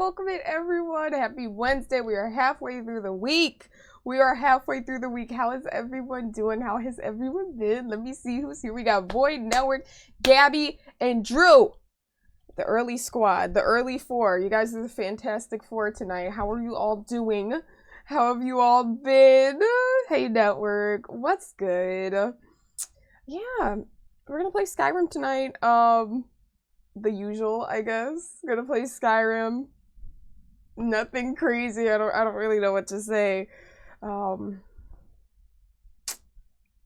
welcome in everyone. Happy Wednesday. We are halfway through the week. How is everyone doing? How has everyone been? Let me see who's here. We got Void, Network, Gabby, and Drew. The early squad, the early four. You guys are the fantastic four tonight. How are you all doing? How have you all been? Hey, Network. What's good? Yeah, we're gonna play Skyrim tonight. The usual, I guess. Gonna play Skyrim. Nothing crazy. I don't really know what to say.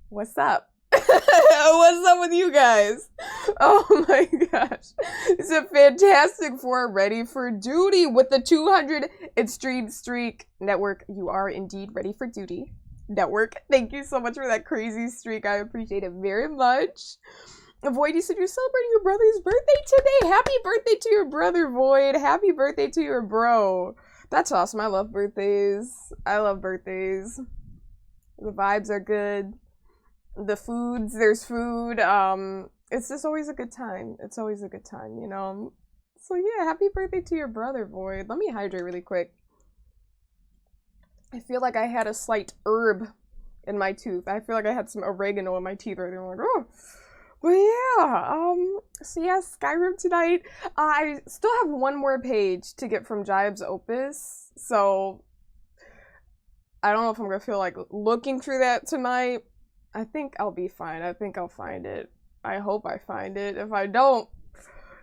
What's up? What's up with you guys? Oh my gosh. It's a fantastic four ready for duty with the 200 extreme streak. Network, you are indeed ready for duty. Network, thank you so much for that crazy streak. I appreciate it very much. Void, you said you're celebrating your brother's birthday today. Happy birthday to your brother, Void. Happy birthday to your bro. That's awesome. I love birthdays. I love birthdays. The vibes are good. The foods, there's food. It's just always a good time. It's always a good time, you know? So yeah, happy birthday to your brother, Void. Let me hydrate really quick. I feel like I had a slight herb in my tooth. I feel like I had some oregano in my teeth right there. I'm like, oh. But yeah, so yeah, Skyrim tonight. I still have one more page to get from Jiub's Opus, so I don't know if I'm gonna feel like looking through that tonight. I think I'll be fine. I think I'll find it. I hope I find it. If I don't,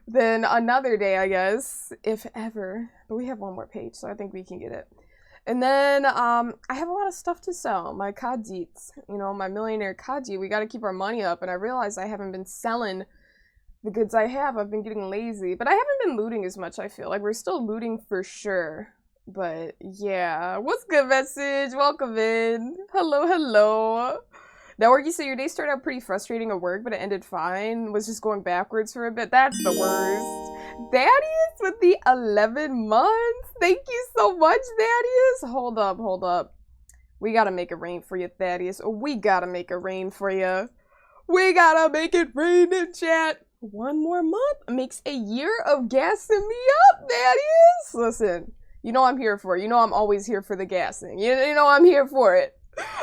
then another day, I guess, if ever. But we have one more page, so I think we can get it. And then, I have a lot of stuff to sell. My kajits, you know, my millionaire kaji. We got to keep our money up. And I realized I haven't been selling the goods I have. I've been getting lazy. But I haven't been looting as much, I feel. Like, we're still looting for sure. But, yeah. What's good, message? Welcome in. Hello, hello. Network, you said your day started out pretty frustrating at work, but it ended fine. Was just going backwards for a bit. That's the worst. Thaddeus with the 11 months. Thank you so much, Thaddeus. Hold up. We gotta make it rain for you, Thaddeus. We gotta make it rain for you. We gotta make it rain in chat. One more month makes a year of gassing me up, Thaddeus. Listen, you know I'm here for it. You know I'm always here for the gassing. You know I'm here for it.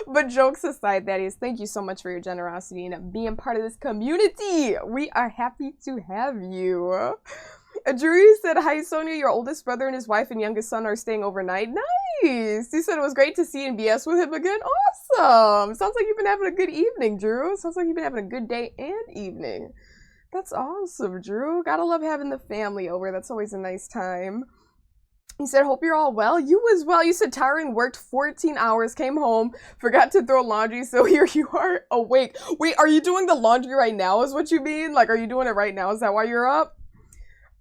But jokes aside, Thaddeus, thank you so much for your generosity and being part of this community. We are happy to have you. Drew said, hi, Sonia. Your oldest brother and his wife and youngest son are staying overnight. Nice. He said it was great to see and BS with him again. Awesome. Sounds like you've been having a good evening, Drew. Sounds like you've been having a good day and evening. That's awesome, Drew. Gotta love having the family over. That's always a nice time. He said, hope you're all well. You as well. You said tiring, worked 14 hours, came home, forgot to throw laundry, so here you are awake. Wait, are you doing the laundry right now is what you mean? Like, are you doing it right now? Is that why you're up?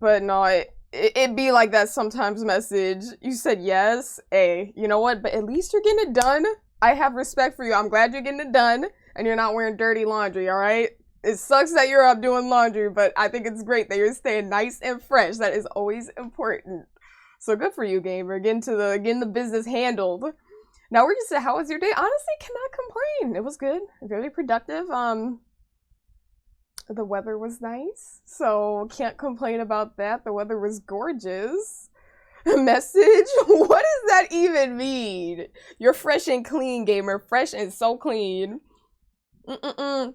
But no, it be like that sometimes, message. You said yes. Hey, you know what? But at least you're getting it done. I have respect for you. I'm glad you're getting it done, and you're not wearing dirty laundry, all right? It sucks that you're up doing laundry, but I think it's great that you're staying nice and fresh. That is always important. So good for you, gamer. Getting the business handled. Now we're just saying, how was your day? Honestly, cannot complain. It was good. Very productive. The weather was nice, so can't complain about that. The weather was gorgeous. Message? What does that even mean? You're fresh and clean, gamer. Fresh and so clean. You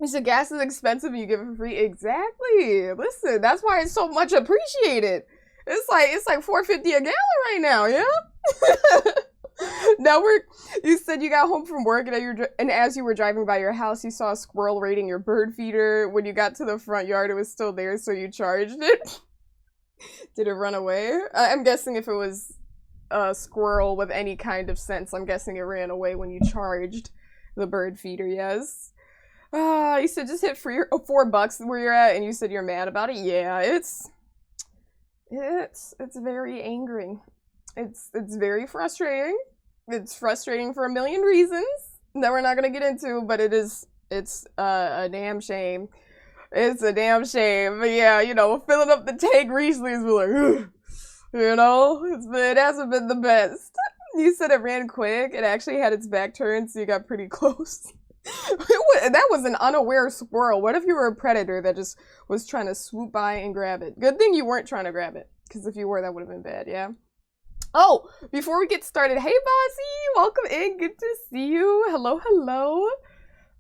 said gas is expensive and you give it free. Exactly. Listen, that's why it's so much appreciated. It's like $4.50 a gallon right now, yeah? Now you said you got home from work and as you were driving by your house, you saw a squirrel raiding your bird feeder. When you got to the front yard, it was still there, so you charged it. Did it run away? I'm guessing if it was a squirrel with any kind of sense, I'm guessing it ran away when you charged the bird feeder, yes. You said just hit $4 where you're at, and you said you're mad about it. Yeah, it's very angering. It's very frustrating. It's frustrating for a million reasons that we're not gonna get into, but it's a damn shame. It's a damn shame. But yeah, you know, filling up the tank recently has been like, ugh. You know, it hasn't been the best. You said it ran quick. It actually had its back turned, so you got pretty close. That was an unaware squirrel. What if you were a predator that just was trying to swoop by and grab it? Good thing you weren't trying to grab it. Because if you were, that would have been bad, yeah? Oh, before we get started, hey, Bossy! Welcome in. Good to see you. Hello, hello.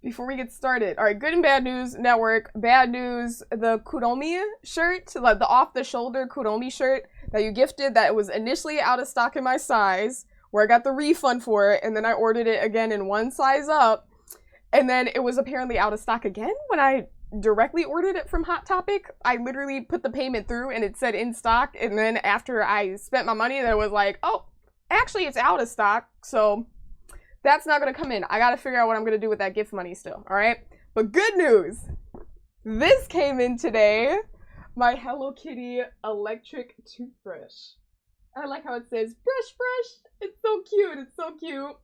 Before we get started, all right, good and bad news network. Bad news, the Kuromi shirt, like the off-the-shoulder Kuromi shirt that you gifted that was initially out of stock in my size, where I got the refund for it, and then I ordered it again in one size up, and then it was apparently out of stock again when I directly ordered it from Hot Topic. I literally put the payment through and it said in stock, and then after I spent my money, that was like, oh, actually it's out of stock, so that's not gonna come in. I gotta figure out what I'm gonna do with that gift money still, all right? But good news, this came in today. My Hello Kitty electric toothbrush. I like how it says brush brush. It's so cute, it's so cute.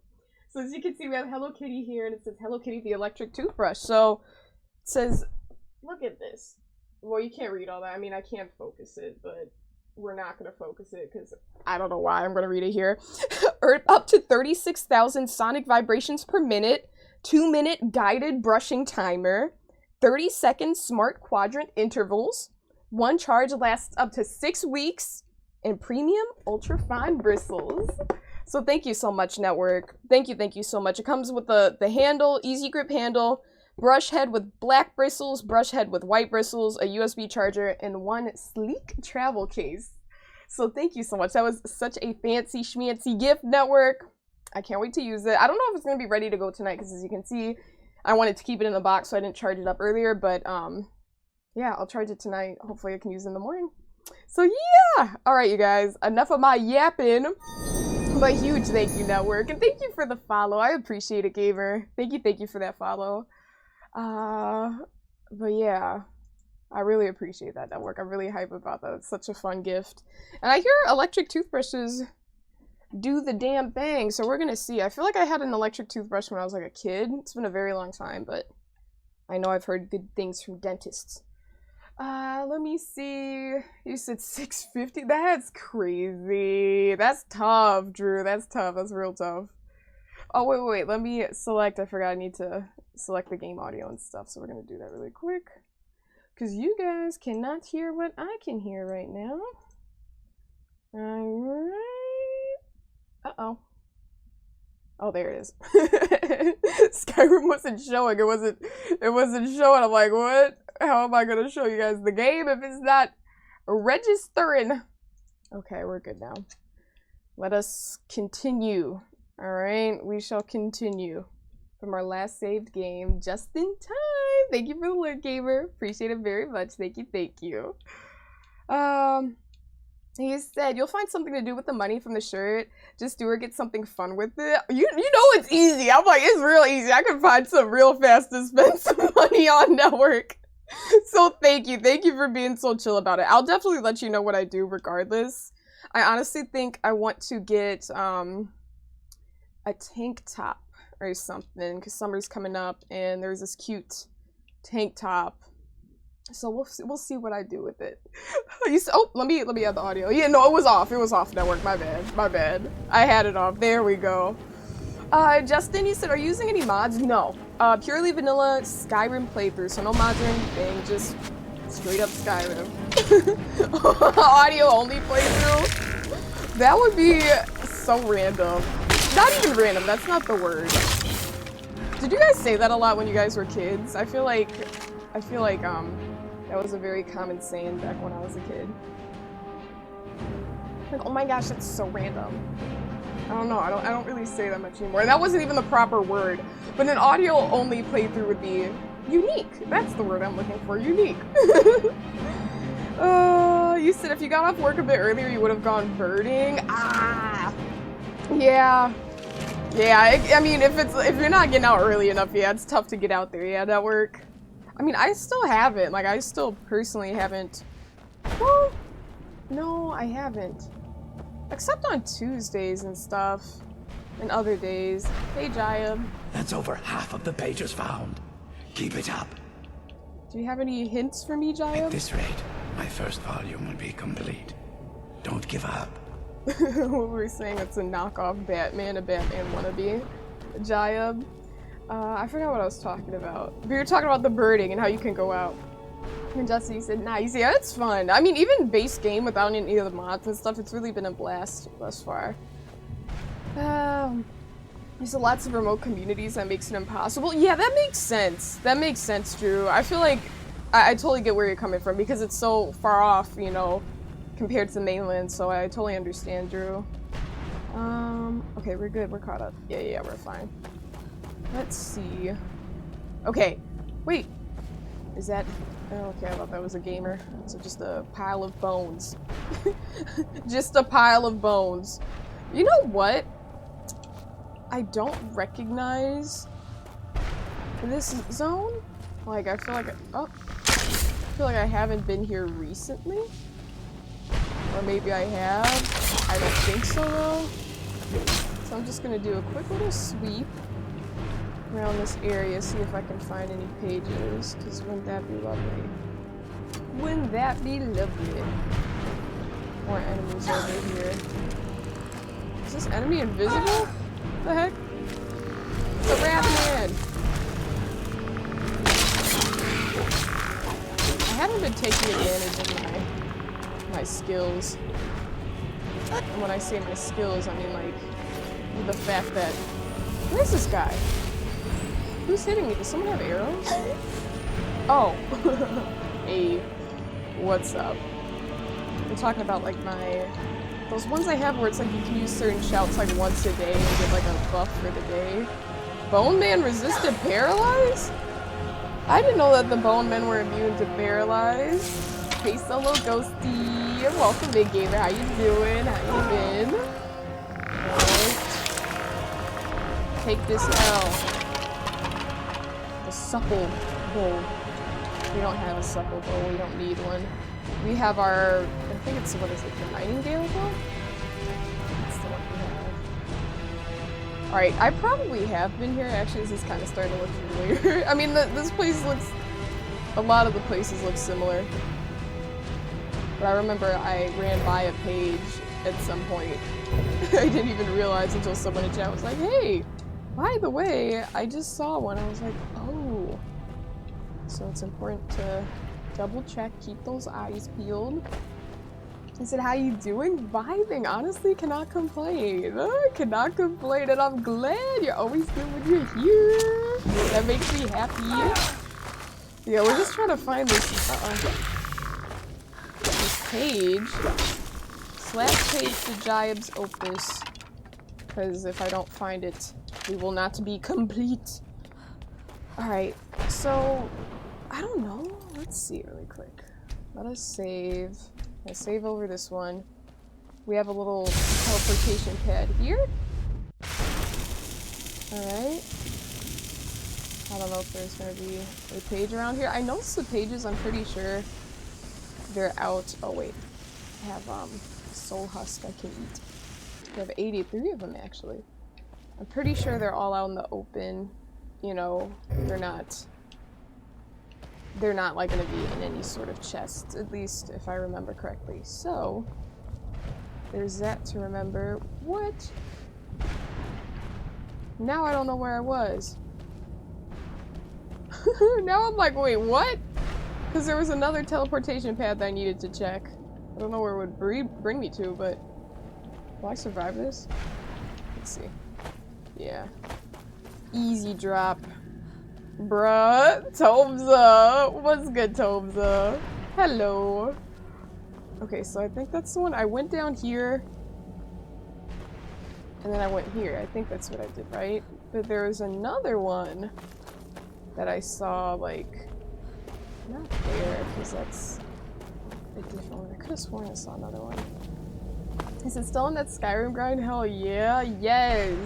So as you can see, we have Hello Kitty here, and it says Hello Kitty the electric toothbrush. So it says, look at this. Well, you can't read all that. I mean, I can't focus it, but we're not going to focus it because I don't know why. I'm going to read it here. Up to 36,000 sonic vibrations per minute, 2-minute guided brushing timer, 30-second smart quadrant intervals, one charge lasts up to 6 weeks, and premium ultra-fine bristles. So thank you so much, network. Thank you so much. It comes with the handle, easy grip handle, brush head with black bristles, brush head with white bristles, a USB charger, and one sleek travel case. So thank you so much. That was such a fancy schmancy gift, network. I can't wait to use it. I don't know if it's going to be ready to go tonight because as you can see, I wanted to keep it in the box so I didn't charge it up earlier. But yeah, I'll charge it tonight. Hopefully I can use it in the morning. So yeah! Alright, you guys. Enough of my yapping. But huge thank you, network. And thank you for the follow. I appreciate it, Gamer. Thank you for that follow. But yeah, I really appreciate that, network. I'm really hype about that. It's such a fun gift. And I hear electric toothbrushes do the damn thing, so we're gonna see. I feel like I had an electric toothbrush when I was like a kid. It's been a very long time, but I know I've heard good things from dentists. Let me see. You said 650? That's crazy. That's tough, Drew. That's tough. That's real tough. Oh, wait. Let me select. I forgot I need to select the game audio and stuff, so we're gonna do that really quick. Because you guys cannot hear what I can hear right now. Alright. Uh-oh. Oh, there it is. Skyrim wasn't showing. It wasn't showing. I'm like, what? How am I gonna show you guys the game if it's not registering? Okay, we're good now. Let us continue. Alright, we shall continue from our last saved game just in time. Thank you for the link, Gamer. Appreciate it very much. Thank you. He said, you'll find something to do with the money from the shirt. Just do or get something fun with it. You know it's easy. I'm like, it's real easy. I can find some real fast to spend some money on, network. So thank you. Thank you for being so chill about it. I'll definitely let you know what I do regardless. I honestly think I want to get a tank top or something because summer's coming up and there's this cute tank top. So we'll see what I do with it. Oh, let me add the audio. Yeah, no, it was off, network. My bad. I had it off. There we go. Justin, you said, are you using any mods? No. Purely vanilla Skyrim playthrough, so no mods or anything, just straight up Skyrim. Audio only playthrough? That would be so random. Not even random, that's not the word. Did you guys say that a lot when you guys were kids? I feel like that was a very common saying back when I was a kid. Like, oh my gosh, that's so random. I don't know, I don't really say that much anymore. And that wasn't even the proper word. But an audio-only playthrough would be unique. That's the word I'm looking for, unique. You said if you got off work a bit earlier, you would have gone birding. Ah, yeah. I mean, if you're not getting out early enough, yeah, it's tough to get out there. Yeah, that work. I mean, I still haven't. Like, I still personally haven't. Well, no, I haven't. Except on Tuesdays and stuff. And other days. Hey, Jiub. That's over half of the pages found. Keep it up. Do you have any hints for me, Jiub? At this rate, my first volume will be complete. Don't give up. What were we saying? It's a knockoff Batman, a Batman wannabe. Jiub. I forgot what I was talking about. We were talking about the birding and how you can go out. And Jesse said, nice. Yeah, it's fun. I mean, even base game without any of the mods and stuff, it's really been a blast thus far. There's lots of remote communities that makes it impossible. Yeah, that makes sense. That makes sense, Drew. I feel like I totally get where you're coming from because it's so far off, you know, compared to the mainland, so I totally understand, Drew. Okay, we're good. We're caught up. Yeah, we're fine. Let's see. Okay, wait. Is that... Oh, okay, I thought that was a gamer. So just a pile of bones. Just a pile of bones. You know what? I don't recognize this zone. Like, I feel like I haven't been here recently. Or maybe I have. I don't think so, though. So I'm just gonna do a quick little sweep around this area, see if I can find any pages, because wouldn't that be lovely? Wouldn't that be lovely? More enemies over here. Is this enemy invisible? What the heck? It's a rat man! I haven't been taking advantage of my skills. And when I say my skills, I mean like the fact that... Where's this guy? Who's hitting me? Does someone have arrows? Oh. Hey. What's up? We're talking about like those ones I have where it's like you can use certain shouts like once a day and get like a buff for the day. Bone Man resisted paralyze? I didn't know that the Bone Men were immune to paralyze. Hey Solo Ghosty. Welcome Big Gamer. How you doing? How you been? Alright. Take this L. The supple bow. We don't have a supple bow. We don't need one. We have our, I think it's, what is it, the Nightingale bow? That's the one we have. Alright, I probably have been here. Actually, this is kind of starting to look familiar. I mean, this place looks, a lot of the places look similar. But I remember I ran by a page at some point. I didn't even realize until someone in chat was like, hey! By the way, I just saw one. I was like, oh. So it's important to double check, keep those eyes peeled. He said, how you doing? Vibing, honestly, cannot complain. Cannot complain, and I'm glad you're always good when you're here. That makes me happy. Yeah, we're just trying to find this, this page. Slash page to Jiub's Opus. Because if I don't find it, we will not be complete. Alright, so, I don't know. Let's see really quick. Let us save. I save over this one. We have a little teleportation pad here. Alright. I don't know if there's gonna be a page around here. I noticed the pages, I'm pretty sure they're out. Oh wait. I have soul husk I can eat. We have 83 of them actually. I'm pretty sure they're all out in the open. You know, they're not like gonna be in any sort of chest, at least if I remember correctly. So there's that to remember. What? Now I don't know where I was. Now I'm like, wait, what? Because there was another teleportation pad that I needed to check. I don't know where it would bring me to, but will I survive this? Let's see. Yeah. Easy drop. Bruh, Tomza. What's good, Tomza? Hello. Okay, so I think that's the one. I went down here. And then I went here. I think that's what I did, right? But there was another one that I saw, like, not there, because that's a different one. I could have sworn I saw another one. Is it still on that Skyrim grind? Hell yeah. Yes.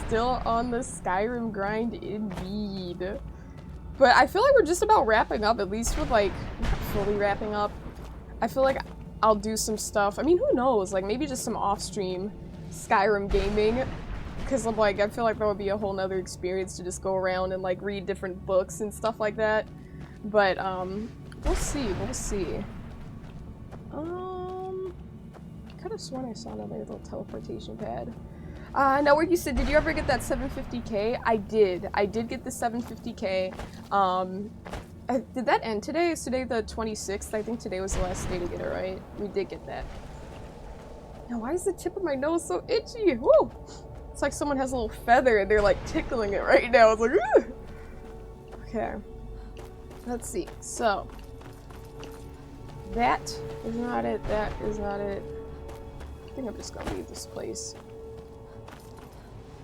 Still on the Skyrim grind, indeed. But I feel like we're just about wrapping up, at least with, like, not fully wrapping up. I feel like I'll do some stuff. I mean, who knows? Like, maybe just some off-stream Skyrim gaming. Because, like, I feel like that would be a whole nother experience to just go around and, like, read different books and stuff like that. But, we'll see. We'll see. I could have sworn I saw another little teleportation pad. Now where you said, did you ever get that 750k? I did. I did get the 750k. Did that end today? Is today the 26th? I think today was the last day to get it, right? We did get that. Now, why is the tip of my nose so itchy? Woo! It's like someone has a little feather and they're like tickling it right now. It's like, ugh! Okay. Let's see. So, that is not it. That is not it. I think I'm just gonna leave this place.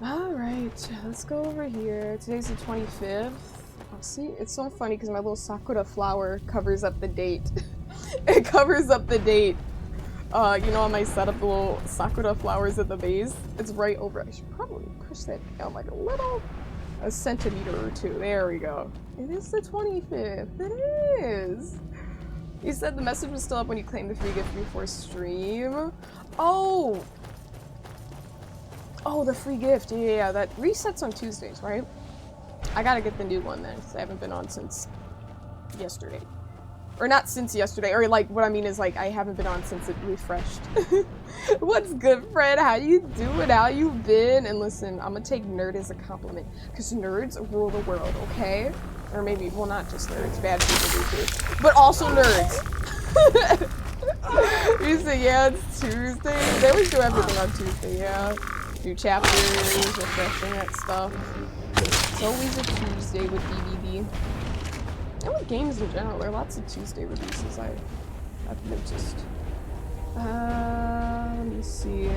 Alright, let's go over here. Today's the 25th. Oh, see, it's so funny because my little sakura flower covers up the date. It covers up the date. You know, on my setup, the little sakura flowers at the base. It's right over. I should probably push that down like a centimeter or two. There we go. It is the 25th. It is. You said the message was still up when you claimed the free gift before stream. Oh! Oh, the free gift. Yeah, that resets on Tuesdays, right? I gotta get the new one then, because I haven't been on since yesterday. Or not since yesterday, or like, what I mean is like, I haven't been on since it refreshed. What's good, Fred? How you doing? How you been? And listen, I'm gonna take nerd as a compliment, because nerds rule the world, okay? Or maybe, well, not just nerds, bad people do too. But also nerds! You say, yeah, it's Tuesday. They always do everything on Tuesday, yeah. Do chapters, refreshing that stuff. It's always a Tuesday with DVD. And with games in general, there are lots of Tuesday releases I've noticed. Let me see.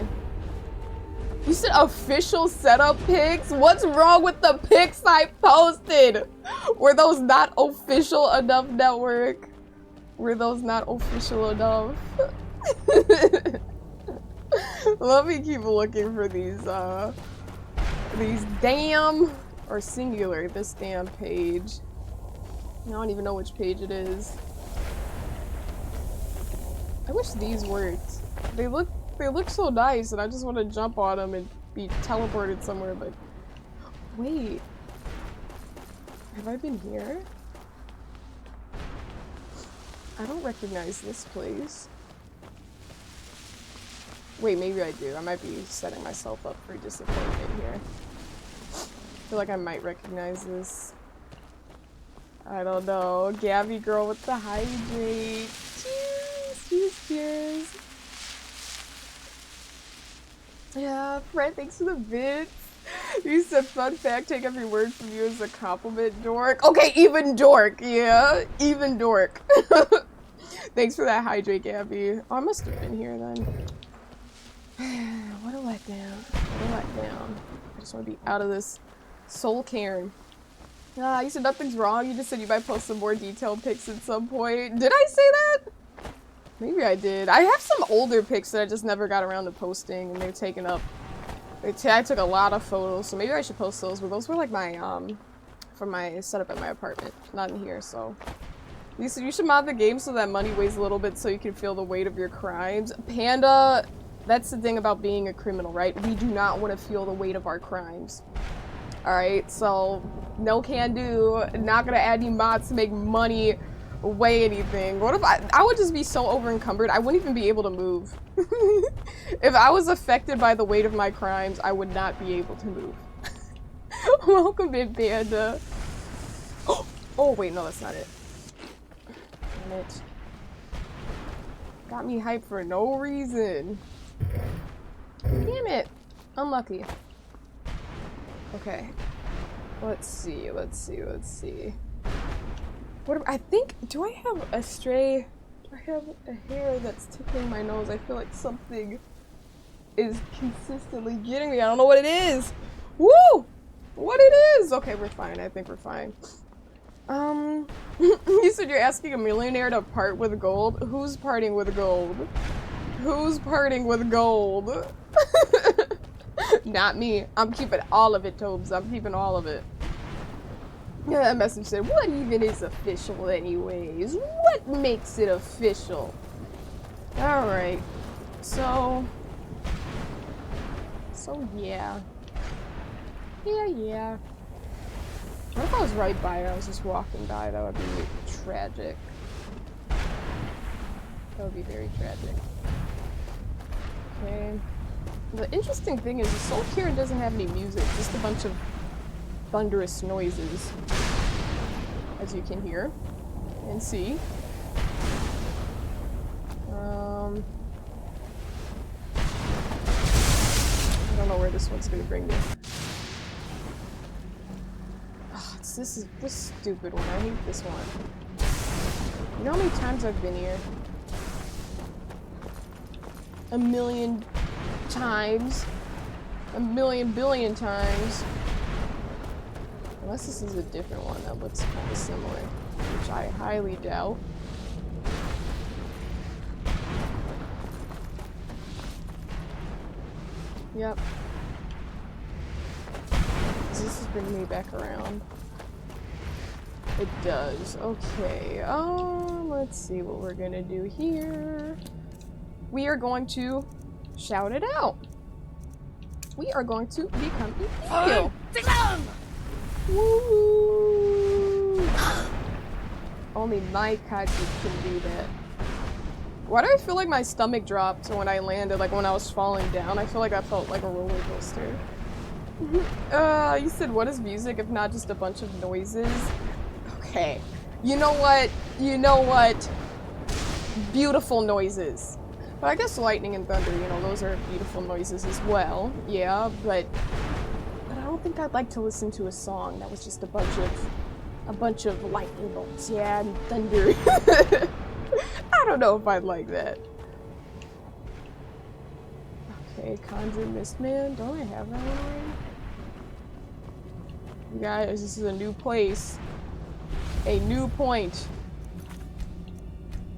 You said official setup pics? What's wrong with the pics I posted? Were those not official enough, network? Were those not official enough? Let me keep looking for these damn, or singular, this damn page. I don't even know which page it is. I wish these worked. They look so nice, and I just want to jump on them and be teleported somewhere, but... Wait. Have I been here? I don't recognize this place. Wait, maybe I do. I might be setting myself up for disappointment here. I feel like I might recognize this. I don't know. Gabby girl with the hydrate. Cheers! Cheers, cheers! Yeah, Fred, thanks for the bits. You said, fun fact, take every word from you as a compliment, dork. Okay, even dork, yeah. Even dork. Thanks for that hydrate, Gabby. Oh, I must have been here then. What a letdown. What a letdown. I just want to be out of this soul cairn. Ah, you said nothing's wrong. You just said you might post some more detailed pics at some point. Did I say that? Maybe I did. I have some older pics that I just never got around to posting, and they're taken up. I took a lot of photos, so maybe I should post those. But those were like my, from my setup at my apartment. Not in here, so. You said you should mod the game so that money weighs a little bit so you can feel the weight of your crimes. Panda, that's the thing about being a criminal, right? We do not want to feel the weight of our crimes. Alright, so no can do. Not gonna add any mods to make money weigh anything. What if I would just be so over encumbered, I wouldn't even be able to move. If I was affected by the weight of my crimes, I would not be able to move. Welcome in, Panda. Oh, wait, no, that's not it. Damn it. Got me hyped for no reason. Damn it. Unlucky. Okay. Let's see. What I think, do I have a stray? Do I have a hair that's tickling my nose? I feel like something is consistently getting me. I don't know what it is. Woo! What it is? Okay, we're fine. I think we're fine. You said you're asking a millionaire to part with gold? Who's parting with gold? Who's parting with gold? Not me. I'm keeping all of it, Tobes. I'm keeping all of it. Yeah, that message said, what even is official anyways? What makes it official? Alright. So yeah. Yeah. What if I was right by it? I was just walking by. That would be tragic. That would be very tragic. Okay. The interesting thing is the Soul Cairn doesn't have any music, just a bunch of thunderous noises, as you can hear. and see. I don't know where this one's gonna bring me. Oh, this stupid one. I hate this one. You know how many times I've been here? A million times. A million billion times. Unless this is a different one that looks kind of similar, which I highly doubt. Yep. Does this bring me back around? It does. Okay. Let's see what we're gonna do here. We are going to shout it out. We are going to become Imperial. Woo! Only my kaiju can do that. Why do I feel like my stomach dropped when I landed, like when I was falling down? I feel like I felt like a roller coaster. You said what is music if not just a bunch of noises? Okay. You know what? You know what? Beautiful noises. But I guess lightning and thunder, you know, those are beautiful noises as well. Yeah, but I don't think I'd like to listen to a song that was just a bunch of lightning bolts, yeah, and thunder. I don't know if I'd like that. Okay, Conjure Mistman. Don't I have that one already? You guys, this is a new place. A new point.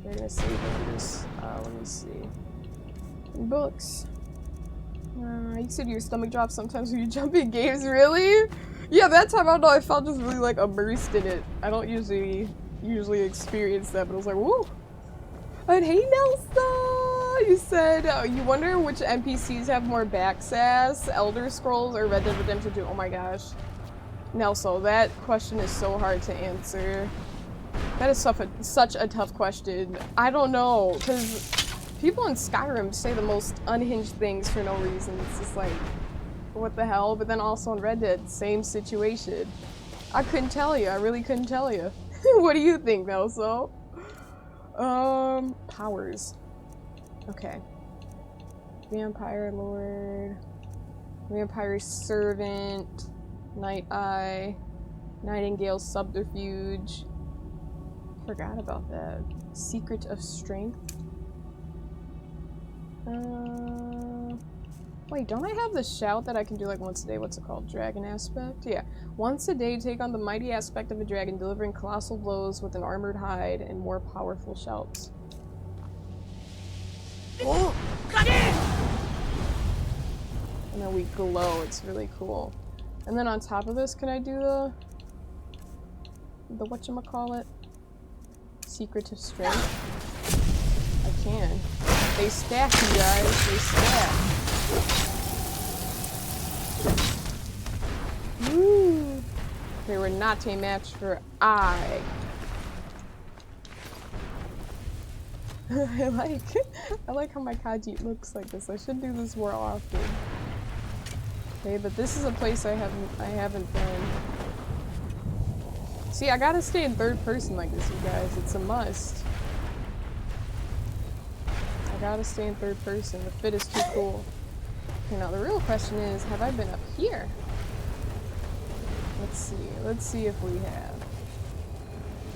We're gonna save this. Let me see. Books. You said your stomach drops sometimes when you jump in games, really? Yeah, that time I don't know, I felt just really like immersed in it. I don't usually experience that, but I was like, woo! And hey Nelsa! You said, you wonder which NPCs have more backsass, Elder Scrolls or Red Dead Redemption 2? Oh my gosh. Nelsa, that question is so hard to answer. That is such a tough question. I don't know, because people in Skyrim say the most unhinged things for no reason. It's just like, what the hell? But then also in Red Dead, same situation. I couldn't tell you. I really couldn't tell you. What do you think, Nelso? Powers. Okay. Vampire Lord. Vampire Servant. Night Eye. Nightingale Subterfuge. Forgot about that. Secret of Strength. Wait, don't I have the shout that I can do like once a day? What's it called? Dragon aspect? Yeah. Once a day, take on the mighty aspect of a dragon, delivering colossal blows with an armored hide and more powerful shouts. Oh! And then we glow. It's really cool. And then on top of this, can I do the whatchamacallit? Secret of Strength? I can. They stack, you guys. They stack. Woo! They were not a match for I. I like how my kaiji looks like this. I should do this more often. Okay, but this is a place I haven't been. See, I gotta stay in third person like this, you guys. It's a must. I gotta stay in third person. The fit is too cool. Okay, now the real question is, have I been up here? Let's see. Let's see if we have.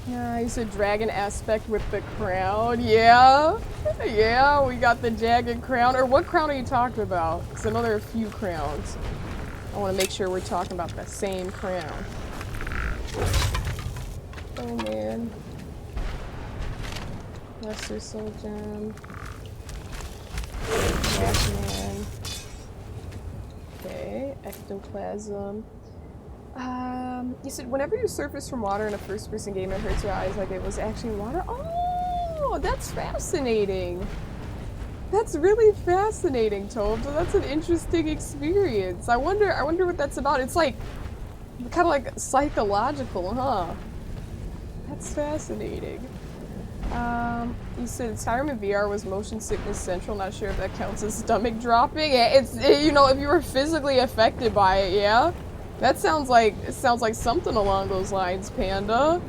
Yeah, you said dragon aspect with the crown. Yeah. Yeah, we got the jagged crown. Or what crown are you talking about? Because I know there are a few crowns. I want to make sure we're talking about the same crown. Oh man. Lesser Soul Gem. Batman. Okay, ectoplasm. You said whenever you surface from water in a first-person game, it hurts your eyes like it was actually water. Oh, that's fascinating. That's really fascinating, Toad. That's an interesting experience. I wonder what that's about. It's like kind of like psychological, huh? That's fascinating. You said Skyrim in VR was motion sickness central. Not sure if that counts as stomach dropping. It's you know, if you were physically affected by it, yeah. That sounds like something along those lines, Panda.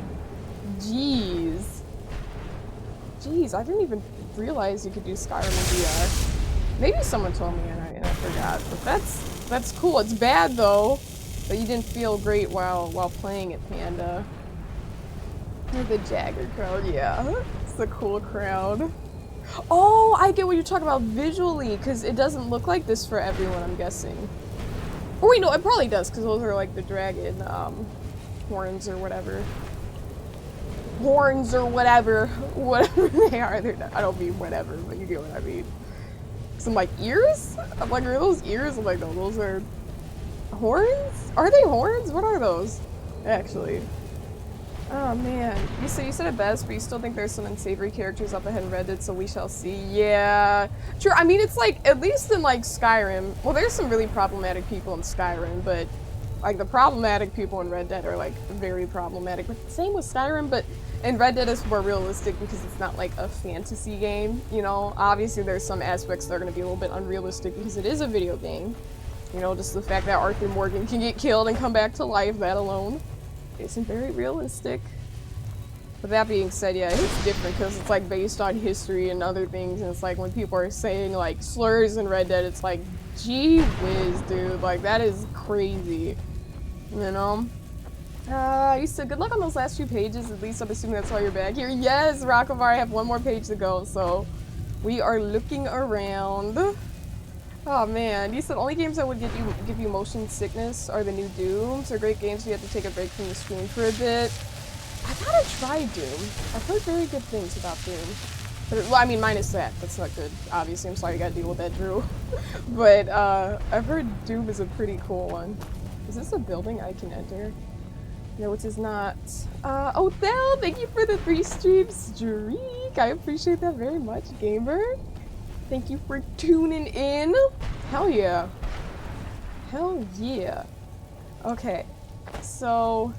Jeez. Jeez, I didn't even realize you could do Skyrim in VR. Maybe someone told me and I forgot, but that's cool. It's bad though that you didn't feel great while playing it, Panda. The Jagger crowd, yeah. It's a cool crowd. Oh, I get what you're talking about visually, because it doesn't look like this for everyone, I'm guessing. Or wait, no, it probably does, because those are like the dragon, horns or whatever. Horns or whatever. Whatever they are. Not, I don't mean whatever, but you get what I mean. Some like ears? I'm like, are those ears? I'm like, no, those are horns? Are they horns? What are those? Actually. Oh man. You said it best, but you still think there's some unsavory characters up ahead in Reddit, so we shall see. Yeah. True, I mean, it's like, at least in like Skyrim, well, there's some really problematic people in Skyrim, but like the problematic people in Red Dead are like very problematic. But same with Skyrim, but in Red Dead it's more realistic because it's not like a fantasy game, you know? Obviously there's some aspects that are going to be a little bit unrealistic because it is a video game. You know, just the fact that Arthur Morgan can get killed and come back to life, that alone isn't very realistic. But that being said, yeah, it's different because it's like based on history and other things, and it's like when people are saying like slurs in Red Dead, it's like, gee whiz, dude, like that is crazy, you know? You said good luck on those last few pages, at least I'm assuming that's why you're back here. Yes, Rockavar, I have one more page to go, so we are looking around. Oh man, you said only games that would give you motion sickness are the new Dooms, or great games you have to take a break from the screen for a bit. I gotta try Doom. I've heard very good things about Doom. But, well, I mean, minus that. That's not good. Obviously, I'm sorry you gotta deal with that, Drew. But, I've heard Doom is a pretty cool one. Is this a building I can enter? No, it is not. Othel, thank you for the 3 stream streak. I appreciate that very much, gamer. Thank you for tuning in. Hell yeah. Hell yeah. Okay, so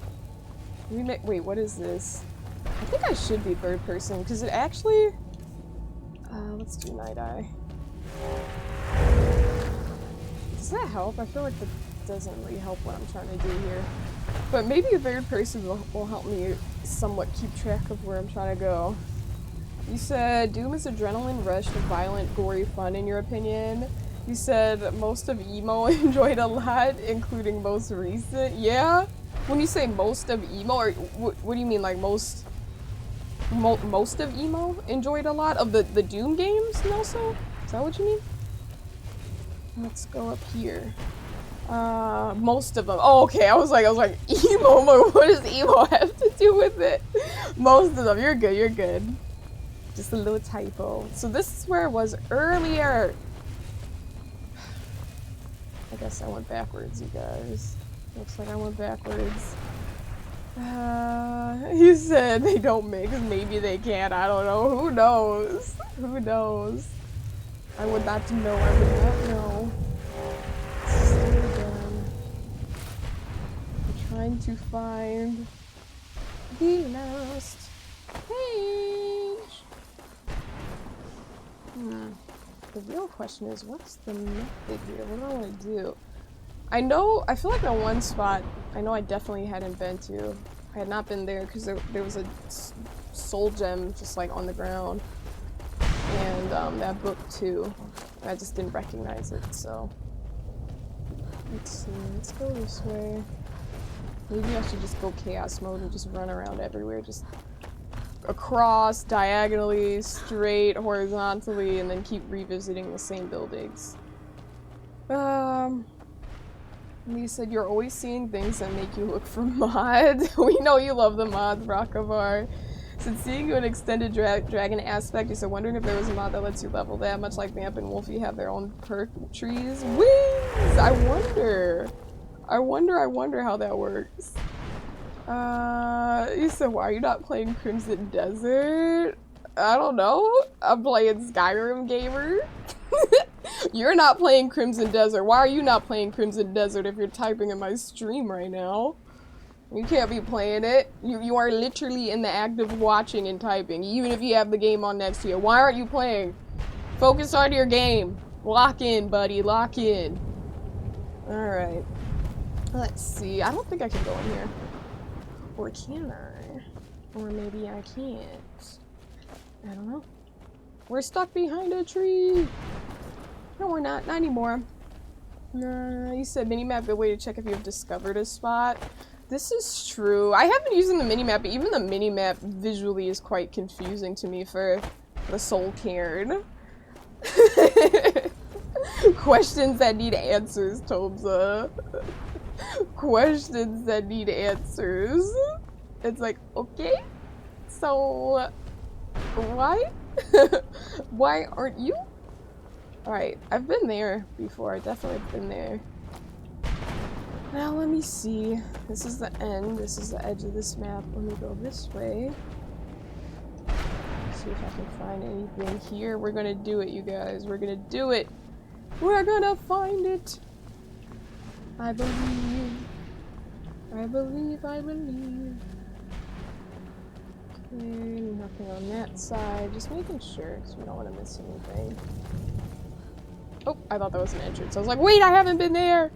wait, what is this? I think I should be third person because it actually. Let's do Night Eye. Does that help? I feel like that doesn't really help what I'm trying to do here. But maybe a third person will help me somewhat keep track of where I'm trying to go. You said Doom is adrenaline rush of violent, gory fun in your opinion. You said most of emo enjoyed a lot, including most recent. Yeah? When you say most of emo, or what do you mean, like most of emo enjoyed a lot of the Doom games, Nelson? Is that what you mean? Let's go up here. Most of them. Oh, okay. I was like, emo. What does emo have to do with it? Most of them. You're good. You're good. Just a little typo. So this is where I was earlier. I guess I went backwards, you guys. Looks like I went backwards. He said they don't mix. Maybe they can. I don't know. Who knows? Who knows? I would not know. I would not know. Trying to find the last page. The real question is, what's the method here? What do I want to do? I feel like the one spot I know I definitely hadn't been to. I had not been there because there was a soul gem just like on the ground. And that book too. I just didn't recognize it, so. Let's see, let's go this way. Maybe I should just go chaos mode and just run around everywhere, just across, diagonally, straight, horizontally, and then keep revisiting the same buildings. You said you're always seeing things that make you look for mods. We know you love the mods, Rockavar. Since seeing you in extended dragon aspect, you said wondering if there was a mod that lets you level that, much like Vamp and Wolfie have their own perk trees. Wings! I wonder how that works. You said, why are you not playing Crimson Desert? I don't know. I'm playing Skyrim, gamer. You're not playing Crimson Desert. Why are you not playing Crimson Desert if you're typing in my stream right now? You can't be playing it. You are literally in the act of watching and typing, even if you have the game on next to you. Why aren't you playing? Focus on your game. Lock in, buddy. Lock in. Alright. Let's see. I don't think I can go in here. Or can I? Or maybe I can't. I don't know. We're stuck behind a tree. No, we're not. Not anymore. You said minimap, a way to check if you have discovered a spot. This is true. I have been using the minimap, but even the minimap visually is quite confusing to me for the soul cairn. Questions that need answers, Tobza. Questions that need answers. It's like, okay, so why? Why aren't you? Alright, I've been there before. I definitely have been there. Now let me see. This is the end. This is the edge of this map. Let me go this way. See if I can find anything here. We're gonna do it, you guys. We're gonna do it. We're gonna find it. I believe. I believe. I believe. Okay, nothing on that side. Just making sure, because we don't want to miss anything. Oh, I thought that was an entrance. I was like, wait, I haven't been there!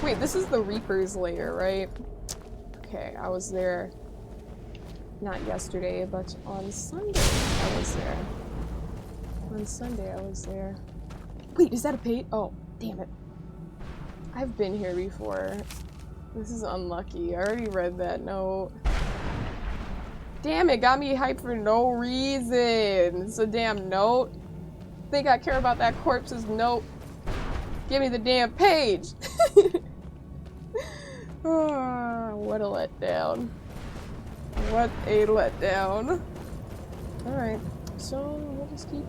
Wait, this is the Reaper's lair, right? Okay, I was there. Not yesterday, but on Sunday I was there. On Sunday I was there. Wait, is that a page? Oh, damn it. I've been here before. This is unlucky. I already read that note. Damn it, got me hyped for no reason. It's a damn note. Think I care about that corpse's note? Give me the damn page. Oh, what a letdown. What a letdown. Alright, so we'll just keep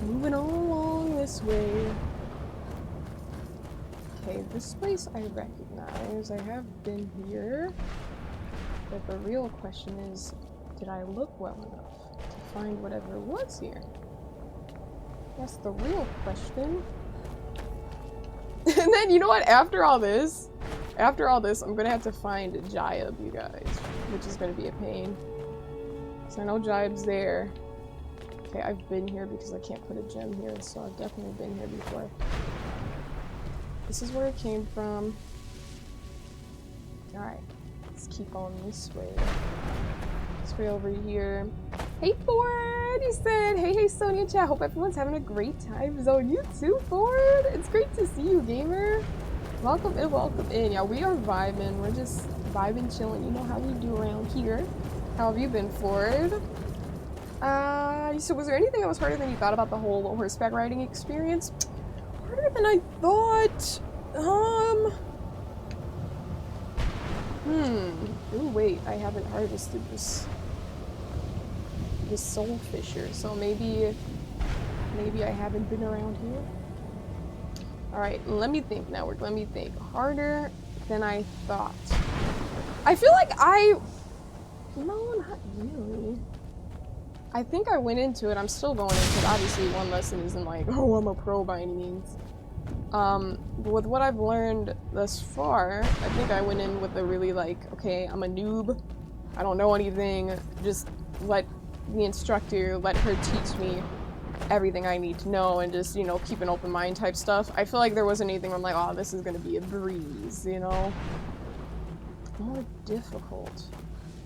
moving along this way. Okay, this place I recognize. I have been here. But the real question is, did I look well enough to find whatever was here? That's the real question. And then, you know what? After all this, I'm gonna have to find Jiub, you guys. Which is gonna be a pain. So I know Jiub's there. Okay, I've been here because I can't put a gem here, so I've definitely been here before. This is where it came from. Alright. Let's keep on this way. This way over here. Hey Ford! He said, hey Sonia chat, hope everyone's having a great time. Zone, you too, Ford! It's great to see you, gamer. Welcome in, welcome in. Yeah, we are vibing. We're just vibing, chilling. You know how we do around here. How have you been, Ford? So was there anything that was harder than you thought about the whole horseback riding experience? Harder than I thought. Ooh, wait, I haven't harvested this soul fisher, so maybe I haven't been around here. Alright, let me think now. Let me think. Harder than I thought. I feel like no, not really. I think I went into it. I'm still going into it. Obviously, one lesson isn't like, oh, I'm a pro by any means. But with what I've learned thus far, I think I went in with a really like, okay, I'm a noob. I don't know anything. Just let the instructor, let her teach me everything I need to know and just, you know, keep an open mind type stuff. I feel like there wasn't anything where I'm like, oh, this is gonna be a breeze, you know? More difficult.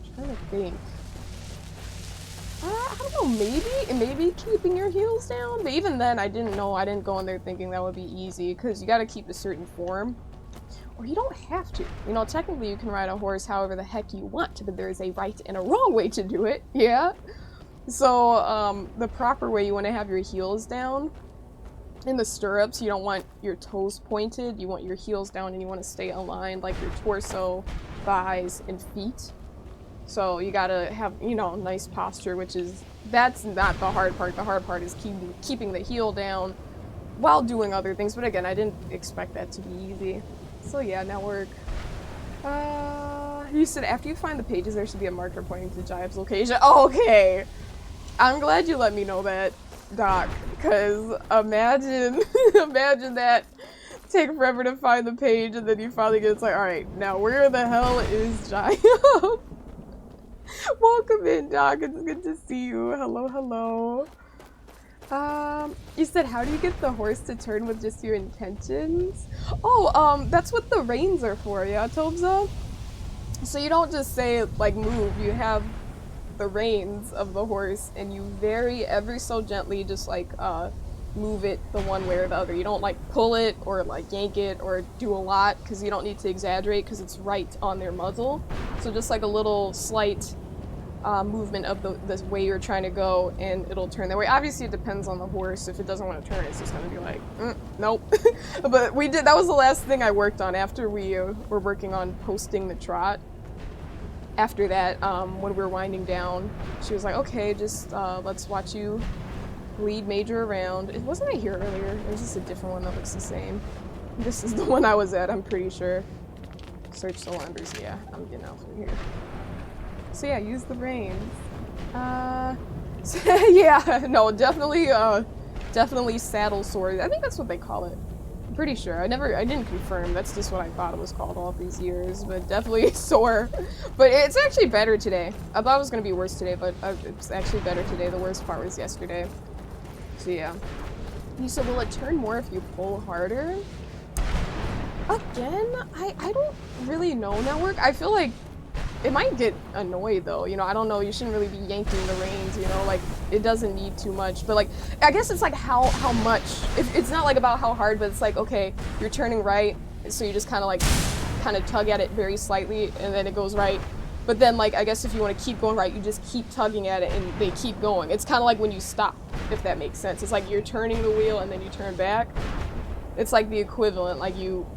I'm trying to think. I don't know, maybe keeping your heels down? But even then, I didn't go in there thinking that would be easy, because you gotta keep a certain form. Or you don't have to. You know, technically you can ride a horse however the heck you want, but there is a right and a wrong way to do it, yeah? So, the proper way, you want to have your heels down. In the stirrups, you don't want your toes pointed, you want your heels down and you want to stay aligned, like your torso, thighs, and feet. So you gotta have, you know, nice posture, that's not the hard part. The hard part is keeping the heel down while doing other things. But again, I didn't expect that to be easy. So yeah, now we're, you said after you find the pages, there should be a marker pointing to Jiub's location. Oh, okay. I'm glad you let me know that, Doc, because imagine that. Take forever to find the page, and then you finally get, it's like, alright, now where the hell is Jiub? Welcome in, Doc. It's good to see you. Hello, hello. You said, how do you get the horse to turn with just your intentions? Oh, that's what the reins are for, yeah, Tobza? So you don't just say, like, move. You have the reins of the horse, and you ever so gently just like move it the one way or the other. You don't like pull it or like yank it or do a lot, because you don't need to exaggerate, because it's right on their muzzle. So just like a little slight movement of the way you're trying to go, and it'll turn that way. Obviously it depends on the horse. If it doesn't want to turn, it's just gonna be like nope. But that was the last thing I worked on after we were working on posting the trot. After that, when we were winding down, she was like, okay, just let's watch you lead Major around. It wasn't I here earlier. It was just a different one that looks the same. This is the one I was at, I'm pretty sure. Search the wonders. Yeah, I'm getting out from here. So yeah, use the reins. Yeah, no, definitely saddle sword. I think that's what they call it. I'm pretty sure. I didn't confirm. That's just what I thought it was called all these years. But definitely sore. But it's actually better today. I thought it was gonna be worse today, but it's actually better today. The worst part was yesterday. So yeah. You said, will it turn more if you pull harder? Again, I don't really know, Network. I feel like it might get annoyed though, you know, I don't know, you shouldn't really be yanking the reins, you know, like, it doesn't need too much, but like, I guess it's like how much, it's not like about how hard, but it's like, okay, you're turning right, so you just kind of tug at it very slightly, and then it goes right, but then like, I guess if you want to keep going right, you just keep tugging at it, and they keep going. It's kind of like when you stop, if that makes sense. It's like you're turning the wheel, and then you turn back. It's like the equivalent, like you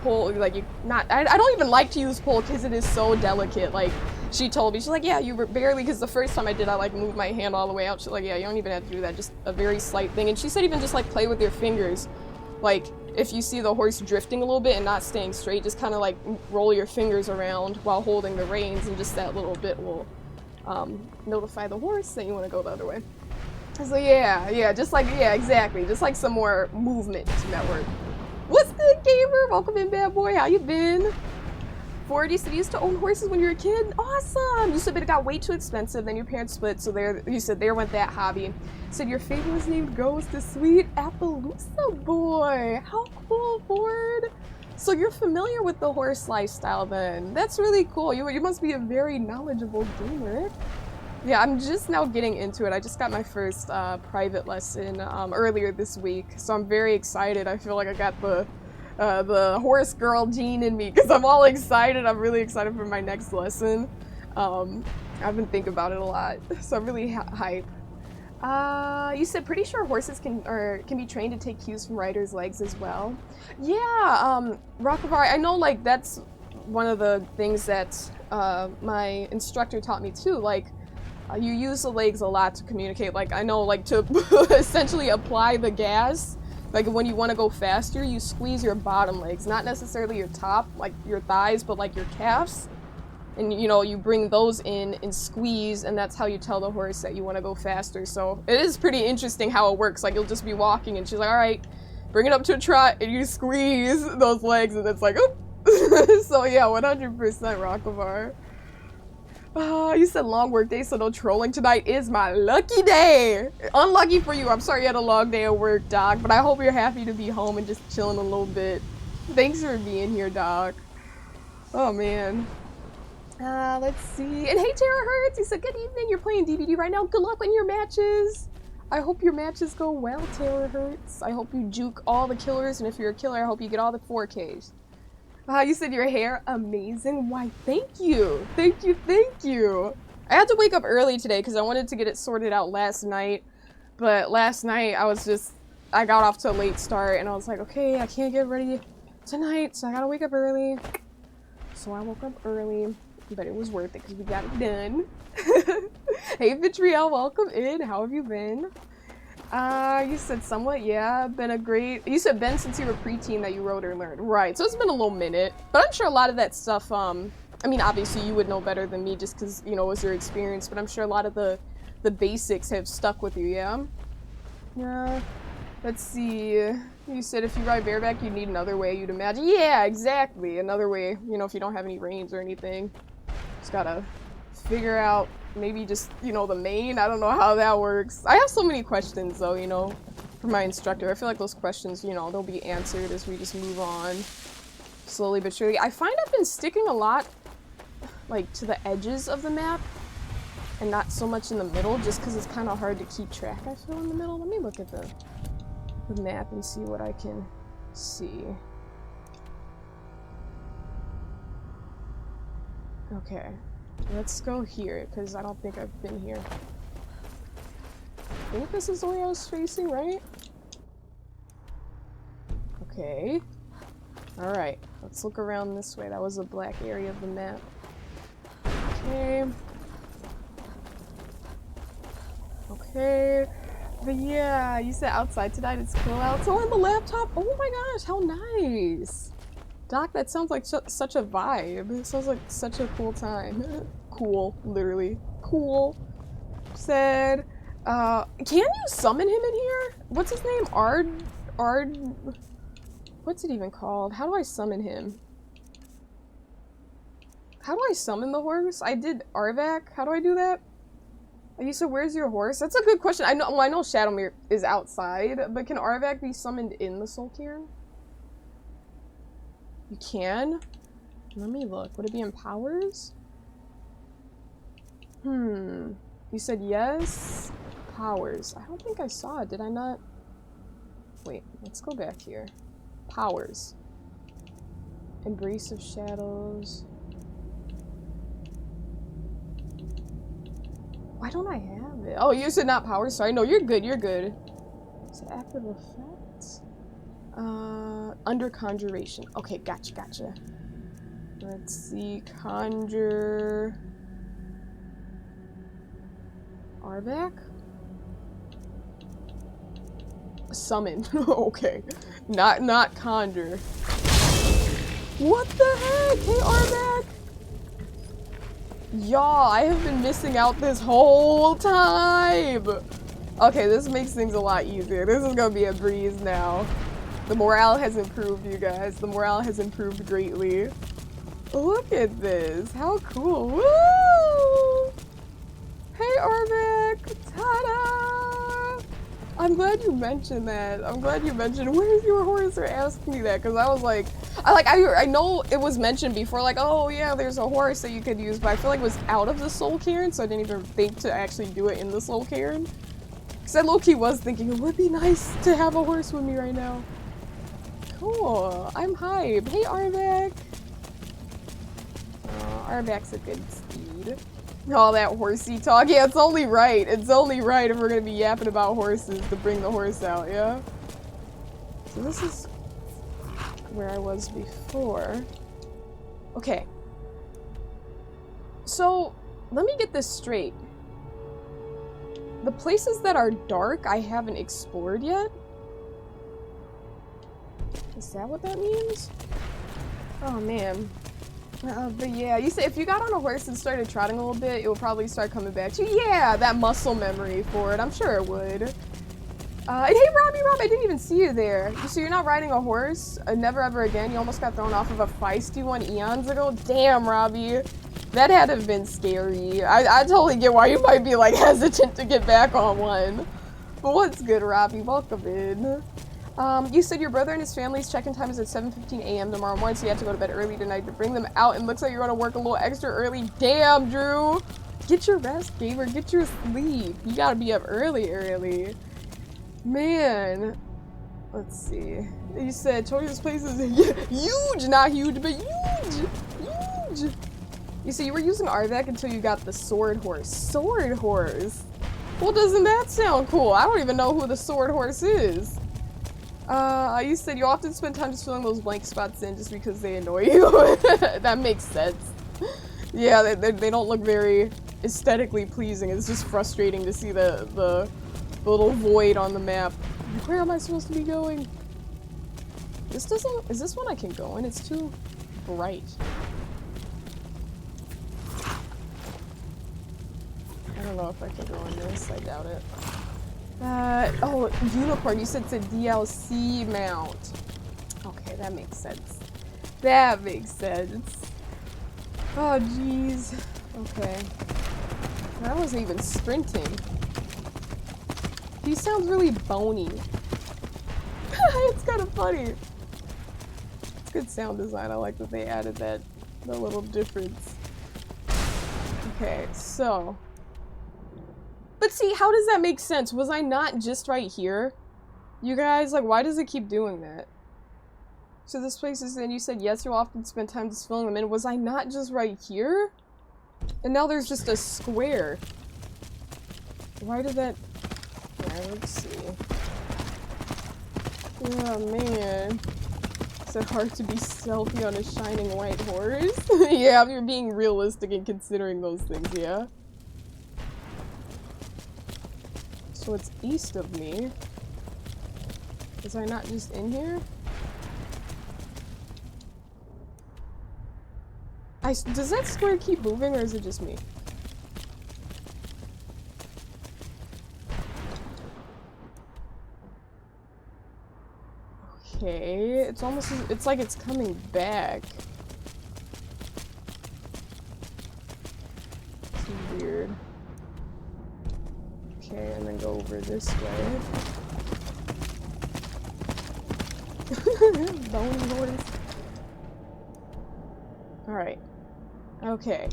pull, like you I don't even like to use pull because it is so delicate. Like she told me, she's like, yeah, you were barely, because the first time I did, I like moved my hand all the way out. She's like, yeah, you don't even have to do that, just a very slight thing. And she said even just like play with your fingers, like if you see the horse drifting a little bit and not staying straight, just kind of like roll your fingers around while holding the reins, and just that little bit will notify the horse that you want to go the other way. So yeah, just like, yeah, exactly, just like some more movement Network. What's good, gamer? Welcome in, bad boy. How you been? 40, so you used to own horses when you were a kid? Awesome! You said, but it got way too expensive, then your parents split, so you said there went that hobby. You said your favorite was named Ghost, the sweet Appaloosa boy. How cool, Ford. So you're familiar with the horse lifestyle then. That's really cool. You must be a very knowledgeable gamer. Yeah, I'm just now getting into it. I just got my first private lesson earlier this week, so I'm very excited. I feel like I got the horse girl gene in me, because I'm all excited. I'm really excited for my next lesson. I've been thinking about it a lot, so I'm really hype. You said pretty sure horses can be trained to take cues from riders' legs as well. Yeah, Rockavar, I know like that's one of the things that my instructor taught me too. Like, you use the legs a lot to communicate. Like, I know, like, to essentially apply the gas, like, when you want to go faster, you squeeze your bottom legs, not necessarily your top, like, your thighs, but, like, your calves. And, you know, you bring those in and squeeze, and that's how you tell the horse that you want to go faster. So, it is pretty interesting how it works. Like, you'll just be walking, and she's like, all right, bring it up to a trot, and you squeeze those legs, and it's like, oop. So, yeah, 100% Rockavar. You said long work day, so no trolling. Tonight is my lucky day. Unlucky for you. I'm sorry you had a long day of work, Doc, but I hope you're happy to be home and just chilling a little bit. Thanks for being here, Doc. Oh, man. Let's see. And hey, Tara Hertz, he said, good evening. You're playing DBD right now. Good luck in your matches. I hope your matches go well, Tara Hertz. I hope you juke all the killers, and if you're a killer, I hope you get all the 4Ks. You said your hair amazing. Why, thank you. Thank you. I had to wake up early today because I wanted to get it sorted out last night. But last night I got off to a late start, and I was like, okay, I can't get ready tonight, so I gotta wake up early. So I woke up early, but it was worth it because we got it done. Hey, Vitriel, welcome in. How have you been? You said somewhat, yeah, you said been since you were preteen that you wrote or learned. Right, so it's been a little minute, but I'm sure a lot of that stuff, I mean, obviously you would know better than me just because, you know, it was your experience, but I'm sure a lot of the basics have stuck with you, yeah? Yeah, let's see, you said if you ride bareback, you'd need another way, you'd imagine. Yeah, exactly, another way, you know, if you don't have any reins or anything. Just gotta figure out maybe just, you know, the mane. I don't know how that works. I have so many questions though, you know, for my instructor. I feel like those questions, you know, they'll be answered as we just move on slowly but surely. I find I've been sticking a lot like to the edges of the map. and not so much in the middle, just because it's kind of hard to keep track, I feel, in the middle. Let me look at the map and see what I can see. Okay, let's go here, because I don't think I've been here. I think this is the way I was facing, right? Okay. Alright, let's look around this way. That was a black area of the map. Okay. Okay. But yeah, you said outside tonight, it's cool out. So on the laptop, oh my gosh, how nice! Doc, that sounds like such a vibe. It sounds like such a cool time. Cool, literally. Cool. Said, can you summon him in here? What's his name? Ard... What's it even called? How do I summon him? How do I summon the horse? I did Arvac. How do I do that? You said, where's your horse? That's a good question. I know, well, I know Shadowmere is outside, but can Arvac be summoned in the Soul Cairn? You can? Let me look. Would it be in powers? You said yes? Powers. I don't think I saw it. Did I not? Wait, let's go back here. Powers. Embrace of Shadows. Why don't I have it? Oh, you said not powers. Sorry. No, you're good. You're good. Is it active effects? Under conjuration. Okay, gotcha, gotcha. Let's see. Conjure. Arvac? Summon. Okay. Not conjure. What the heck? Hey, Arvac! Y'all, I have been missing out this whole time! Okay, this makes things a lot easier. This is gonna be a breeze now. The morale has improved, you guys. The morale has improved greatly. Look at this. How cool. Woo! Hey, Arvac! Ta-da! I'm glad you mentioned that. I'm glad you mentioned, where's your horse? Or asked me that, because I was like, I know it was mentioned before, like, oh yeah, there's a horse that you could use, but I feel like it was out of the Soul Cairn, so I didn't even think to actually do it in the Soul Cairn. Because I low-key was thinking it would be nice to have a horse with me right now. Cool. I'm hyped. Hey, Arvac. Arvac's a good steed. All that horsey talk. Yeah, it's only right. It's only right if we're gonna be yapping about horses to bring the horse out, yeah? So this is where I was before. Okay. So, let me get this straight. The places that are dark I haven't explored yet? Is that what that means? Oh man. But yeah, you say if you got on a horse and started trotting a little bit, it will probably start coming back to you. Yeah, that muscle memory for it. I'm sure it would. And hey, Rob, I didn't even see you there. So you're not riding a horse? Never ever again? You almost got thrown off of a feisty one eons ago? Damn, Robbie. That had to have been scary. I totally get why you might be like hesitant to get back on one. But what's good, Robbie? Welcome in. You said your brother and his family's check-in time is at 7:15 a.m. tomorrow morning, so you have to go to bed early tonight to bring them out. And looks like you're gonna work a little extra early. Damn, Drew! Get your rest, gamer. Get your sleep. You gotta be up early. Man. Let's see. You said Tori's place is huge! Not huge, but huge! Huge! You said you were using Arvac until you got the sword horse. Sword horse? Well, doesn't that sound cool? I don't even know who the sword horse is. You said you often spend time just filling those blank spots in just because they annoy you. That makes sense. Yeah, they don't look very aesthetically pleasing. It's just frustrating to see the little void on the map. Where am I supposed to be going? Is this one I can go in? It's too bright. I don't know if I can go in this. I doubt it. Oh, unicorn. You said it's a DLC mount. Okay, that makes sense. That makes sense. Oh, jeez. Okay. I wasn't even sprinting. He sounds really bony. It's kind of funny. It's good sound design. I like that they added the little difference. Okay, so But see, how does that make sense? Was I not just right here? You guys, like, why does it keep doing that? So this place is in, you said yes, you often spend time just filling them in. Was I not just right here? And now there's just a square. Why did that... Yeah, let's see. Oh, man. Is it hard to be stealthy on a shining white horse? Yeah, if you're being realistic and considering those things, yeah. So it's east of me. Was I not just in here? Does that square keep moving, or is it just me? Okay, it's almost, it's like it's coming back. It's weird. Okay, and then go over this way. Bony horse. Alright. Okay.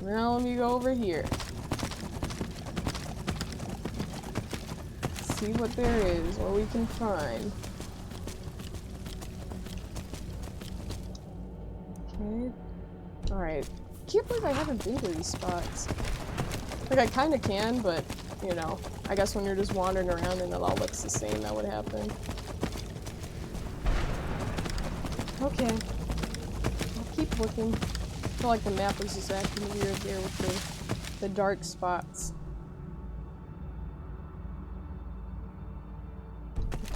Now let me go over here. See what there is, what we can find. Okay. Alright. Can't believe I haven't been to these spots. Like, I kinda can, but, you know, I guess when you're just wandering around and it all looks the same, that would happen. Okay. I'll keep looking. I feel like the map is just acting weird there with the dark spots.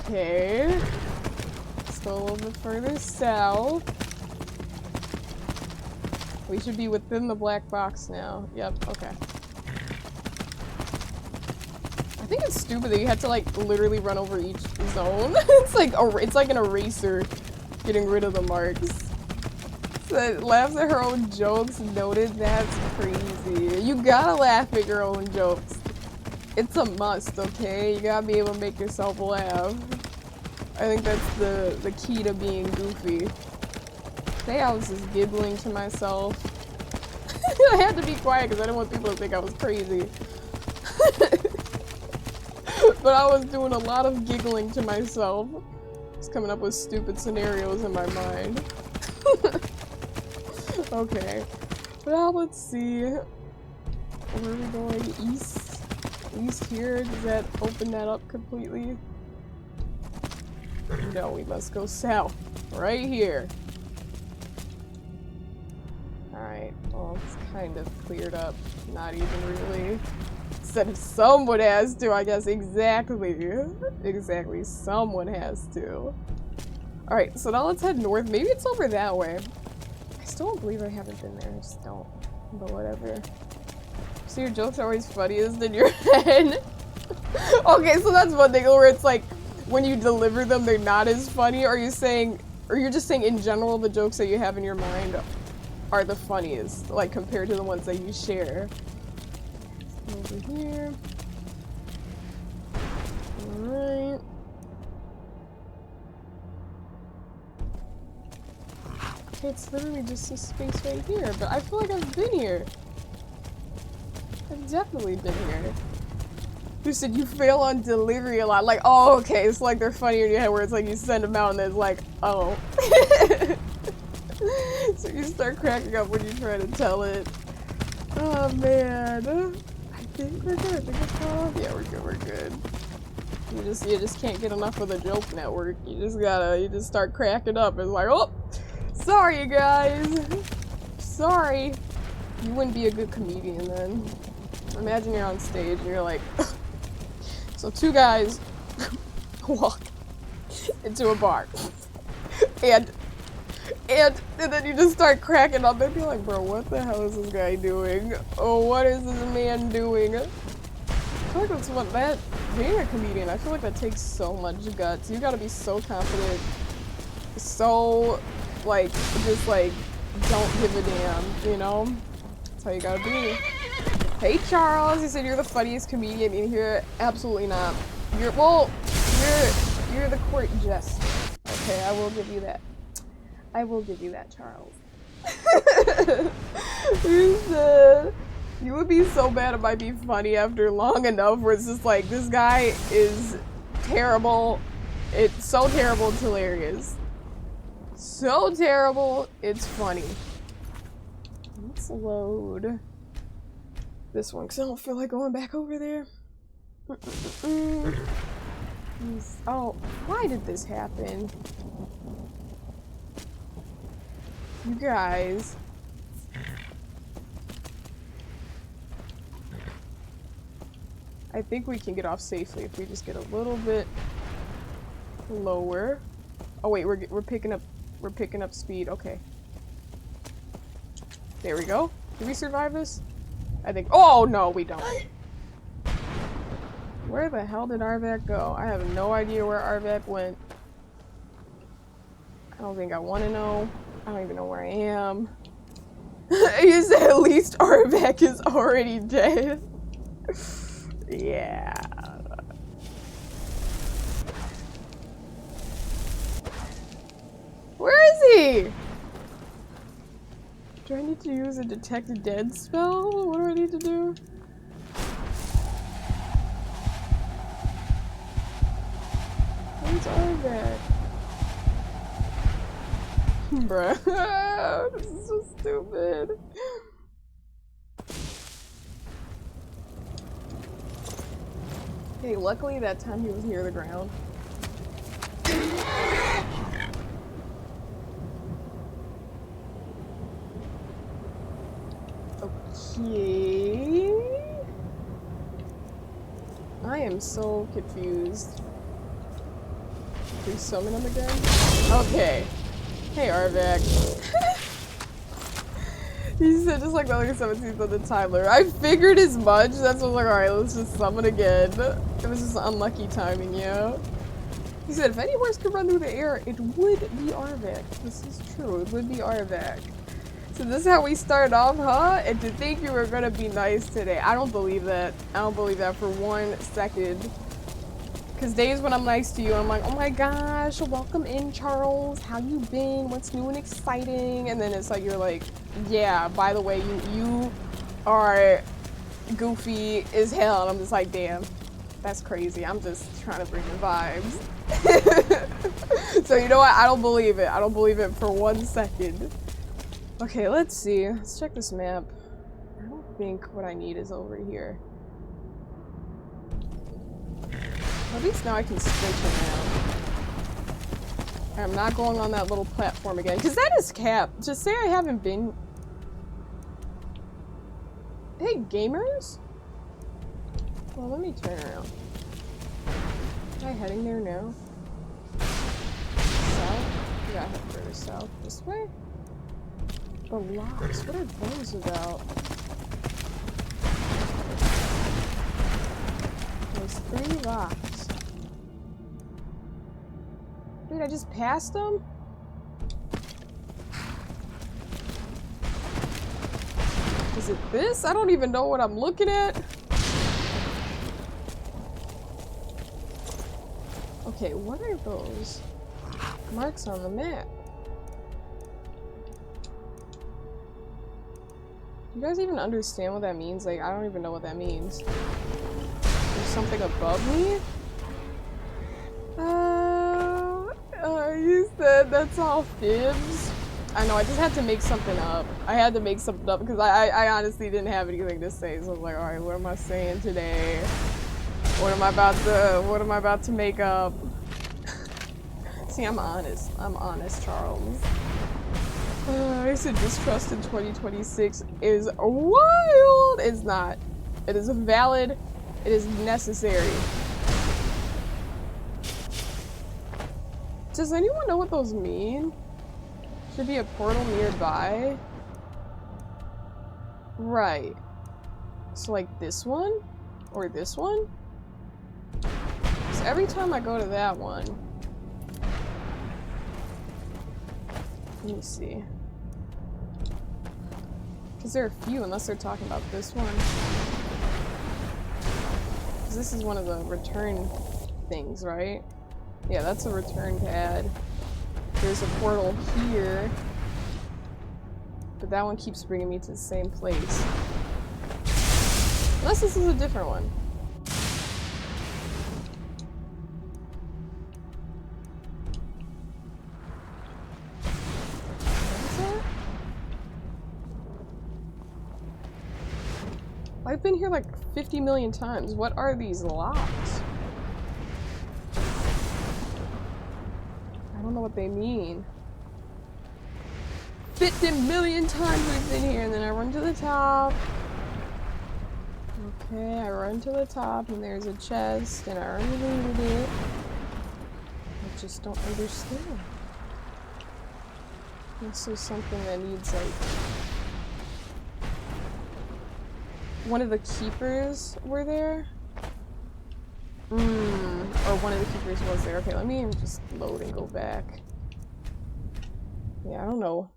Okay. Let's go a little bit further south. We should be within the black box now. Yep, okay. I think it's stupid that you have to like literally run over each zone. It's like an eraser getting rid of the marks. That laughs at her own jokes, noted. That's crazy. You gotta laugh at your own jokes. It's a must, okay? You gotta be able to make yourself laugh. I think that's the key to being goofy. Today I was just giggling to myself. I had to be quiet because I didn't want people to think I was crazy. But I was doing a lot of giggling to myself. Just coming up with stupid scenarios in my mind. Okay. Well, let's see. Where are we going? East? East here? Does that open that up completely? No, we must go south. Right here. Alright, well, it's kind of cleared up. Not even really. Said if someone has to, I guess. Exactly. Exactly. Someone has to. Alright, so now let's head north. Maybe it's over that way. I still don't believe I haven't been there. I just don't. But whatever. So your jokes are always funniest in your head. Okay, so that's one thing where it's like, when you deliver them, they're not as funny. Or you're just saying in general the jokes that you have in your mind are the funniest, like compared to the ones that you share. Over here. Alright. Okay, it's literally just this space right here, but I feel like I've been here. I've definitely been here. You said you fail on delivery a lot. Like, oh, okay, it's like they're funnier in your head where it's like you send them out and it's like, oh. So you start cracking up when you try to tell it. Oh, man. I think we're good. I think it's off. Yeah, we're good, we're good. You just can't get enough of the joke network. You just start cracking up. It's like, oh, sorry, you guys. Sorry. You wouldn't be a good comedian then. Imagine you're on stage and you're like, so two guys walk into a bar and then you just start cracking up and be like, bro, what the hell is this guy doing? Oh, what is this man doing? I feel like that's what being a comedian, I feel like that takes so much guts. You gotta be so confident, so, like, just like, don't give a damn, you know? That's how you gotta be. Hey Charles, you said you're the funniest comedian in here. Absolutely not. You're the court jester. Okay, I will give you that. I will give you that, Charles. You said you would be so bad it might be funny after long enough where it's just like, this guy is terrible. It's so terrible, it's hilarious. So terrible, it's funny. Let's load this one because I don't feel like going back over there. Oh, why did this happen? You guys. I think we can get off safely if we just get a little bit lower. Oh wait, we're picking up speed. Okay. There we go. Did we survive this? I think. Oh no, we don't. Where the hell did Arvac go? I have no idea where Arvac went. I don't think I want to know. I don't even know where I am. You said at least Arvac is already dead. Yeah. Where is he? Do I need to use a detect dead spell? What do I need to do? Where's Arvac? Bruh. This is so stupid. Hey, luckily that time he was near the ground. Okay. I am so confused. Can we summon him again? Okay. Hey, Arvac. He said just like the other 17th of the timer. I figured as much. That's what I was like, alright, let's just summon again. It was just unlucky timing, yeah. He said if any horse could run through the air, it would be Arvac. This is true. It would be Arvac. So this is how we start off, huh? And to think you were gonna be nice today. I don't believe that. I don't believe that for 1 second. Because days when I'm nice to you, I'm like, oh my gosh, welcome in, Charles. How you been? What's new and exciting? And then it's like, you're like, yeah, by the way, you are goofy as hell. And I'm just like, damn, that's crazy. I'm just trying to bring the vibes. So you know what? I don't believe it. I don't believe it for 1 second. Okay, let's see. Let's check this map. I don't think what I need is over here. At least now I can sprint around. I'm not going on that little platform again, because that is capped. Just say I haven't been... Hey, gamers? Well, let me turn around. Am I heading there now? South? Yeah, I head further south. This way? The locks. What are those about? There's 3 locks. Wait, I just passed them? Is it this? I don't even know what I'm looking at. Okay, what are those marks on the map? You guys even understand what that means? Like, I don't even know what that means. There's something above me? You said that's all fibs. I know, I just had to make something up. I had to make something up because I honestly didn't have anything to say. So I was like, alright, what am I saying today? What am I about to make up? See, I'm honest. I'm honest, Charles. I said distrust in 2026 is wild. It's not. It is valid. It is necessary. Does anyone know what those mean? Should be a portal nearby. Right. So like this one? Or this one? So every time I go to that one... Let me see. Because there are a few, unless they're talking about this one. Because this is one of the return things, right? Yeah, that's a return pad. There's a portal here. But that one keeps bringing me to the same place. Unless this is a different one. What is that? I've been here like 50 million times. What are these locks? I don't know what they mean. 50 million times we've been here, and then I run to the top. Okay, I run to the top, and there's a chest, and I already looted it. I just don't understand. This is something that needs, like... One of the keepers were there? Or one of the keepers was there. Okay, let me just load and go back. Yeah, I don't know.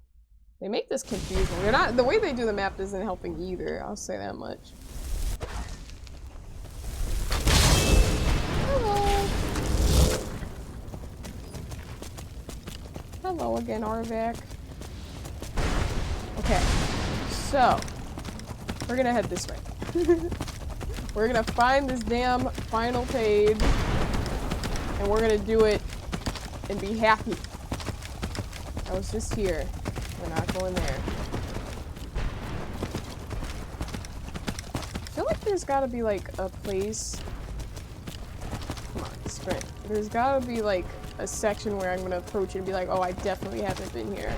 They make this confusing. They're not- the way they do the map isn't helping either, I'll say that much. Hello! Hello again, Arvac. Okay, so we're gonna head this way. We're gonna find this damn final page, and we're gonna do it and be happy. I was just here. We're not going there. I feel like there's gotta be like a place. Come on, sprint. There's gotta be like a section where I'm gonna approach it and be like, oh, I definitely haven't been here.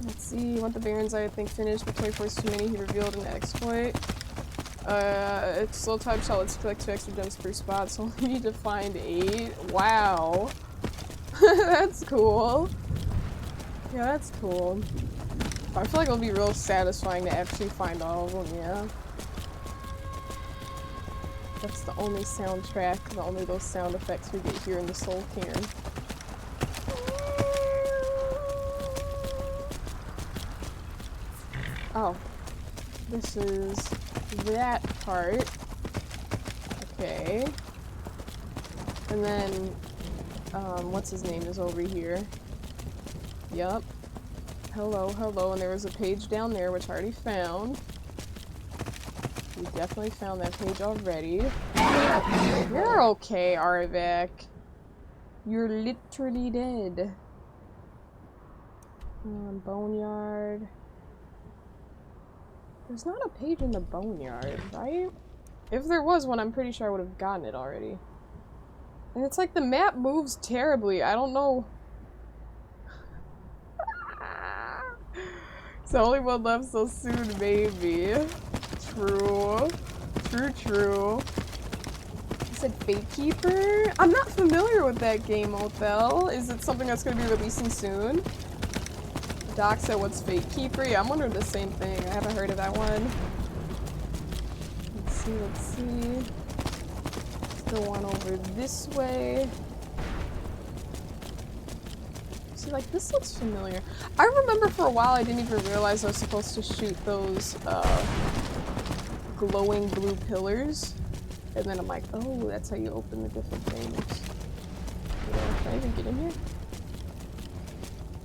Let's see. Want the Barons, I think, finished, but 24 is too many. He revealed an exploit. It's slow time shot. Let's collect 2 extra gems per spot, so we need to find 8. Wow. That's cool. Yeah, that's cool. I feel like it'll be real satisfying to actually find all of them, yeah. That's the only soundtrack, the only those sound effects we get here in the Soul Cairn. Oh, this is that part. Okay. And then, what's his name is over here. Yup. Hello, hello, and there was a page down there which I already found. We definitely found that page already. You're okay, Arvac. You're literally dead. Boneyard. There's not a page in the Boneyard, right? If there was one, I'm pretty sure I would have gotten it already. And it's like the map moves terribly. I don't know. It's the only one left so soon, maybe. True. True, true. You said Fate Keeper? I'm not familiar with that game, Othel. Is it something that's going to be releasing soon? Doc said, what's Fate Keeper? Yeah, I'm wondering the same thing. I haven't heard of that one. Let's see, let's see. Still one over this way. See, like, this looks familiar. I remember for a while I didn't even realize I was supposed to shoot those, glowing blue pillars. And then I'm like, oh, that's how you open the different things. Yeah, can I even get in here?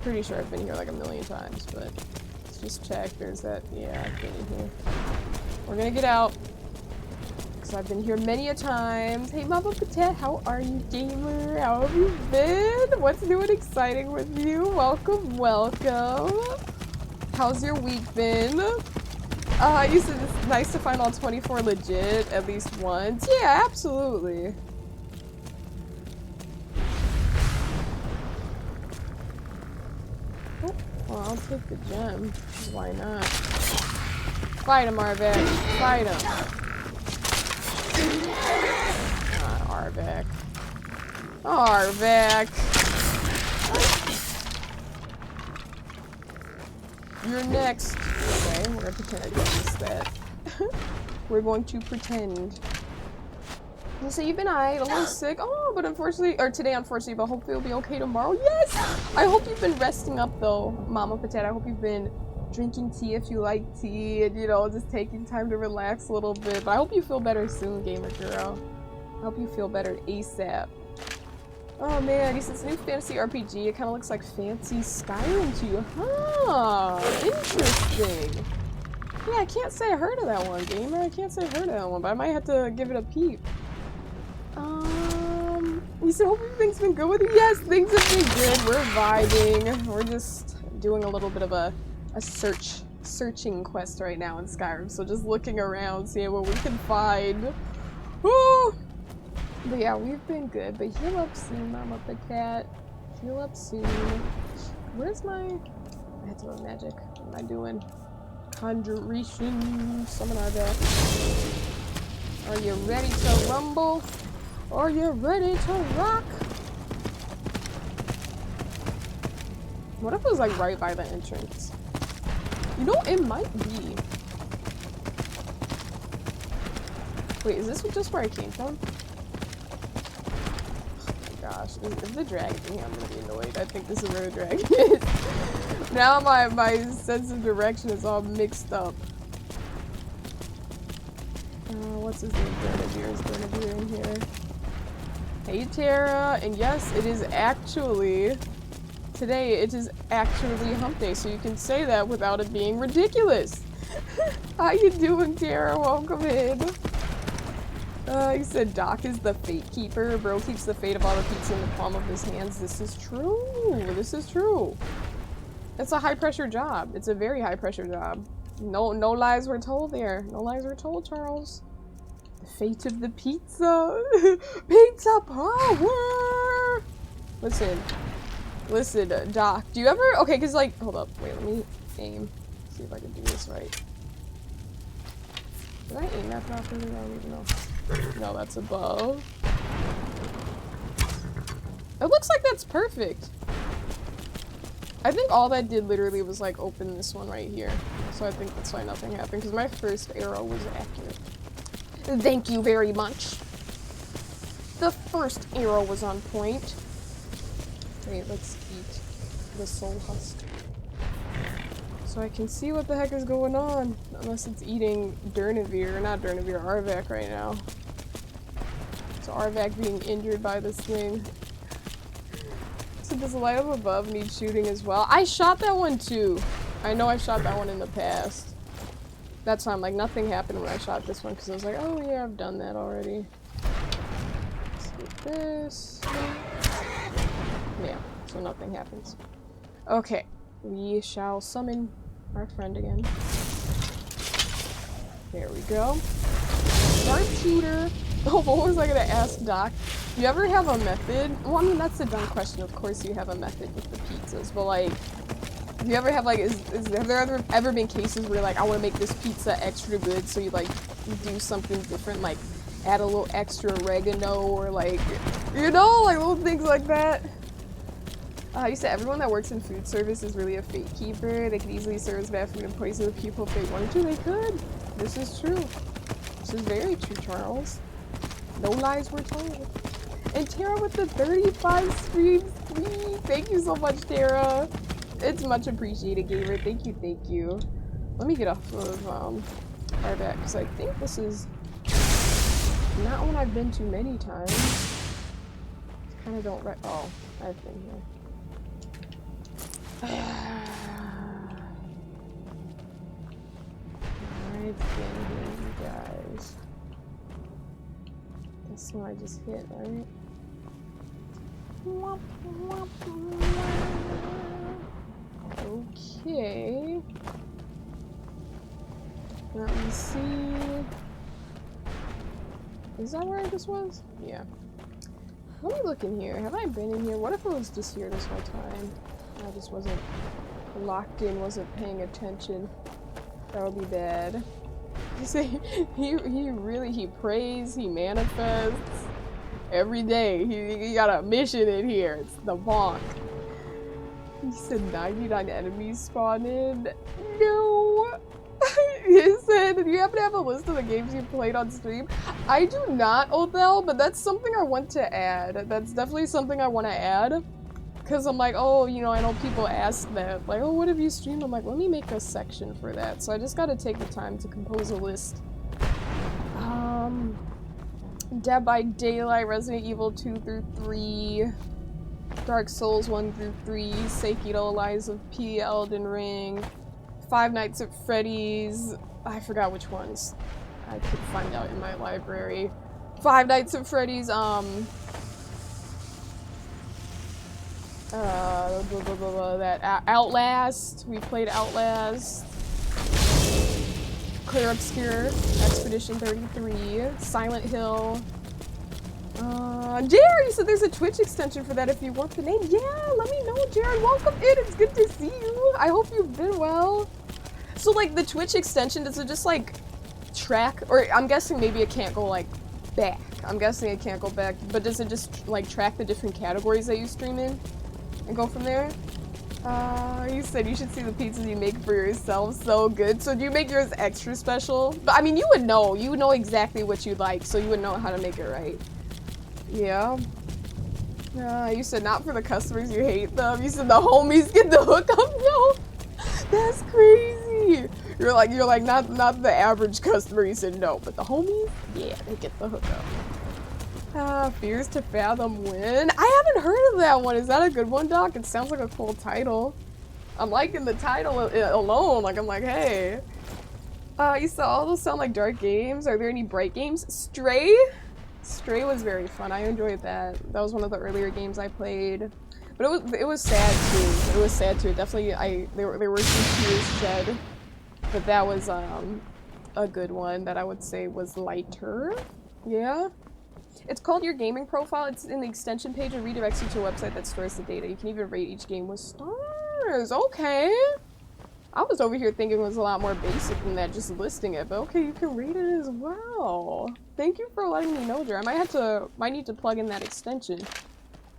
Pretty sure I've been here like a million times, but let's just check. There's that. Yeah, I've been in here. We're gonna get out. Because I've been here many a times. Hey, Mama Patet, how are you, gamer? How have you been? What's new and exciting with you? Welcome, welcome. How's your week been? You said it's nice to find all 24 legit at least once. Yeah, absolutely. Oh, well, I'll take the gem. Why not? Fight him, Arvac. Fight him. Arvac. Arvac. You're next. Okay, we're gonna pretend I didn't miss that. We're going to pretend. You say you've been a little sick. Oh, but unfortunately, or today unfortunately, but hopefully you'll be okay tomorrow. Yes! I hope you've been resting up though, Mama Potato. I hope you've been drinking tea if you like tea and, you know, just taking time to relax a little bit. But I hope you feel better soon, gamer girl. I hope you feel better ASAP. Oh man, he says new fantasy RPG. It kind of looks like fancy Skyrim to you. Huh, interesting. Yeah, I can't say I heard of that one, gamer. I can't say I heard of that one, but I might have to give it a peep. You said, hope everything's been good with you? Yes, things have been good. We're vibing. We're just doing a little bit of a searching quest right now in Skyrim. So just looking around, seeing what we can find. Woo! But yeah, we've been good. But heal up soon, Mama the cat. Heal up soon. Where's my... I had to learn magic. What am I doing? Conjuration. Summon our deck. Are you ready to rumble? Are you ready to rock? What if it was like right by the entrance? You know, it might be. Wait, is this just where I came from? Oh my gosh, if the dragon thing, I'm gonna be annoyed. I think this is where the dragon is. Now my sense of direction is all mixed up. What's his name? Grenadier is Grenadier in here. Hey Tara, and yes, it is actually, today it is actually hump day, so you can say that without it being ridiculous. How you doing, Tara? Welcome in. He said Doc is the fate keeper. Bro keeps the fate of all the pizza in the palm of his hands. This is true. This is true. It's a high pressure job. It's a very high pressure job. No lies were told there. No lies were told, Charles. The fate of the pizza. Pizza power. Listen, Doc. Do you ever? Okay, cause like, hold up. Wait, let me aim. See if I can do this right. Did I aim that properly? I don't even know. No, that's above. It looks like that's perfect. I think all that did literally was like open this one right here. So I think that's why nothing happened, because my first arrow was accurate. Thank you very much. The first arrow was on point. Wait, let's eat the soul husk. So I can see what the heck is going on. Unless it's eating Durnavir, not Durnavir, Arvak right now. So Arvak being injured by this thing. So does the light up above need shooting as well? I shot that one too. I know I shot that one in the past. That's why I'm like, nothing happened when I shot this one, because I was like, oh yeah, I've done that already. Let's get this. Yeah, so nothing happens. Okay, we shall summon our friend again. There we go. Sharpshooter. Oh, what was I gonna ask Doc? Do you ever have a method? Well, I mean, that's a dumb question. Of course you have a method with the pizzas, but like, do you ever have like, have there ever been cases where you're like, I want to make this pizza extra good, so you like do something different, like add a little extra oregano, or like, you know, like little things like that? You said everyone that works in food service is really a fate keeper. They could easily serve as bad food and poison the people if they wanted to. They could. This is true. This is very true, Charles. No lies were told. And Tara with the 35 streams. Thank you so much, Tara. It's much appreciated, gamer. Thank you, thank you. Let me get off of our back, because I think this is not one I've been to many times. Kind of don't oh, I've been here. I've been here, you guys. This one I just hit, right? Okay. Let me see. Is that where I just was? Yeah. Let me look in here. Have I been in here? What if I was just here this whole time? I just wasn't locked in, wasn't paying attention. That would be bad. You say he prays, he manifests every day. He got a mission in here. It's the bonk. He said 99 enemies spawn in. No. He said, do you happen to have a list of the games you played on stream? I do not, Othel, but that's something I want to add. That's definitely something I want to add. Because I'm like, oh, you know, I know people ask that. Like, oh, what have you streamed? I'm like, let me make a section for that. So I just got to take the time to compose a list. Dead by Daylight, Resident Evil 2 through 3, Dark Souls 1 through 3, Sekiro, Lies of P, Elden Ring, Five Nights at Freddy's. I forgot which ones. I could find out in my library. Five Nights at Freddy's, that Outlast. We played Outlast. Clear Obscure. Expedition 33. Silent Hill. Jared, so there's a Twitch extension for that if you want the name. Yeah, let me know, Jared. Welcome in. It's good to see you. I hope you've been well. So, like, the Twitch extension, does it just, like, track? Or I'm guessing maybe it can't go, like, back. I'm guessing it can't go back. But does it just, like, track the different categories that you stream in? And go from there? You said you should see the pizzas you make for yourself. So good. So do you make yours extra special? But, I mean, you would know. You would know exactly what you like, so you would know how to make it right. Yeah. You said not for the customers, you hate them. You said the homies get the hookup. No, that's crazy. You're like not the average customer. You said no, but the homies, yeah, they get the hookup. Fears to Fathom When. I haven't heard of that one. Is that a good one, Doc? It sounds like a cool title. I'm liking the title alone. Like I'm like, hey. You said all those sound like dark games. Are there any bright games? Stray. Stray was very fun. I enjoyed that. That was one of the earlier games I played. But it was sad too. It was sad too. Definitely there were some tears shed. But that was a good one that I would say was lighter. Yeah. It's called Your Gaming Profile. It's in the extension page and redirects you to a website that stores the data. You can even rate each game with stars. Okay. I was over here thinking it was a lot more basic than that, just listing it, but okay, you can read it as well. Thank you for letting me know, Jer. I might need to plug in that extension,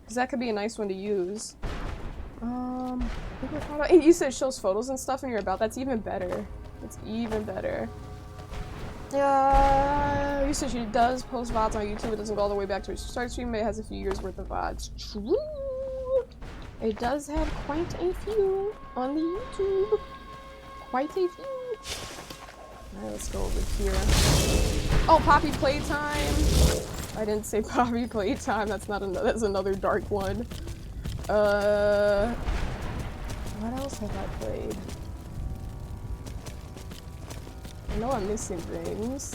because that could be a nice one to use. And you said it shows photos and stuff in your about. That's even better. It's even better. You said she does post VODs on YouTube. It doesn't go all the way back to its start stream, but it has a few years worth of VODs. True. It does have quite a few on the YouTube. Quite a few. Alright, let's go over here. Oh, Poppy Playtime. I didn't say Poppy Playtime. That's another dark one. What else have I played? I know I'm missing things.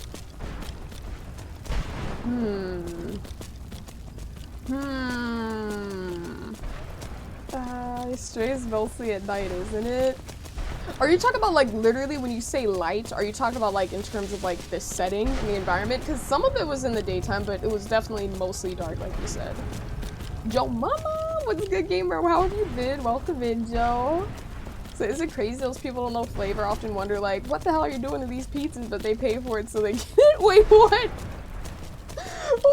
Stray is mostly at night, isn't it? Are you talking about, like, literally when you say light, are you talking about, like, in terms of, like, the setting and the environment? Because some of it was in the daytime, but it was definitely mostly dark, like you said. Joe Mama, what's good, gamer? How have you been? Welcome in, Joe. So is it crazy those people don't know flavor often wonder, like, what the hell are you doing to these pizzas, but they pay for it so they get it? Wait, what?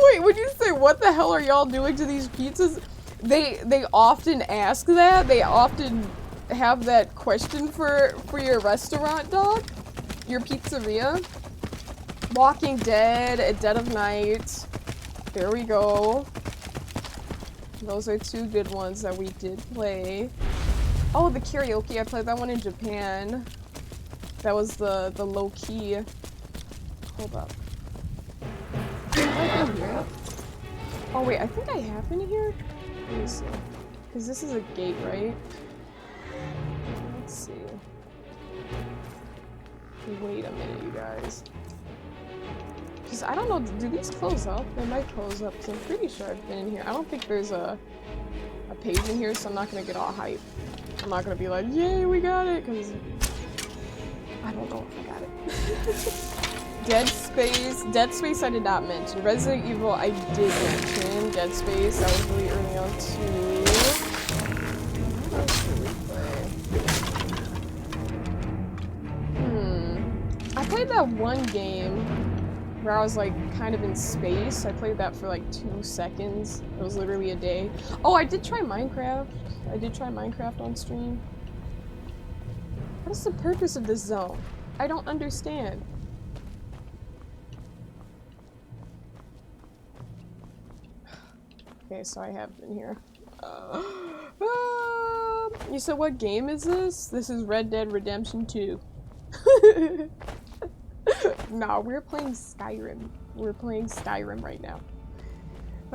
Wait, when you say, what the hell are y'all doing to these pizzas? They often ask that. They often have that question for your restaurant, dog? Your pizzeria? Walking Dead, Dead of Night. There we go. Those are two good ones that we did play. Oh, the karaoke. I played that one in Japan. That was the low key. Hold up. Oh wait, I think I have been here. Let me see. Because this is a gate, right? Let's see. Wait a minute, you guys. Because I don't know, do these close up? They might close up, because I'm pretty sure I've been in here. I don't think there's a page in here, so I'm not going to get all hype. I'm not going to be like, yay, we got it, because I don't know if I got it. Dead Space I did not mention. Resident Evil I did mention. Dead Space, that was really early on too. What else did we play? I played that one game where I was like kind of in space. I played that for like 2 seconds. It was literally a day. Oh, I did try Minecraft. I did try Minecraft on stream. What is the purpose of this zone? I don't understand. Okay, so I have been here. You said what game is this? This is Red Dead Redemption 2. No, we're playing Skyrim. We're playing Skyrim right now.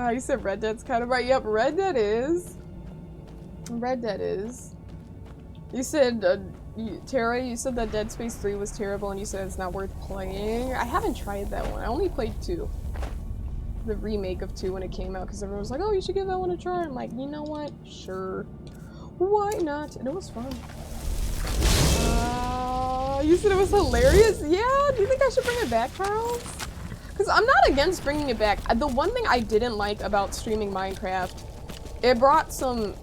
You said Red Dead's kind of right. Yep, Red Dead is. Red Dead is. You said Tara, you said that Dead Space 3 was terrible and you said it's not worth playing. I haven't tried that one. I only played 2. The remake of 2 when it came out because everyone was like, oh, you should give that one a try. I'm like, you know what? Sure. Why not? And it was fun. You said it was hilarious? Yeah? Do you think I should bring it back, Charles? Because I'm not against bringing it back. The one thing I didn't like about streaming Minecraft, it brought some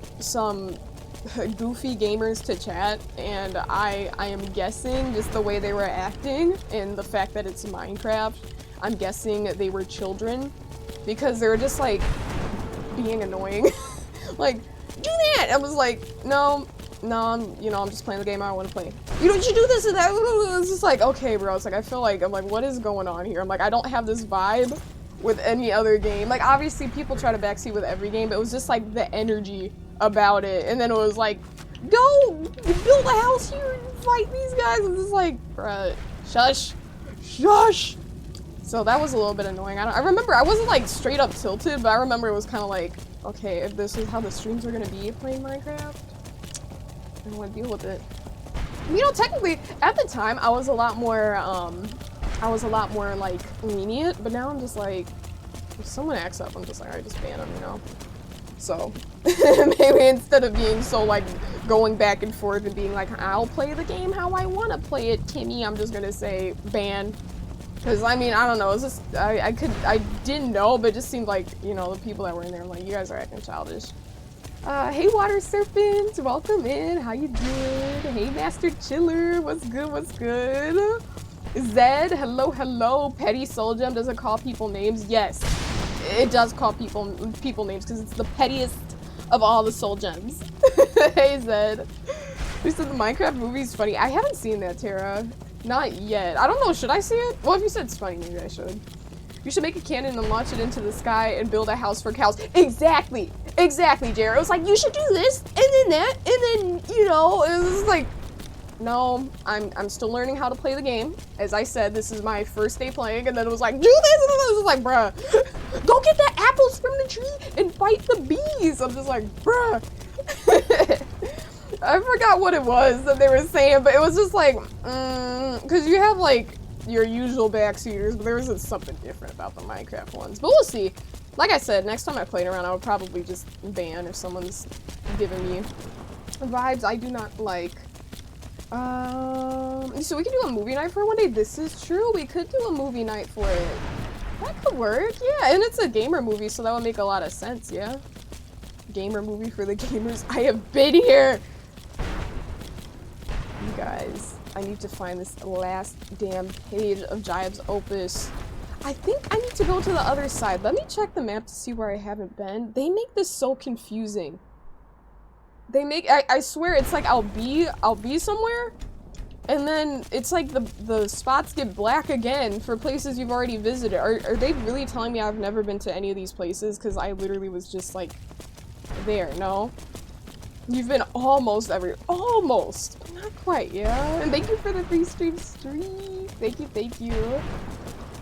goofy gamers to chat, and I am guessing just the way they were acting and the fact that it's Minecraft, I'm guessing they were children because they were just like being annoying. Like, do that! I was like, no, I'm just playing the game I want to play. You should do this and that. It's just like, okay, bro. It's like, I feel like, I'm like, what is going on here? I'm like, I don't have this vibe with any other game. Like, obviously, people try to backseat with every game, but it was just like the energy about it. And then it was like, go build a house here and fight these guys. And it's like, bruh, shush. So that was a little bit annoying. I remember I wasn't like straight up tilted, but I remember it was kind of like, okay, if this is how the streams are gonna be playing Minecraft, I don't want to deal with it. You know, technically, at the time, I was a lot more like lenient, but now I'm just like, if someone acts up, I'm just like, alright, just ban them, you know? So, maybe instead of being so like going back and forth and being like, I'll play the game how I want to play it, Timmy, I'm just gonna say ban. Because, I mean, I don't know, it's just, I didn't know, but it just seemed like, you know, the people that were in there, like, you guys are acting childish. Hey Water Serpent, welcome in, how you doing? Hey Master Chiller, what's good? Zed, hello. Petty Soul Gem, does it call people names? Yes, it does call people names, because it's the pettiest of all the Soul Gems. Hey Zed. Who said the Minecraft movie is funny? I haven't seen that, Tara. Not yet. I don't know, should I see it? Well, if you said it's funny, maybe I should. You should make a cannon and launch it into the sky and build a house for cows. Exactly, Jared. It was like, you should do this, and then that, and then, you know, it was like, no, I'm still learning how to play the game. As I said, this is my first day playing, and then it was like, do this, and it was like, bruh, go get the apples from the tree and fight the bees. I'm just like, bruh. I forgot what it was that they were saying, but it was just like, because you have like your usual backseaters, but there was something different about the Minecraft ones. But we'll see. Like I said, next time I played around, I would probably just ban if someone's giving me vibes I do not like. So we could do a movie night for one day. This is true. We could do a movie night for it. That could work, yeah. And it's a gamer movie, so that would make a lot of sense, yeah. Gamer movie for the gamers. I have been here. You guys, I need to find this last damn page of Jiub's Opus. I think I need to go to the other side. Let me check the map to see where I haven't been. They make this so confusing. They make, I swear it's like I'll be somewhere, and then it's like the spots get black again for places you've already visited. Are they really telling me I've never been to any of these places? Because I literally was just like there, no? You've been almost everywhere. Almost! But not quite, yeah? And thank you for the free stream. Thank you.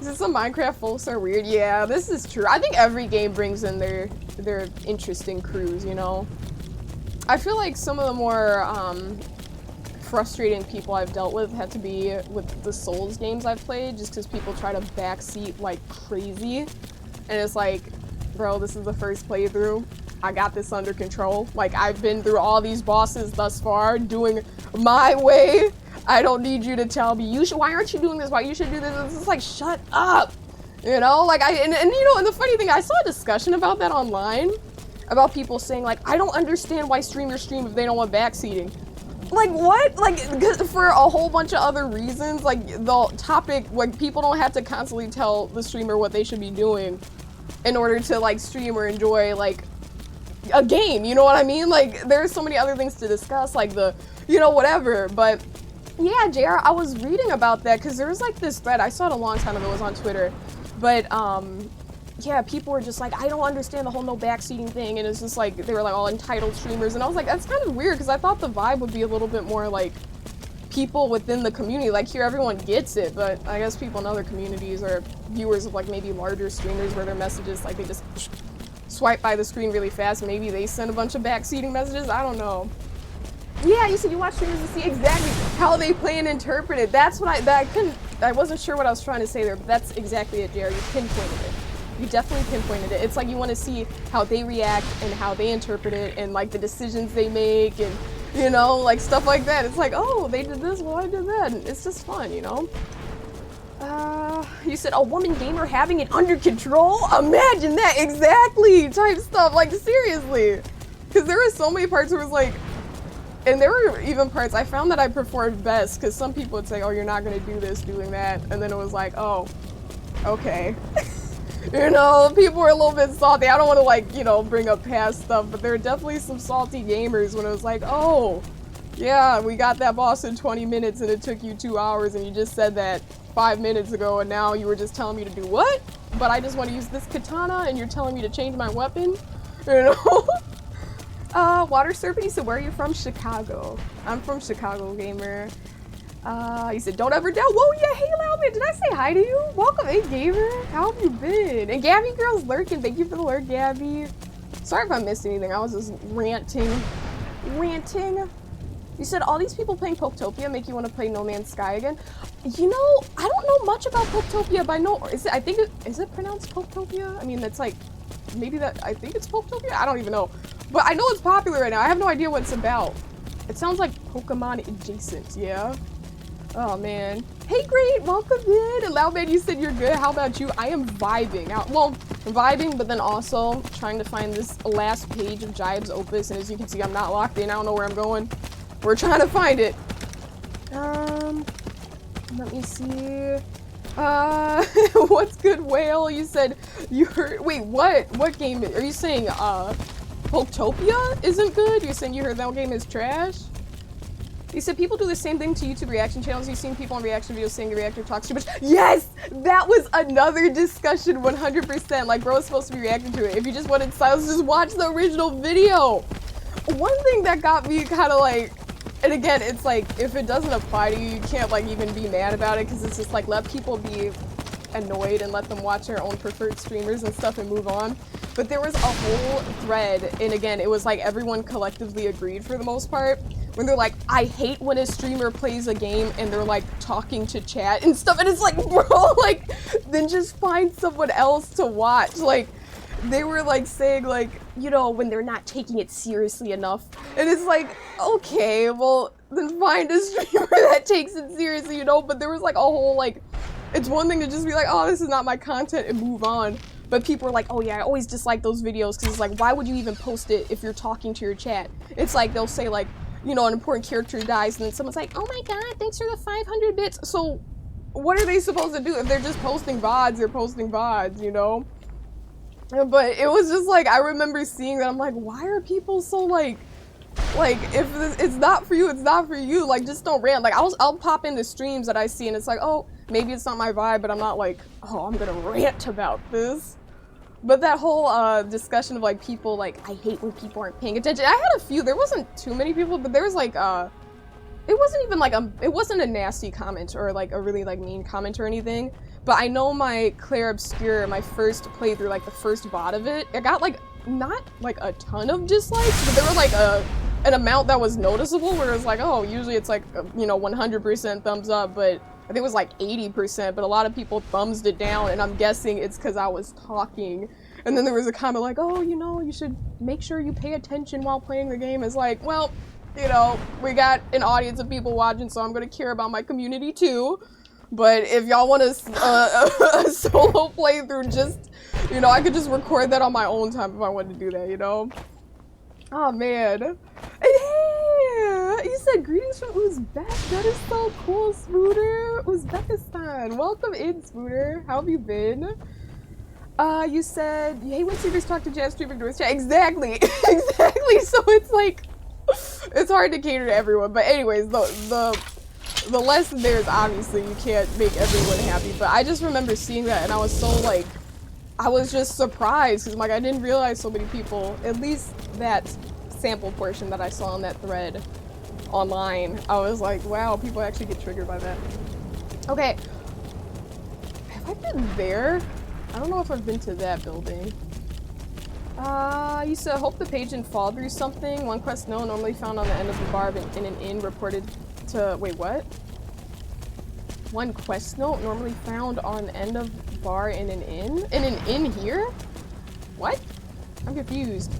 Is some Minecraft folks are weird? Yeah, this is true. I think every game brings in their interesting crews, you know? I feel like some of the more frustrating people I've dealt with had to be with the Souls games I've played, just because people try to backseat like crazy. And it's like, bro, this is the first playthrough. I got this under control. Like, I've been through all these bosses thus far, doing my way. I don't need you to tell me, why aren't you doing this? Why you should do this? It's just like, shut up. You know, like, and you know, and the funny thing, I saw a discussion about that online, about people saying, like, I don't understand why streamers stream if they don't want backseating. Like, what? Like, for a whole bunch of other reasons, like, the topic, like, people don't have to constantly tell the streamer what they should be doing in order to, like, stream or enjoy, like, a game, you know what I mean? Like, there's so many other things to discuss, like the, you know, whatever, but yeah, JR, I was reading about that, because there was, like, this thread, I saw it a long time ago, it was on Twitter, but, yeah, people were just like, I don't understand the whole no backseating thing, and it's just like, they were like all entitled streamers, and I was like, that's kind of weird, because I thought the vibe would be a little bit more like people within the community, like here everyone gets it, but I guess people in other communities or viewers of like maybe larger streamers where their messages, like they just swipe by the screen really fast, maybe they send a bunch of backseating messages, I don't know. Yeah, you said you watch streamers to see, exactly. how they play and interpret it. That's what I wasn't sure what I was trying to say there, but that's exactly it, Jerry. You pinpointed it. You definitely pinpointed it. It's like you want to see how they react and how they interpret it and like the decisions they make and, you know, like stuff like that. It's like, oh, they did this, well, I did that. And it's just fun, you know? You said a woman gamer having it under control? Imagine that, exactly, type stuff, like seriously. Because there were so many parts where it was like, and there were even parts I found that I performed best because some people would say, oh, you're not going to do this, doing that. And then it was like, oh, okay. You know, people were a little bit salty. I don't want to, like, you know, bring up past stuff, but there are definitely some salty gamers when it was like, oh, yeah, we got that boss in 20 minutes and it took you 2 hours and you just said that 5 minutes ago and now you were just telling me to do what? But I just want to use this katana and you're telling me to change my weapon? You know? Water Serpent, you said, where are you from? Chicago. I'm from Chicago, gamer. You said, don't ever doubt. Whoa, yeah, hey, Loudman, did I say hi to you? Welcome in, gamer. How have you been? And Gabby Girl's lurking. Thank you for the lurk, Gabby. Sorry if I missed anything. I was just ranting. You said, all these people playing Poketopia make you want to play No Man's Sky again? You know, I don't know much about Poketopia, but I know, is it pronounced Poketopia? I mean, it's like, maybe that, I think it's Poketopia? I don't even know. But I know it's popular right now. I have no idea what it's about. It sounds like Pokemon adjacent, yeah? Oh, man. Hey, great, welcome in. And Loudman, you said you're good. How about you? I am vibing. Well, vibing, but then also trying to find this last page of Jiub's Opus. And as you can see, I'm not locked in. I don't know where I'm going. We're trying to find it. Let me see. What's good, Whale? You said you heard, wait, what game are you saying? Poketopia isn't good? You're saying you heard that game is trash? You said people do the same thing to YouTube reaction channels. You've seen people on reaction videos saying the reactor talks too much. Yes! That was another discussion, 100%. Like, bro is supposed to be reacting to it. If you just wanted silence, just watch the original video. One thing that got me kind of like, and again, it's like, if it doesn't apply to you, you can't like even be mad about it because it's just like, let people be annoyed and let them watch their own preferred streamers and stuff and move on. But there was a whole thread, and again, it was like everyone collectively agreed for the most part, when they're like, I hate when a streamer plays a game and they're like talking to chat and stuff, and it's like, bro, like, then just find someone else to watch. Like, they were like saying like, you know, when they're not taking it seriously enough. And it's like, okay, well, then find a streamer that takes it seriously, you know? But there was like a whole like, it's one thing to just be like, oh, this is not my content and move on. But people are like, oh yeah, I always dislike those videos because it's like, why would you even post it if you're talking to your chat? It's like, they'll say like, you know, an important character dies and then someone's like, oh my god, thanks for the 500 bits. So what are they supposed to do? If they're just posting VODs, they're posting VODs, you know? But it was just like, I remember seeing that, I'm like, why are people so like if it's not for you, it's not for you. Like, just don't rant. Like, I'll pop into streams that I see and it's like, oh, maybe it's not my vibe, but I'm not like, oh, I'm gonna rant about this. But that whole discussion of like people like, I hate when people aren't paying attention. I had a few, there wasn't too many people, but there was like, it wasn't even like, it wasn't a nasty comment or like a really like mean comment or anything. But I know my Claire Obscure, my first playthrough, like the first VOD of it, it got like, not like a ton of dislikes, but there were like an amount that was noticeable where it was like, oh, usually it's like, you know, 100% thumbs up, but I think it was like 80%, but a lot of people thumbsed it down, and I'm guessing it's because I was talking. And then there was a comment like, oh, you know, you should make sure you pay attention while playing the game. It's like, well, you know, we got an audience of people watching, so I'm gonna care about my community too. But if y'all want a solo playthrough, just, you know, I could just record that on my own time if I wanted to do that, you know? Oh, man. And hey, you said greetings from Uzbek. That is so cool, Spooter. Uzbekistan. Welcome in, Spooter. How have you been? You said, you hate when streamers talk to jazz streaming to his chat. Exactly. Exactly. So it's like, it's hard to cater to everyone. But anyways, the lesson there is obviously you can't make everyone happy, but I just remember seeing that and I was so like, I was just surprised because like I didn't realize so many people, at least that sample portion that I saw on that thread online, I was like, wow, people actually get triggered by that. Okay, have I been there? I don't know if I've been to that building. You said, hope the page didn't fall through something. One quest no, normally found on the end of the bar in an inn, reported to, wait, what? One quest note normally found on end of bar in an inn? In an inn here? What? I'm confused.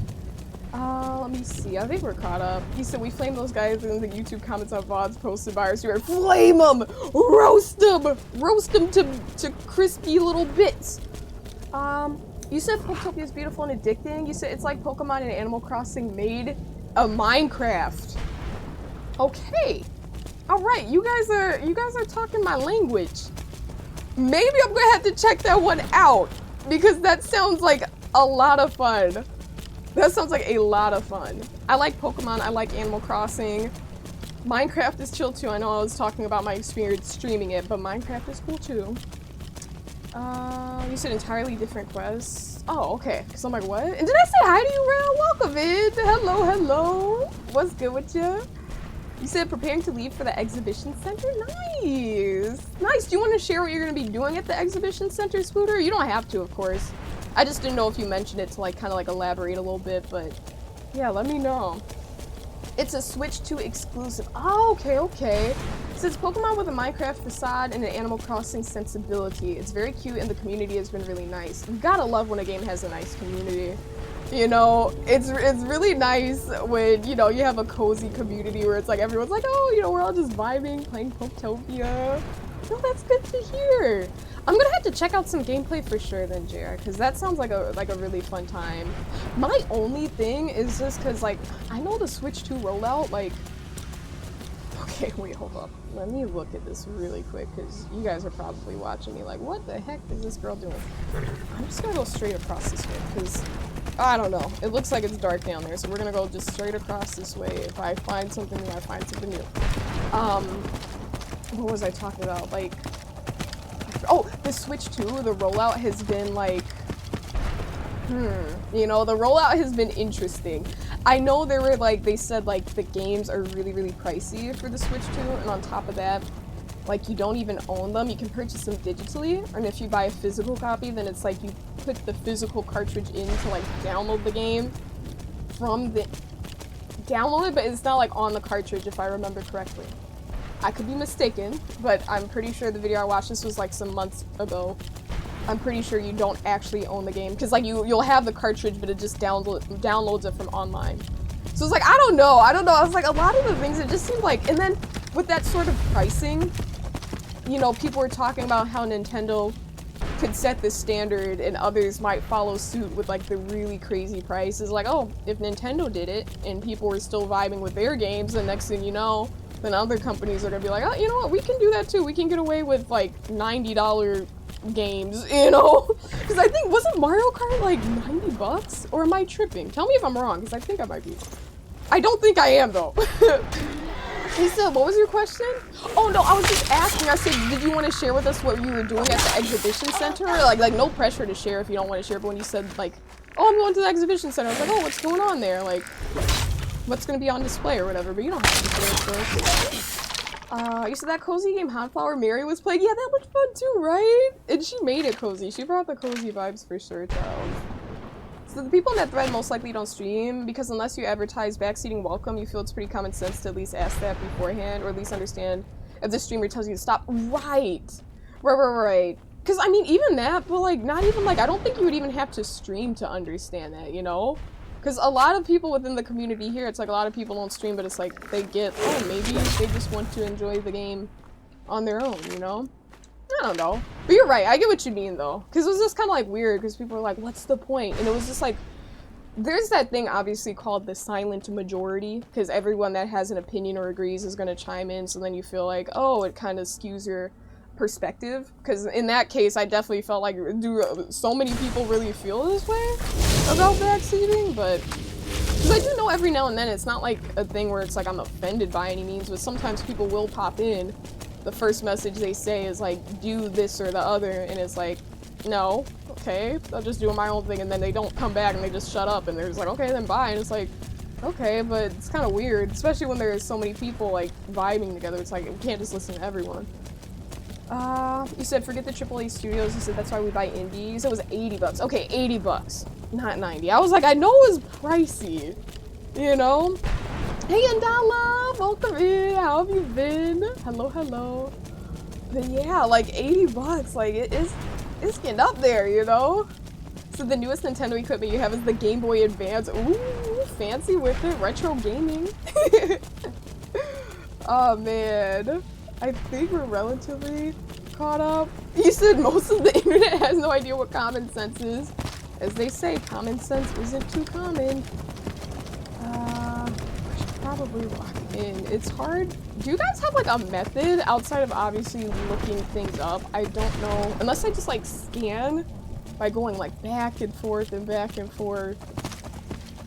Let me see. I think we're caught up. He said we flame those guys in the YouTube comments on VODs posted by our streamer. Flame them! Roast them! Roast them to crispy little bits. You said Poketopia is beautiful and addicting. You said it's like Pokemon and Animal Crossing made a Minecraft. Okay. Alright, you guys are talking my language. Maybe I'm gonna have to check that one out. Because that sounds like a lot of fun. That sounds like a lot of fun. I like Pokemon, I like Animal Crossing. Minecraft is chill too. I know I was talking about my experience streaming it, but Minecraft is cool too. You said entirely different quests. Oh, okay. Cause I'm like, what? And did I say hi to you, Rail? Welcome in. Hello, hello. What's good with you? You said preparing to leave for the exhibition center? Nice. Nice. Do you want to share what you're going to be doing at the exhibition center, Scooter? You don't have to, of course. I just didn't know if you mentioned it to like kind of like elaborate a little bit, but yeah, let me know. It's a Switch 2 exclusive. Oh, okay, okay. It says Pokemon with a Minecraft facade and an Animal Crossing sensibility. It's very cute and the community has been really nice. You gotta love when a game has a nice community. You know, it's really nice when, you know, you have a cozy community where it's like everyone's like, oh, you know, we're all just vibing, playing Poketopia. No, that's good to hear. I'm gonna have to check out some gameplay for sure then, JR, because that sounds like a really fun time. My only thing is just because, like, I know the Switch 2 rollout, like... Okay, wait, hold up. Let me look at this really quick, because you guys are probably watching me like, what the heck is this girl doing? I'm just gonna go straight across this way, because... I don't know. It looks like it's dark down there, so we're gonna go just straight across this way. If I find something new, I find something new. What was I talking about? Like... Oh, the Switch 2, the rollout has been like, you know, the rollout has been interesting. I know there were like, they said like the games are really, really pricey for the Switch 2, and on top of that, like you don't even own them. You can purchase them digitally, and if you buy a physical copy, then it's like you put the physical cartridge in to like download the game from the, download it, but it's not like on the cartridge if I remember correctly. I could be mistaken, but I'm pretty sure the video I watched, this was like some months ago. I'm pretty sure you don't actually own the game, because like you'll have the cartridge, but it just downloads it from online. So it's like, I don't know. I was like, a lot of the things, it just seemed like, and then with that sort of pricing, you know, people were talking about how Nintendo could set the standard and others might follow suit with like the really crazy prices. Like, oh, if Nintendo did it and people were still vibing with their games, the next thing you know, then other companies are gonna be like, oh, you know what, we can do that too. We can get away with like $90 games, you know? Because I think, wasn't Mario Kart like 90 bucks? Or am I tripping? Tell me if I'm wrong, because I think I might be. I don't think I am though. Lisa, what was your question? Oh no, I was just asking. I said, did you want to share with us what you were doing at the exhibition center? Like no pressure to share if you don't want to share, but when you said like, oh, I'm going to the exhibition center, I was like, oh, what's going on there? Like, what's gonna be on display or whatever, but you don't have to share it. You said that cozy game Honflower Mary was playing? Yeah, that looked fun too, right? And she made it cozy. She brought the cozy vibes for sure, child. So the people in that thread most likely don't stream, because unless you advertise backseating welcome, you feel it's pretty common sense to at least ask that beforehand, or at least understand if the streamer tells you to stop. Right. Right. Because, I mean, even that, but like, not even like, I don't think you would even have to stream to understand that, you know? Because a lot of people within the community here, it's like a lot of people don't stream, but it's like they get, oh, maybe they just want to enjoy the game on their own, you know? I don't know. But you're right, I get what you mean though. Because it was just kind of like weird, because people were like, what's the point? And it was just like, there's that thing obviously called the silent majority, because everyone that has an opinion or agrees is going to chime in, so then you feel like, oh, it kind of skews your perspective. Because in that case, I definitely felt like, do so many people really feel this way about backseating? But because I do know every now and then it's not like a thing where it's like I'm offended by any means, but sometimes people will pop in. The first message they say is like, do this or the other, and it's like, no, okay, I'll just do my own thing, and then they don't come back and they just shut up and they're just like, okay, then bye. And it's like, okay, but it's kind of weird, especially when there's so many people like vibing together. It's like, we can't just listen to everyone. You said forget the AAA studios. You said that's why we buy indies. It was 80 bucks. Okay, 80 bucks, not 90. I was like, I know it was pricey, you know? Hey, Andala! welcome in. How have you been? Hello, hello. But yeah, like $80, like it's getting up there, you know? So the newest Nintendo equipment you have is the Game Boy Advance. Ooh, fancy with it. Retro gaming. Oh man. I think we're relatively caught up. You said most of the internet has no idea what common sense is. As they say, common sense isn't too common. I should probably lock in. It's hard. Do you guys have like a method outside of obviously looking things up? I don't know. Unless I just like scan by going like back and forth and back and forth.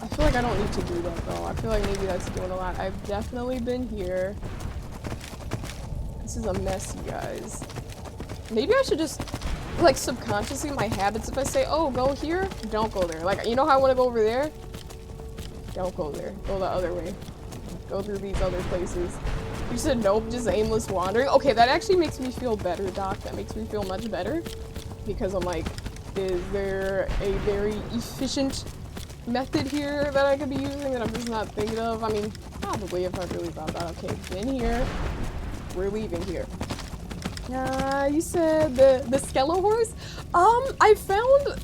I feel like I don't need to do that though. I feel like maybe that's doing a lot. I've definitely been here. This is a mess, you guys. Maybe I should just, like, subconsciously, my habits, if I say, oh, go here, don't go there. Like, you know how I want to go over there? Don't go there. Go the other way. Go through these other places. You said nope, just aimless wandering. Okay, that actually makes me feel better, Doc. That makes me feel much better. Because I'm like, is there a very efficient method here that I could be using that I'm just not thinking of? I mean, probably if I really thought about it. Okay, been here. We're leaving here. You said the Skella horse? I found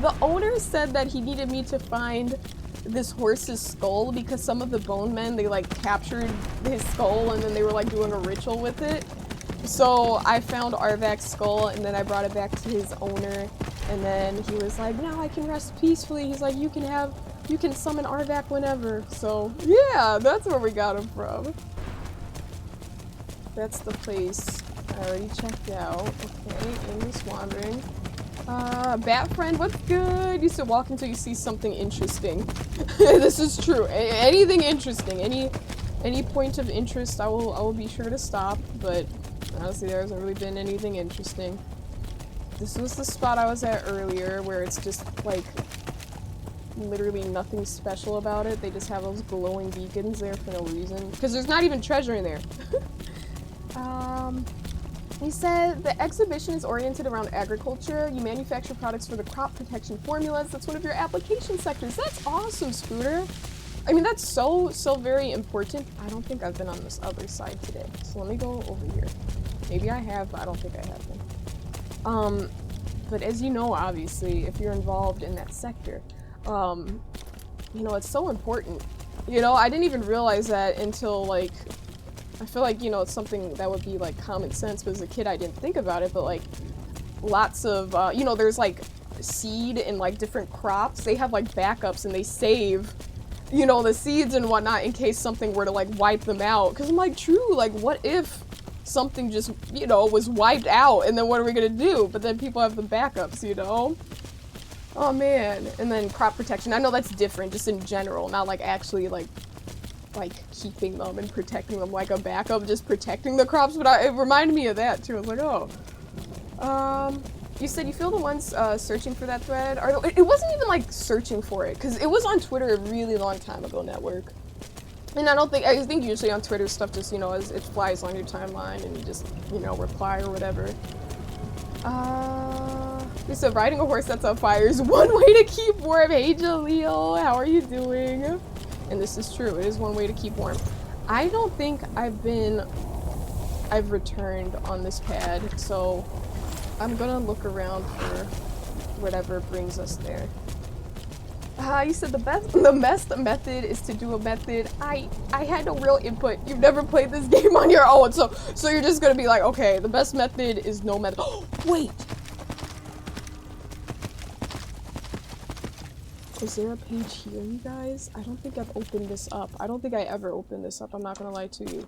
the owner said that he needed me to find this horse's skull because some of the bone men, they like captured his skull and then they were like doing a ritual with it. So I found Arvak's skull and then I brought it back to his owner and then he was like, now I can rest peacefully. He's like, you can summon Arvak whenever. So yeah, that's where we got him from. That's the place I already checked out. Okay, aimless wandering. Bat friend, what's good? You should walk until you see something interesting. This is true. Anything interesting, any point of interest, I will be sure to stop. But honestly, there hasn't really been anything interesting. This was the spot I was at earlier, where it's just like literally nothing special about it. They just have those glowing beacons there for no reason, because there's not even treasure in there. He said the exhibition is oriented around agriculture. You manufacture products for the crop protection formulas. That's one of your application sectors. That's awesome, Scooter. I mean, that's so very important. I don't think I've been on this other side today. So let me go over here. Maybe I have, but I don't think I have been. But as you know, obviously, if you're involved in that sector, you know, it's so important. You know, I didn't even realize that until like, I feel like, you know, it's something that would be like common sense, but as a kid I didn't think about it, but like lots of, you know, there's like seed and like different crops, they have like backups and they save, you know, the seeds and whatnot in case something were to like wipe them out. Cause I'm like, true, like what if something just, you know, was wiped out and then what are we gonna do? But then people have the backups, you know? Oh man. And then crop protection, I know that's different just in general, not like actually like keeping them and protecting them like a backup, just protecting the crops, but it reminded me of that too. I was like, oh. You said you feel the ones searching for that thread, or it wasn't even like searching for it, because it was on Twitter a really long time ago, network. And I think usually on Twitter stuff just, you know, as it flies on your timeline and you just, you know, reply or whatever. You said riding a horse that's on fire is one way to keep warm. Hey Jaleel, how are you doing? And this is true, it is one way to keep warm. I don't think I've returned on this pad, so I'm gonna look around for whatever brings us there. You said the best method is to do a method. I had no real input. You've never played this game on your own, so you're just gonna be like, okay, the best method is no method. Oh, wait! Is there a page here, you guys? I don't think I've opened this up. I don't think I ever opened this up. I'm not gonna lie to you.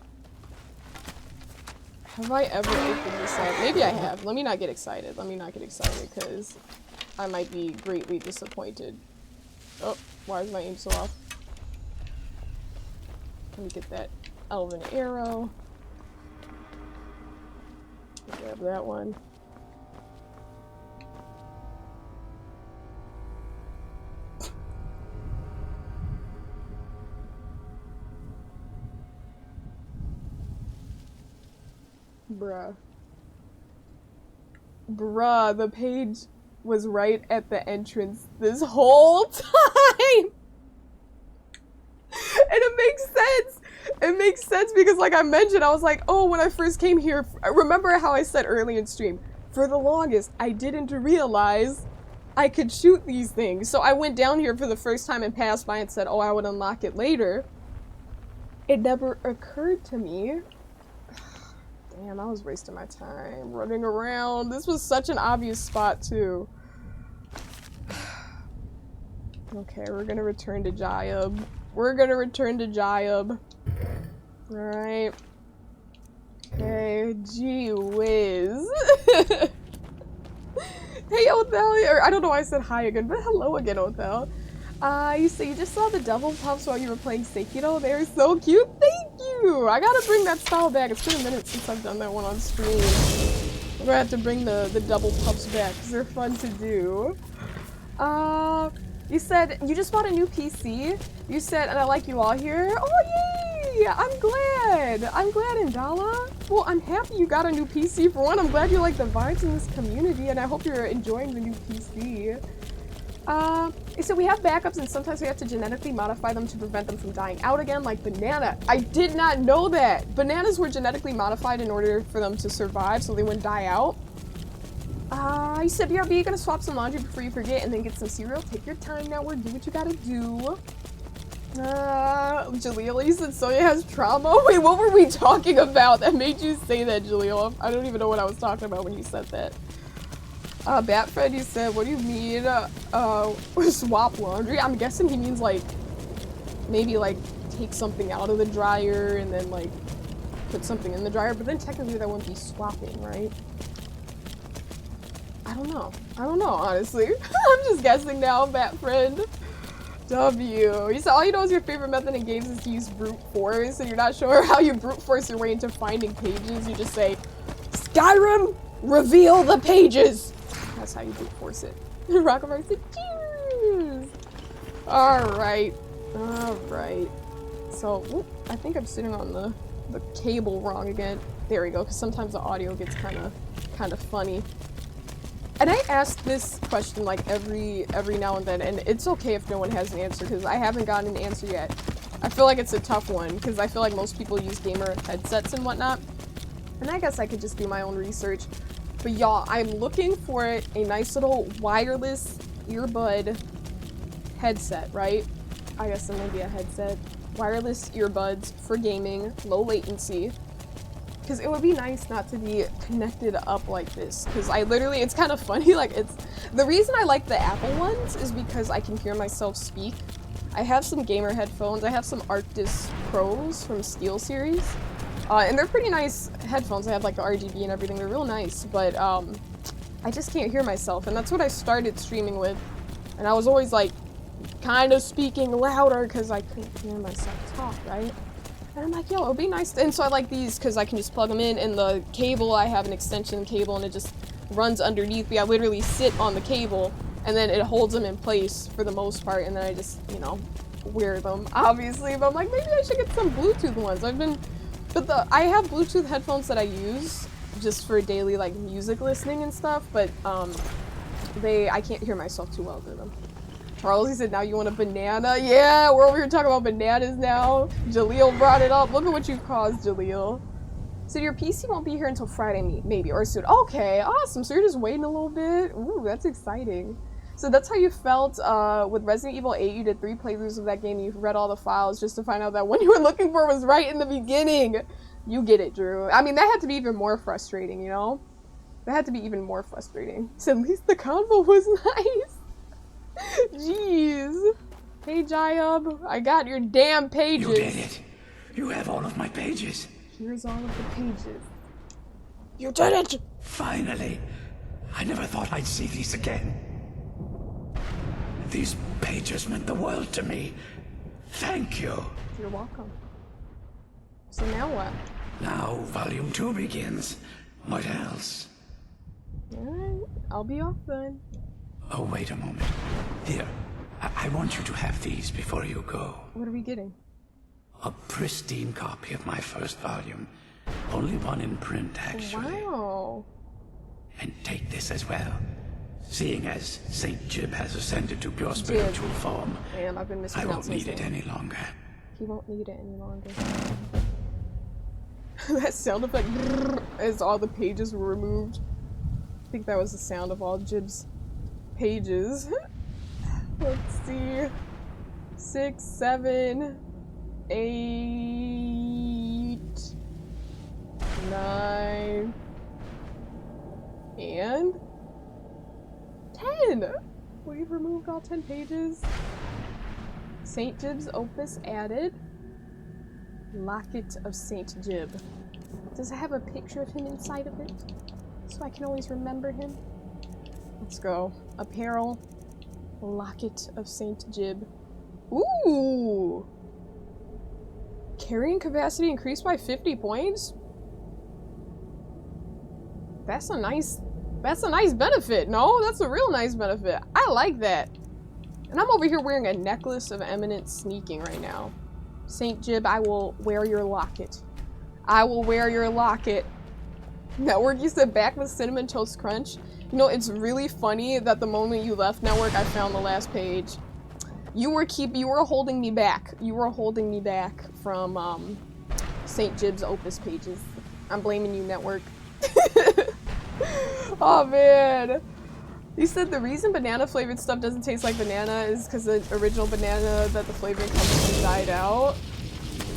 Have I ever opened this up? Maybe I have. Let me not get excited. Let me not get excited, because I might be greatly disappointed. Oh, why is my aim so off? Let me get that elven arrow. Grab that one. Bruh, the page was right at the entrance this whole time! And it makes sense! It makes sense because, like I mentioned, I was like, oh, when I first came here, remember how I said early in stream, for the longest, I didn't realize I could shoot these things. So I went down here for the first time and passed by and said, oh, I would unlock it later. It never occurred to me. Damn, I was wasting my time running around. This was such an obvious spot, too. Okay, we're gonna return to Jiub. We're gonna return to Jiub. Alright. Okay, gee whiz. Hey, Othel, or I don't know why I said hi again, but hello again, Othel. You say you just saw the double puffs while you were playing Sekiro? They're so cute. Thank you! I gotta bring that style back. It's been a minute since I've done that one on stream. I'm gonna have to bring the double puffs back, because they're fun to do. You said you just bought a new PC. You said, and I like you all here. Oh, yay! I'm glad. I'm glad, Indala. Well, I'm happy you got a new PC. For one, I'm glad you like the vibes in this community, and I hope you're enjoying the new PC. So we have backups, and sometimes we have to genetically modify them to prevent them from dying out again, like banana. I did not know that. Bananas were genetically modified in order for them to survive, so they wouldn't die out. You said, BRB, you're gonna swap some laundry before you forget and then get some cereal. Take your time now, do what you gotta do. Jaleel, you said Sonya has trauma? Wait, what were we talking about that made you say that, Jaleel? I don't even know what I was talking about when you said that. Batfred, you said, what do you mean, swap laundry? I'm guessing he means, like, maybe, like, take something out of the dryer and then, like, put something in the dryer, but then technically that wouldn't be swapping, right? I don't know. I don't know, honestly. I'm just guessing now, Batfriend. W. You said all you know is your favorite method in games is to use brute force, and you're not sure how you brute force your way into finding pages. You just say, Skyrim, reveal the pages! That's how you brute force it. Rockabye said, cheers! Alright. Alright. So, whoop, I think I'm sitting on the cable wrong again. There we go, because sometimes the audio gets kind of funny. And I ask this question like every now and then, and it's okay if no one has an answer, because I haven't gotten an answer yet. I feel like it's a tough one, because I feel like most people use gamer headsets and whatnot. And I guess I could just do my own research. But y'all, I'm looking for a nice little wireless earbud headset, right? I guess it may be a headset. Wireless earbuds for gaming, low latency. Because it would be nice not to be connected up like this. Because I literally, it's kind of funny, like the reason I like the Apple ones is because I can hear myself speak. I have some gamer headphones. I have some Arctis Pros from SteelSeries. And they're pretty nice headphones. I have like the RGB and everything. They're real nice, but I just can't hear myself. And that's what I started streaming with. And I was always like kind of speaking louder because I couldn't hear myself talk, right? And I'm like, yo, it would be nice. And so I like these because I can just plug them in. And the cable, I have an extension cable and it just runs underneath me. I literally sit on the cable and then it holds them in place for the most part. And then I just, you know, wear them, obviously. But I'm like, maybe I should get some Bluetooth ones. I have Bluetooth headphones that I use just for daily, like, music listening and stuff. But I can't hear myself too well through them. Charles, he said, now you want a banana? Yeah, we're over here talking about bananas now. Jaleel brought it up. Look at what you've caused, Jaleel. So your PC won't be here until Friday, maybe, or soon. Okay, awesome. So you're just waiting a little bit? Ooh, that's exciting. So that's how you felt with Resident Evil 8. You did 3 playthroughs of that game. You read all the files just to find out that what you were looking for was right in the beginning. You get it, Drew. I mean, that had to be even more frustrating, you know? That had to be even more frustrating. So at least the convo was nice. Jeez. Hey, Jiub. I got your damn pages. You did it. You have all of my pages. Here's all of the pages. You did it! Finally. I never thought I'd see these again. These pages meant the world to me. Thank you. You're welcome. So now what? Now Volume 2 begins. What else? Alright, I'll be off then. Oh, wait a moment. Here, I want you to have these before you go. What are we getting? A pristine copy of my first volume. Only one in print, actually. Wow. And take this as well. Seeing as Saint Jiub has ascended to pure spiritual form, Damn, I've been I won't mispronouncing need it any longer. He won't need it any longer. That sound effect as all the pages were removed. I think that was the sound of all Jiub's pages. Let's see. 6, 7, 8, 9, and 10! We've removed all 10 pages. St. Jiub's Opus added. Locket of St. Jiub. Does it have a picture of him inside of it? So I can always remember him? Let's go. Apparel. Locket of St. Jiub. Ooh! Carrying capacity increased by 50 points? That's a nice benefit. No, that's a real nice benefit. I like that. And I'm over here wearing a necklace of eminent sneaking right now. St. Jiub, I will wear your locket. I will wear your locket. Network, you said back with Cinnamon Toast Crunch. You know, it's really funny that the moment you left Network, I found the last page. You were holding me back. You were holding me back from, St. Jiub's Opus pages. I'm blaming you, Network. Oh, man. You said the reason banana flavored stuff doesn't taste like banana is because the original banana that the flavoring comes from died out.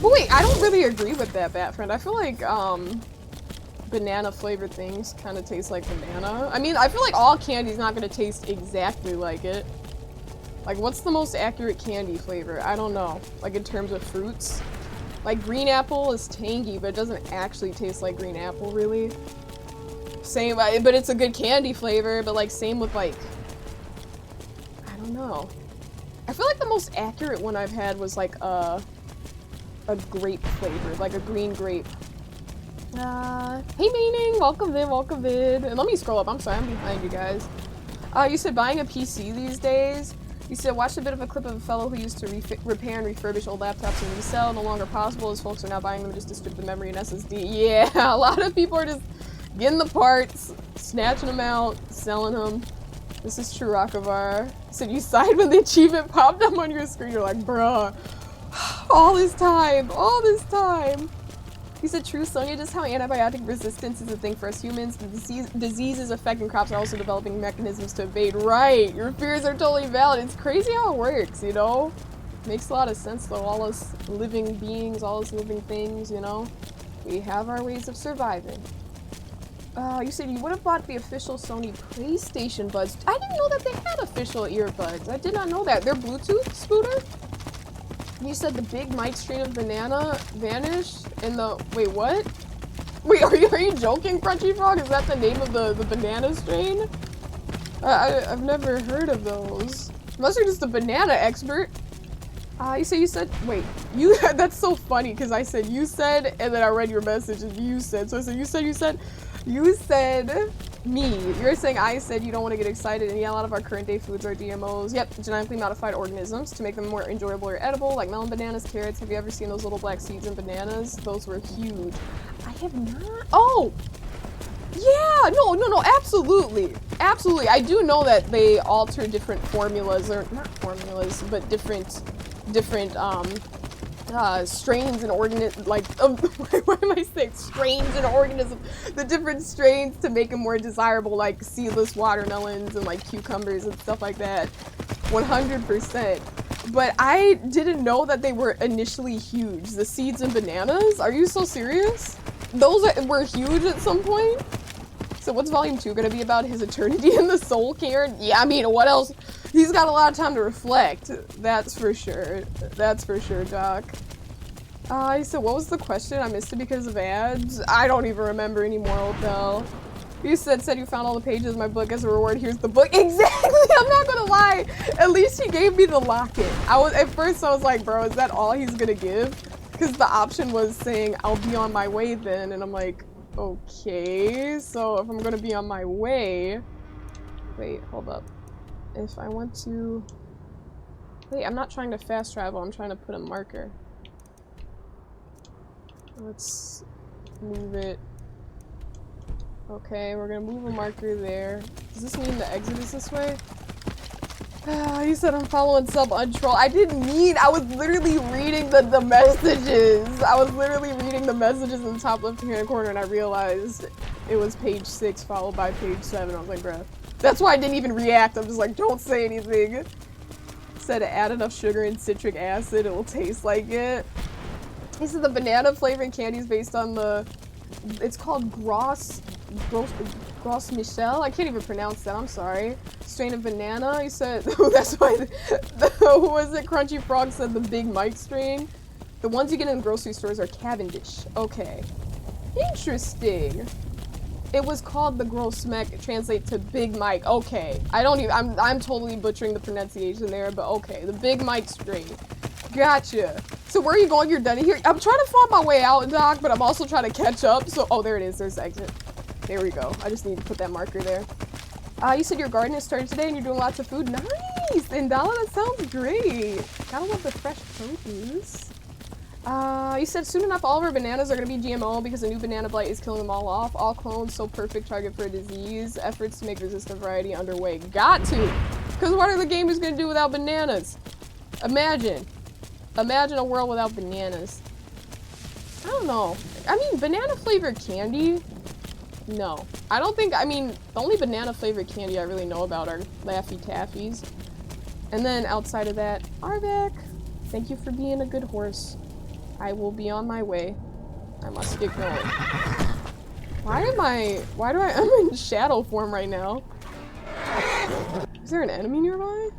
But wait, I don't really agree with that, Batfriend. I feel like, banana flavored things kind of taste like banana. I mean, I feel like all candy's not going to taste exactly like it. Like, what's the most accurate candy flavor? I don't know. Like, in terms of fruits. Like, green apple is tangy, but it doesn't actually taste like green apple, really. Same, but it's a good candy flavor, but like, same with like, I don't know. I feel like the most accurate one I've had was like a grape flavor, like a green grape. Hey Meaning, welcome in. And let me scroll up, I'm sorry, I'm behind you guys. You said buying a PC these days. You said watched a bit of a clip of a fellow who used to repair and refurbish old laptops and resell. No longer possible as folks are now buying them just to strip the memory and SSD. Yeah, a lot of people are just getting the parts, snatching them out, selling them. This is true, Rockavar. So you sighed when the achievement popped up on your screen. You're like, bruh, all this time. You said true, Sonia, just how antibiotic resistance is a thing for us humans. The diseases affecting crops are also developing mechanisms to evade. Right, your fears are totally valid. It's crazy how it works, you know? Makes a lot of sense though, all us living beings, all us living things, you know? We have our ways of surviving. You said you would have bought the official Sony PlayStation buds. I didn't know that they had official earbuds. I did not know that. They're Bluetooth, Scooter? You said the big mic strain of banana vanished in the... Wait, what? Wait, are you joking, Crunchy Frog? Is that the name of the banana strain? I've never heard of those. Unless you're just a banana expert. You said, wait, that's so funny, because I said you said, and then I read your message, and you said, so I said, you said me. You're saying I said you don't want to get excited, and yeah, a lot of our current day foods are GMOs. Yep, genetically modified organisms to make them more enjoyable or edible, like melon, bananas, carrots. Have you ever seen those little black seeds in bananas? Those were huge. I have not. Oh! Yeah, no, absolutely. Absolutely. I do know that they alter different formulas, or not formulas, but different strains and organisms, like, what am I saying? Strains and organisms, the different strains to make them more desirable, like seedless watermelons and like cucumbers and stuff like that. 100%. But I didn't know that they were initially huge. The seeds and bananas? Are you so serious? Those were huge at some point? So what's volume 2 gonna be about? His eternity in the soul cairn? Yeah, I mean, what else? He's got a lot of time to reflect. That's for sure. That's for sure, Doc. He said, what was the question? I missed it because of ads? I don't even remember anymore, old pal. You said you found all the pages of my book as a reward. Here's the book. Exactly! I'm not gonna lie. At least he gave me the locket. At first I was like, bro, is that all he's gonna give? Because the option was saying, I'll be on my way then. And I'm like, okay, so if I'm gonna be on my way... Wait, hold up. If I want to... Wait, I'm not trying to fast travel, I'm trying to put a marker. Let's move it. Okay, we're gonna move a marker there. Does this mean the exit is this way? You said I'm following sub untroll. I didn't mean, I was literally reading the messages. I was literally reading the messages in the top left hand corner and I realized it was page 6 followed by page 7. I was like, bruh. That's why I didn't even react. I'm just like, don't say anything. Said add enough sugar and citric acid, it will taste like it. He said the banana flavored candy is based on the, it's called Gros Michel. I can't even pronounce that, I'm sorry. Strain of banana, he said, that's why, who was it? Crunchy Frog said the Big Mike strain. The ones you get in grocery stores are Cavendish. Okay. Interesting. It was called the Gross Mech, translate to Big Mike. Okay. I don't even, I'm totally butchering the pronunciation there, but okay. The Big Mike strain. Gotcha. So where are you going? You're done here? I'm trying to find my way out, Doc, but I'm also trying to catch up. So, oh, there it is. There's the exit. There we go. I just need to put that marker there. You said your garden has started today and you're doing lots of food. Nice! Indala, that sounds great. Gotta love the fresh produce. You said soon enough all of our bananas are going to be GMO because a new banana blight is killing them all off. All clones, so perfect target for a disease. Efforts to make resistant variety underway. Got to! Because what are the gamers going to do without bananas? Imagine. Imagine a world without bananas. I don't know. I mean, banana flavored candy? No. I don't think, I mean, the only banana flavored candy I really know about are Laffy Taffies. And then outside of that, Arvak, thank you for being a good horse. I will be on my way. I must get going. Why do I'm in shadow form right now? Is there an enemy nearby?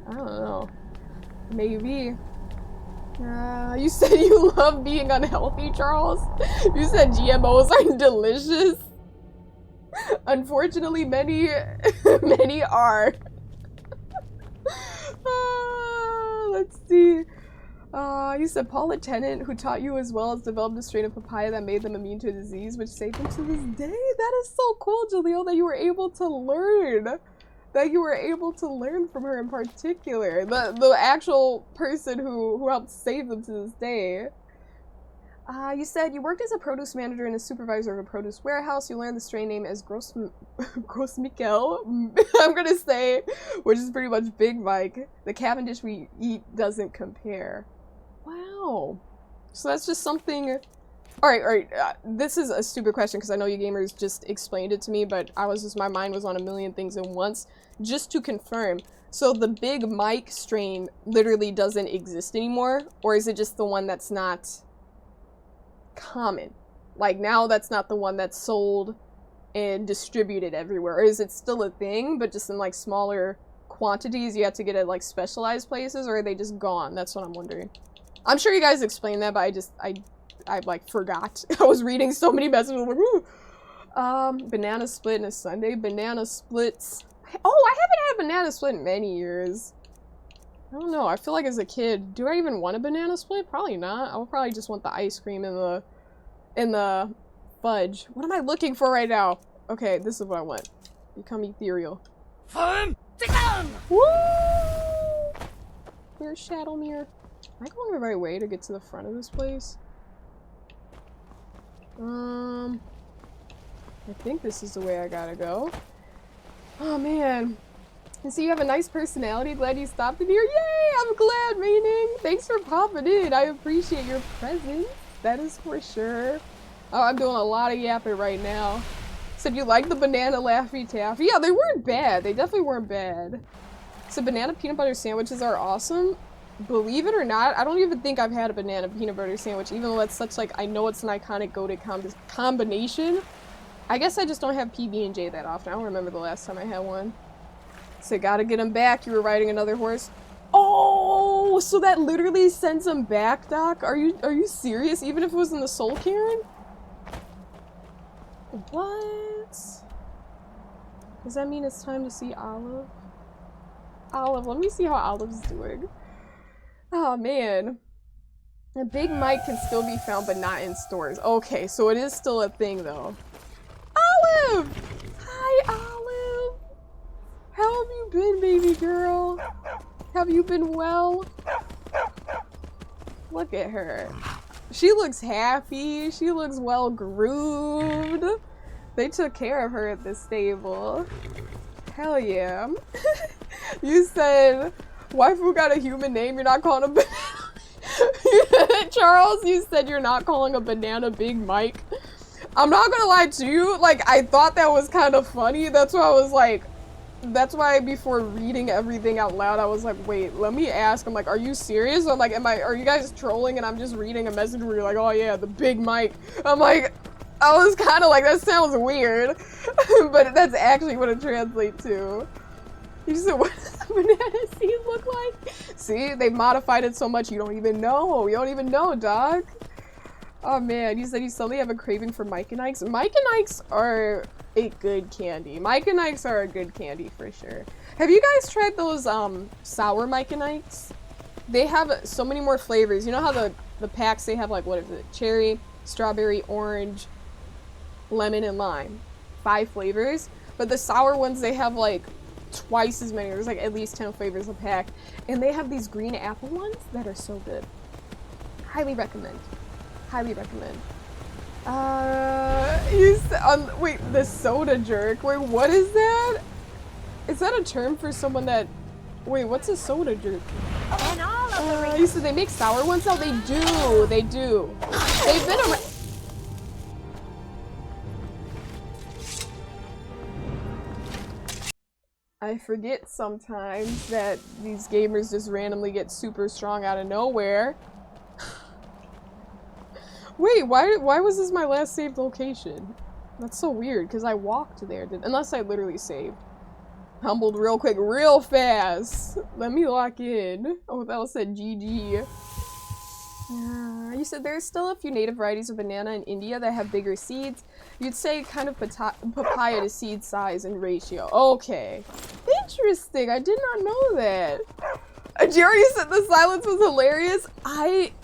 I don't know. Maybe. You said you love being unhealthy, Charles. You said GMOs are delicious. Unfortunately, many are. Let's see. You said Paula Tennant, who taught you as well as developed a strain of papaya that made them immune to a disease, which saved them to this day. That is so cool, Jaleel, that you were able to learn. That you were able to learn from her in particular. The actual person who helped save them to this day. You said you worked as a produce manager and a supervisor of a produce warehouse. You learned the strain name as Gross Michel, I'm gonna say, which is pretty much Big Mike. The Cavendish we eat doesn't compare. Wow. So that's just something... Alright, this is a stupid question because I know you gamers just explained it to me, but my mind was on a million things at once. Just to confirm, so the Big Mike strain literally doesn't exist anymore? Or is it just the one that's not common? Like now that's not the one that's sold and distributed everywhere? Or is it still a thing, but just in like smaller quantities you have to get at like specialized places? Or are they just gone? That's what I'm wondering. I'm sure you guys explained that, but I like forgot. I was reading so many messages. I'm like, ooh. Banana split and a sundae. Banana splits. Oh, I haven't had a banana split in many years. I don't know. I feel like as a kid, do I even want a banana split? Probably not. I would probably just want the ice cream and the fudge. What am I looking for right now? Okay, this is what I want. Become ethereal. Woo! Where's Shadowmere? Am I going the right way to get to the front of this place? I think this is the way I gotta go. Oh man. And so you have a nice personality. Glad you stopped in here. Yay! I'm glad, Meaning. Thanks for popping in. I appreciate your presence. That is for sure. Oh, I'm doing a lot of yapping right now. Said you like the banana Laffy Taffy. Yeah, they weren't bad. They definitely weren't bad. So banana peanut butter sandwiches are awesome. Believe it or not, I don't even think I've had a banana peanut butter sandwich, even though that's such like, I know it's an iconic go-to combination. I guess I just don't have PB&J that often. I don't remember the last time I had one. So gotta get him back. You were riding another horse. Oh, so that literally sends him back, Doc? Are you serious? Even if it was in the Soul Cairn? What? Does that mean it's time to see Olive? Olive, let me see how Olive's doing. Oh man. A Big Mike can still be found but not in stores. Okay, so it is still a thing though. Olive! Hi, Olive! How have you been, baby girl? Have you been well? Look at her. She looks happy. She looks well groomed. They took care of her at the stable. Hell yeah. You said, waifu got a human name, you're not calling a banana. Charles, you said you're not calling a banana Big Mike. I'm not gonna lie to you, like, I thought that was kind of funny. That's why I was like, that's why before reading everything out loud, I was like, wait, let me ask. I'm like, are you serious? I'm like, are you guys trolling? And I'm just reading a message where you're like, oh yeah, the Big Mike. I'm like, I was kind of like, that sounds weird. But that's actually what it translates to. You said, what does the banana seed look like? See, they modified it so much you don't even know. You don't even know, dog. Oh man, you said you suddenly have a craving for Mike and Ike's. Mike and Ike's are a good candy. Mike and Ike's are a good candy for sure. Have you guys tried those sour Mike and Ike's? They have so many more flavors. You know how the packs, they have like, what is it? Cherry, strawberry, orange, lemon, and lime. 5 flavors. But the sour ones, they have like twice as many. There's like at least 10 flavors a pack. And they have these green apple ones that are so good. Highly recommend. Highly recommend. You said, wait, the soda jerk. Wait, what is that? Is that a term for someone that, wait, what's a soda jerk? And all of the You said they make sour ones now? They do. They do. They've been around. I forget sometimes that these gamers just randomly get super strong out of nowhere. Wait, why was this my last saved location? That's so weird, because I walked there, unless I literally saved. Humbled real quick, real fast. Let me lock in. Oh, that said GG. You said there's still a few native varieties of banana in India that have bigger seeds. You'd say kind of papaya to seed size and ratio. Okay. Interesting. I did not know that. Jerry said the silence was hilarious.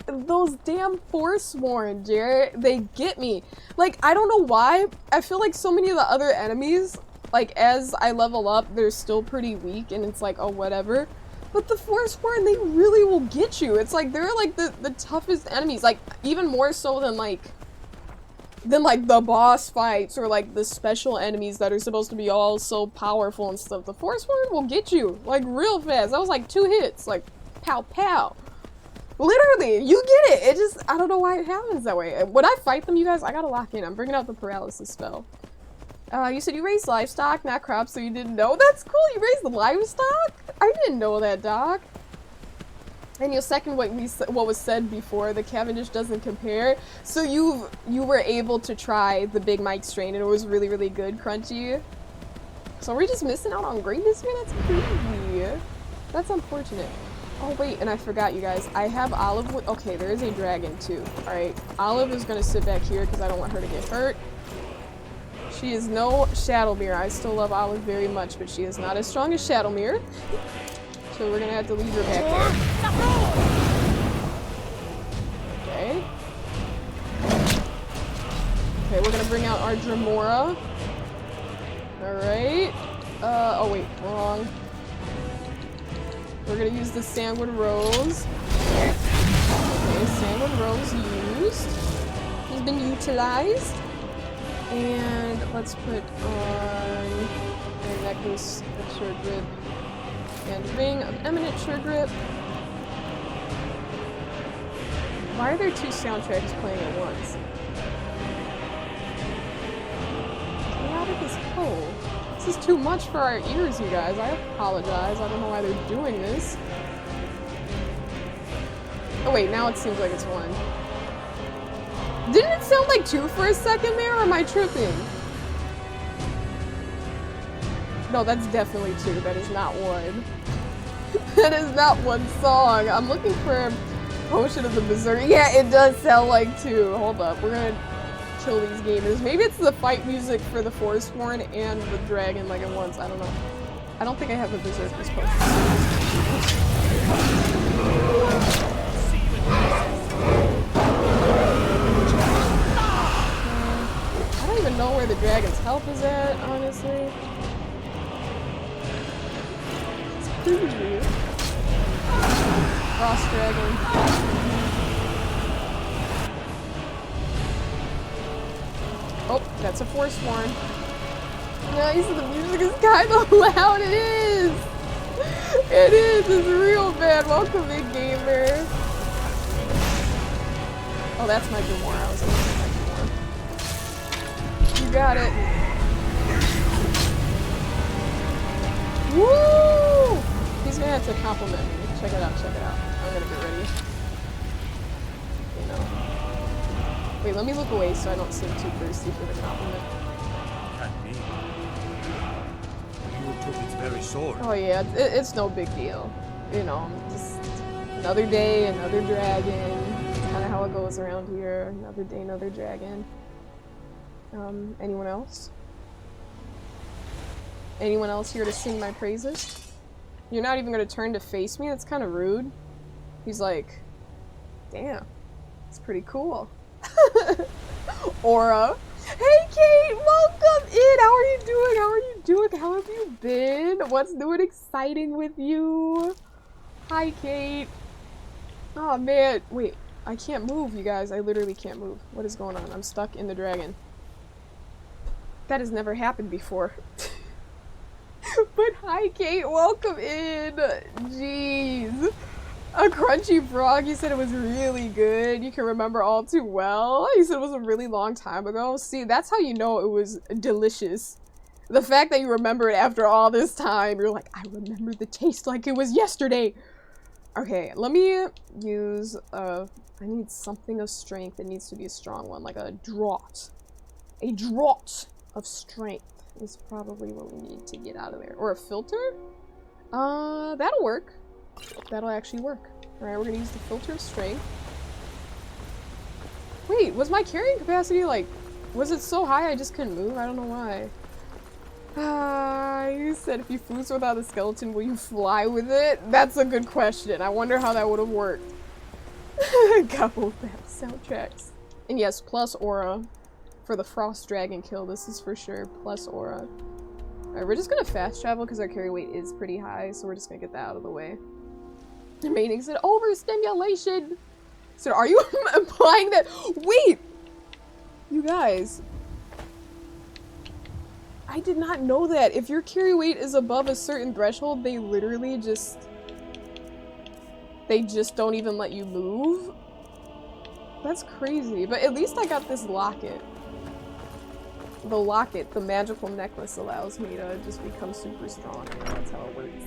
Those damn Forsworn, Jerry, they get me. Like, I don't know why. I feel like so many of the other enemies, like, as I level up, they're still pretty weak, and it's like, oh, whatever. But the Forsworn, they really will get you. It's like, they're like the toughest enemies. Like, even more so than the boss fights or like the special enemies that are supposed to be all so powerful and stuff. The Forsworn will get you like real fast. That was like 2 hits, like pow pow. Literally, you get it. It just, I don't know why it happens that way. When I fight them, you guys, I gotta lock in. I'm bringing out the paralysis spell. You said you raised livestock, not crops, so you didn't know. That's cool. You raised the livestock? I didn't know that, Doc. And you'll second what was said before, the Cavendish doesn't compare. So you were able to try the Big Mike strain and it was really, really good, Crunchy. So we're just missing out on greatness here? That's crazy. That's unfortunate. Oh wait, and I forgot you guys. I have Olive with, okay, there is a dragon too. Alright, Olive is gonna sit back here because I don't want her to get hurt. She is no Shadowmere. I still love Olive very much, but she is not as strong as Shadowmere. So we're gonna have to leave her back there. Okay. Okay, we're gonna bring out our Dremora. Alright. Oh wait, wrong. We're gonna use the Sandwood Rose. Okay, Sandwood Rose used. Has been utilized. And let's put on a necklace of Sure Grip and ring of eminent Sure Grip. Why are there 2 soundtracks playing at once? Get out of this hole. This is too much for our ears, you guys. I apologize. I don't know why they're doing this. Oh wait, now it seems like it's 1. Didn't it sound like 2 for a second there, or am I tripping? No, that's definitely 2. That is not 1. That is not 1 song. I'm looking for Potion of the Berserker. Yeah, it does sound like 2. Hold up. We're gonna kill these gamers. Maybe it's the fight music for the Forsworn and the dragon like at once. I don't know. I don't think I have a Berserker's Potion. I don't even know where the dragon's health is at, honestly. It's crazy. Frost dragon. Oh, that's a Forsworn. Nice, the music is kind of loud. It is. It is. It's real bad. Welcome in, gamer. Oh, that's my Gamora. I was looking at my Gamora. You got it. Woo! He's gonna have to compliment me. Check it out. Check it out. I'm gonna get ready. You know. Wait, let me look away so I don't seem too thirsty for the compliment. Can't be. You took its very sword. Oh yeah, it's no big deal. You know, just another day, another dragon. Kind of how it goes around here. Another day, another dragon. Anyone else? Anyone else here to sing my praises? You're not even gonna turn to face me? That's kind of rude. He's like, damn, it's pretty cool. Aura. Hey Kate, welcome in! How are you doing? How are you doing? How have you been? What's new and exciting with you? Hi Kate. Oh man, wait, I can't move, you guys. I literally can't move. What is going on? I'm stuck in the dragon. That has never happened before. But hi Kate, welcome in! Jeez. A crunchy frog, you said it was really good. You can remember all too well. You said it was a really long time ago. See, that's how you know it was delicious. The fact that you remember it after all this time, you're like, I remember the taste like it was yesterday. Okay, let me use, I need something of strength. It needs to be a strong one, like a draught. A draught of strength is probably what we need to get out of there. Or a filter? That'll work. That'll actually work. Alright, we're gonna use the filter of strength. Wait, was my carrying capacity like... Was it so high I just couldn't move? I don't know why. You said if you flew without a skeleton, will you fly with it? That's a good question. I wonder how that would have worked. Got both the soundtracks. And yes, plus aura. For the frost dragon kill, this is for sure. Plus aura. Alright, we're just gonna fast travel because our carry weight is pretty high, so we're just gonna get that out of the way. Remaining said overstimulation. So are you implying that? Wait, you guys. I did not know that. If your carry weight is above a certain threshold, they literally just don't even let you move. That's crazy. But at least I got this locket. The locket, the magical necklace, allows me to just become super strong. You know, that's how it works.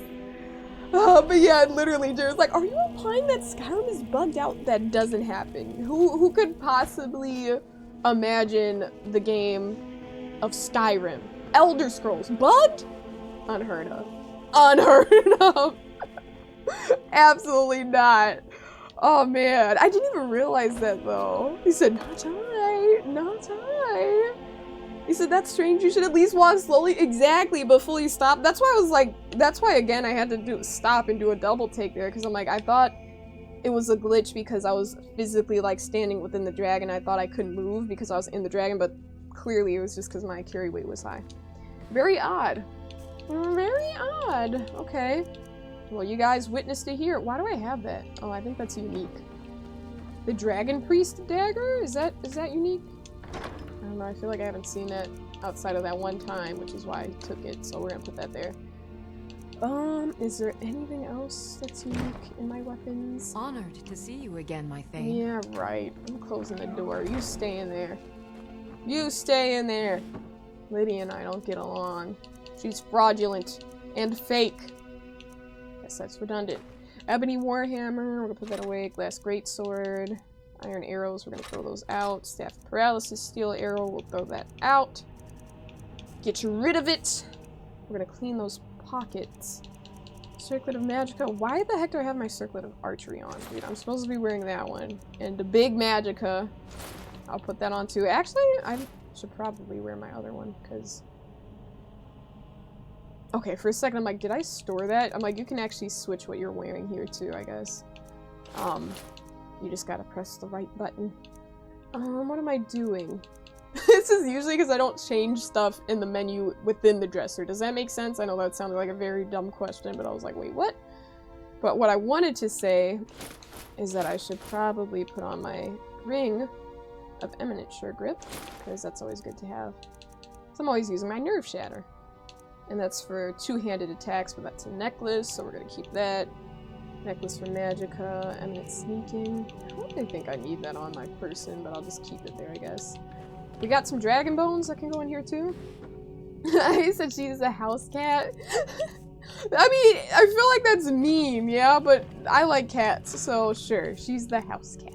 But yeah, literally, Jared's like, are you implying that Skyrim is bugged out? That doesn't happen. Who could possibly imagine the game of Skyrim? Elder Scrolls. Bugged? Unheard of. Unheard of. Absolutely not. Oh man, I didn't even realize that though. He said, not I, not I. He said, that's strange, you should at least walk slowly. Exactly, but fully stop. That's why I was like, that's why again I had to stop and do a double take there, because I'm like, I thought it was a glitch because I was physically like standing within the dragon. I thought I couldn't move because I was in the dragon, but clearly it was just because my carry weight was high. Very odd. Very odd. Okay. Well, you guys witnessed it here. Why do I have that? Oh, I think that's unique. The Dragon Priest dagger? Is that unique? I don't know, I feel like I haven't seen it outside of that one time, which is why I took it, so we're gonna put that there. Is there anything else that's unique in my weapons? Honored to see you again, my thing. Yeah, right. I'm closing the door. You stay in there. You stay in there! Lydia and I don't get along. She's fraudulent and fake. Guess that's redundant. Ebony Warhammer, we're gonna put that away. Glass Greatsword. Iron arrows, we're gonna throw those out. Staff of Paralysis, Steel Arrow, we'll throw that out. Get rid of it. We're gonna clean those pockets. Circlet of Magicka. Why the heck do I have my Circlet of Archery on? Dude, I'm supposed to be wearing that one. And the big Magicka, I'll put that on too. Actually, I should probably wear my other one, because... Okay, for a second I'm like, did I store that? I'm like, you can actually switch what you're wearing here too, I guess. You just gotta press the right button. What am I doing? This is usually because I don't change stuff in the menu within the dresser. Does that make sense? I know that sounded like a very dumb question, but I was like, wait, what? But what I wanted to say is that I should probably put on my ring of eminent sure grip, because that's always good to have. So I'm always using my nerve shatter. And that's for two-handed attacks, but that's a necklace, so we're gonna keep that. Necklace for Magicka, eminent sneaking. I don't really think I need that on my person, but I'll just keep it there, I guess. We got some dragon bones that can go in here too. He said she's a house cat. I mean, I feel like that's mean, yeah, but I like cats, so sure, she's the house cat.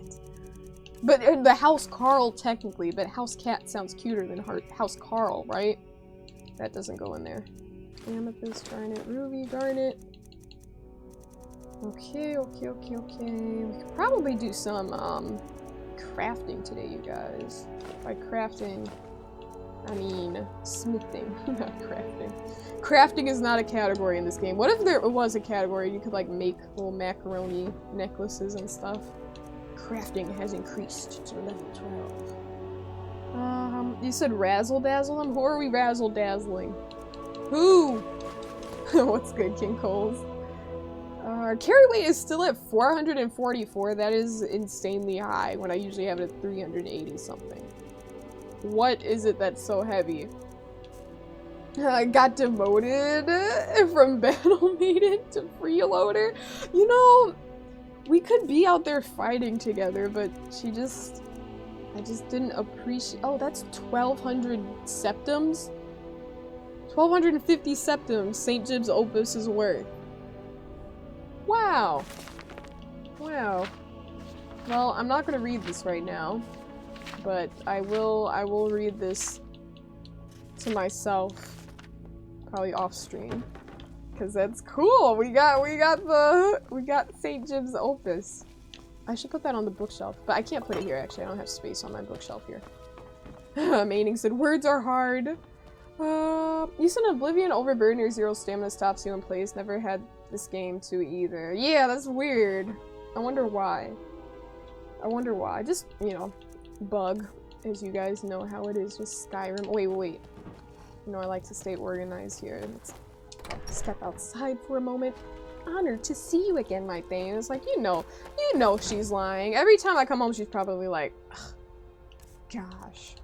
But the house Carl technically, but house cat sounds cuter than house Carl, right? That doesn't go in there. Amethyst, darn it. Ruby, darn it. Okay. We could probably do some crafting today, you guys. By crafting, I mean smithing, not crafting. Crafting is not a category in this game. What if there was a category you could like make little macaroni necklaces and stuff? Crafting has increased to level 12. You said razzle dazzle them? Who are we razzle dazzling? Who? What's good, King Coles? Our carry weight is still at 444. That is insanely high when I usually have it at 380 something. What is it that's so heavy? I got demoted from Battle Maiden to Freeloader. You know, we could be out there fighting together, but I just didn't appreciate. Oh, that's 1,200 septims? 1,250 septims St. Jiub's Opus is worth. Wow. Wow. Well, I'm not gonna read this right now, but I will read this to myself, probably off stream, because that's cool. We got St. Jiub's Opus. I should put that on the bookshelf, but I can't put it here actually. I don't have space on my bookshelf here. Maining said words are hard. You said Oblivion overburden your 0 stamina stops you in place. Never had this game too either. Yeah, that's weird. I wonder why. Just, you know, bug, as you guys know how it is with Skyrim. Wait. You know, I like to stay organized here. Let's step outside for a moment. Honored to see you again, my thing. It's like, you know she's lying. Every time I come home, she's probably like, gosh,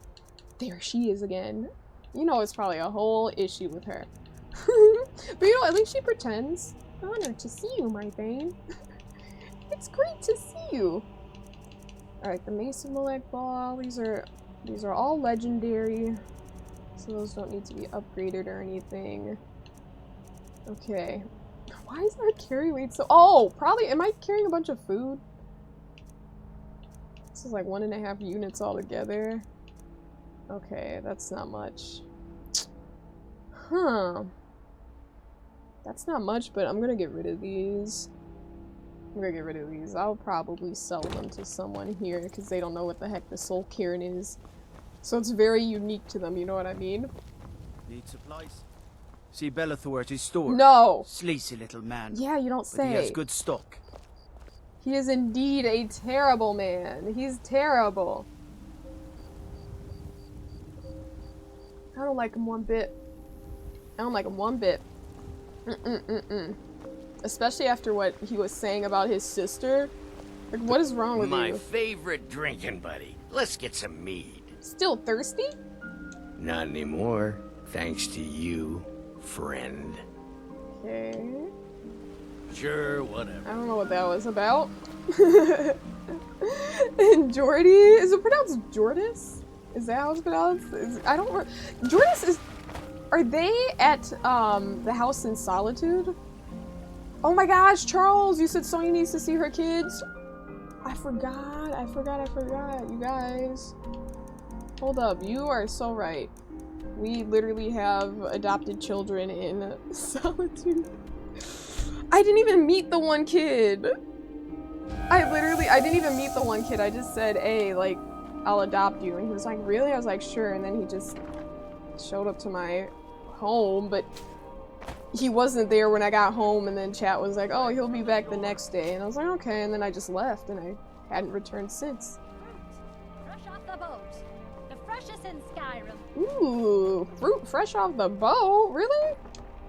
there she is again. You know, it's probably a whole issue with her. But you know, at least she pretends. Honored to see you, my thing. It's great to see you. Alright, the Mace of Malek Ball. These are all legendary. So those don't need to be upgraded or anything. Okay. Why is our carry weight so— oh, probably— am I carrying a bunch of food? This is like 1.5 units altogether. Okay, that's not much. Huh. That's not much, but I'm gonna get rid of these. I'll probably sell them to someone here, because they don't know what the heck the Soul Cairn is. So it's very unique to them, you know what I mean? Need supplies? See Bellathor at his store? No! Sleazy little man. Yeah, you don't say. But he has good stock. He is indeed a terrible man. He's terrible. I don't like him one bit. Especially after what he was saying about his sister. Like, what is wrong with you? My favorite drinking buddy. Let's get some mead. Still thirsty? Not anymore, thanks to you, friend. Okay. Sure, whatever. I don't know what that was about. And Jordy, is it pronounced Jordis? Is that how it's pronounced? I don't know. Jordis is— are they at the house in Solitude? Oh my gosh, Charles, you said Sonya needs to see her kids. I forgot, you guys. Hold up, you are so right. We literally have adopted children in Solitude. I didn't even meet the one kid. I didn't even meet the one kid. I just said, hey, like, I'll adopt you. And he was like, really? I was like, sure. And then he just showed up to my home, but he wasn't there when I got home, and then chat was like, oh, he'll be back the next day. And I was like, okay. And then I just left, and I hadn't returned since. Fresh off the boat. The freshest in Skyrim. Ooh, fruit fresh off the boat? Really?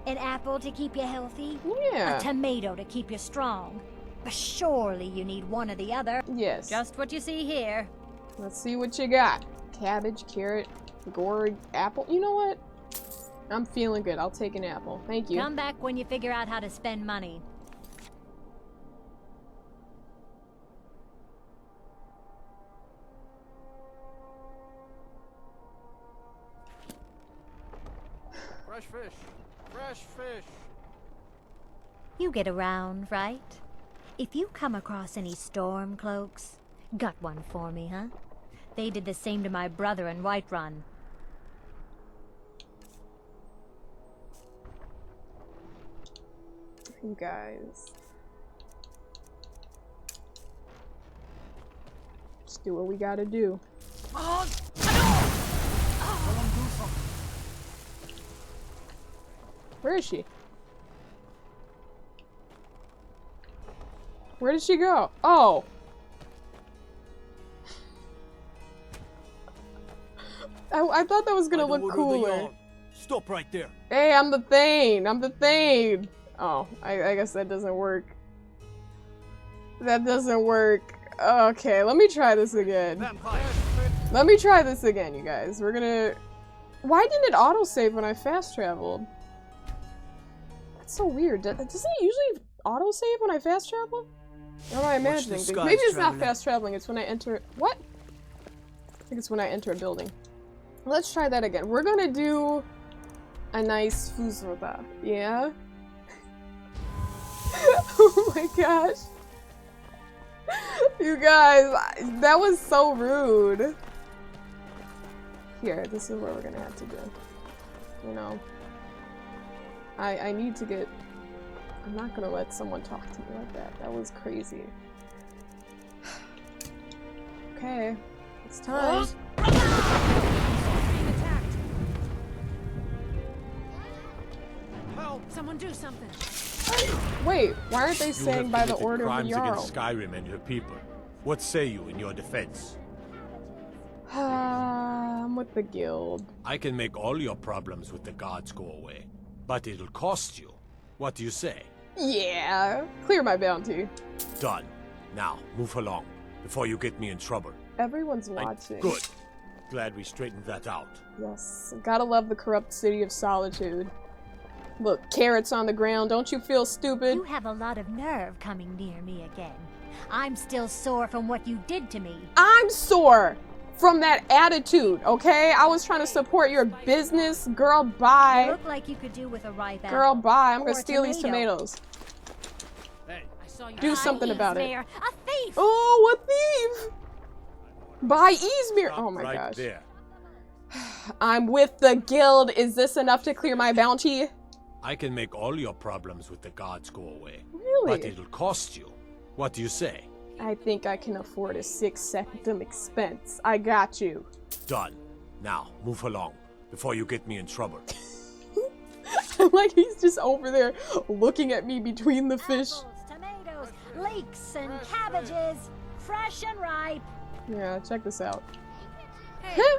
An apple to keep you healthy. Yeah. A tomato to keep you strong. But surely you need one or the other. Yes. Just what you see here. Let's see what you got. Cabbage, carrot, gourd, apple. You know what? I'm feeling good. I'll take an apple. Thank you. Come back when you figure out how to spend money. Fresh fish. Fresh fish. You get around, right? If you come across any storm cloaks, got one for me, huh? They did the same to my brother in Whiterun. You guys. Just do what we gotta do. Where is she? Where did she go? Oh! I thought that was gonna look cooler. Stop right there. Hey, I'm the Thane! I'm the Thane! Oh, I guess that doesn't work. That doesn't work. Okay, let me try this again. Vampire. Let me try this again, you guys. We're gonna... Why didn't it autosave when I fast traveled? That's so weird. Doesn't it usually autosave when I fast travel? Or am I imagining things? Maybe it's not fast traveling, it's when I enter... What? I think it's when I enter a building. Let's try that again. We're gonna do a nice fuzurda. Yeah? Oh my gosh. You guys, that was so rude. Here, this is what we're gonna have to do. You know. I need to get... I'm not gonna let someone talk to me like that. That was crazy. Okay. It's time. Help! Someone do something. Wait, why aren't they saying by the order of the crimes Jarl? against Skyrim and her people. What say you in your defense? I'm with the guild. I can make all your problems with the gods go away, but it'll cost you. What do you say? Yeah, clear my bounty. Done. Now, move along, before you get me in trouble. Everyone's watching. Good. Glad we straightened that out. Yes, gotta love the corrupt city of Solitude. Look, carrots on the ground, don't you feel stupid? You have a lot of nerve coming near me again. I'm still sore from what you did to me. I'm sore from that attitude, okay? I was trying to support your business. Girl, You bye. look like you could do with a ripe apple. Girl, bye. I'm gonna Or a steal these tomato. tomatoes. Hey, I saw you. Do something about it. Easmere, a thief! Oh, a thief! By Easmere. Oh my right gosh. there. I'm with the guild. Is this enough to clear my bounty? I can make all your problems with the gods go away. Really? But it'll cost you. What do you say? I think I can afford a 6 septim expense. I got you. Done. Now, move along, before you get me in trouble. Like he's just over there looking at me between the fish. Apples, tomatoes, leeks, and cabbages. Fresh and ripe. Yeah, check this out. Hey,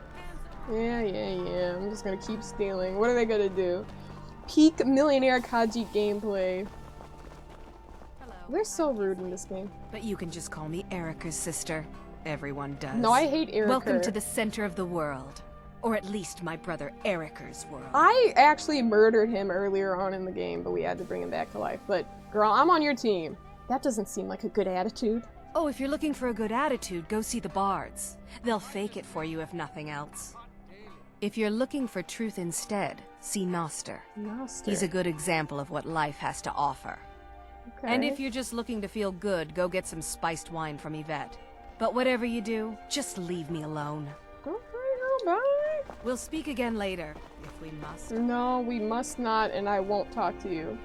Yeah. I'm just gonna keep stealing. What are they gonna do? Peak millionaire Kaji gameplay. hello. They're so rude in this game. But you can just call me Erica's sister. Everyone does. No, I hate Erica. Welcome to the center of the world. Or at least my brother Erica's world. I actually murdered him earlier on in the game, but we had to bring him back to life. But, girl, I'm on your team. That doesn't seem like a good attitude. Oh, if you're looking for a good attitude, go see the bards. They'll fake it for you if nothing else. If you're looking for truth instead, see Noster. Master. He's a good example of what life has to offer. Okay. And if you're just looking to feel good, go get some spiced wine from Yvette. But whatever you do, just leave me alone. Okay, girl, bye. We'll speak again later, if we must. No, we must not, and I won't talk to you.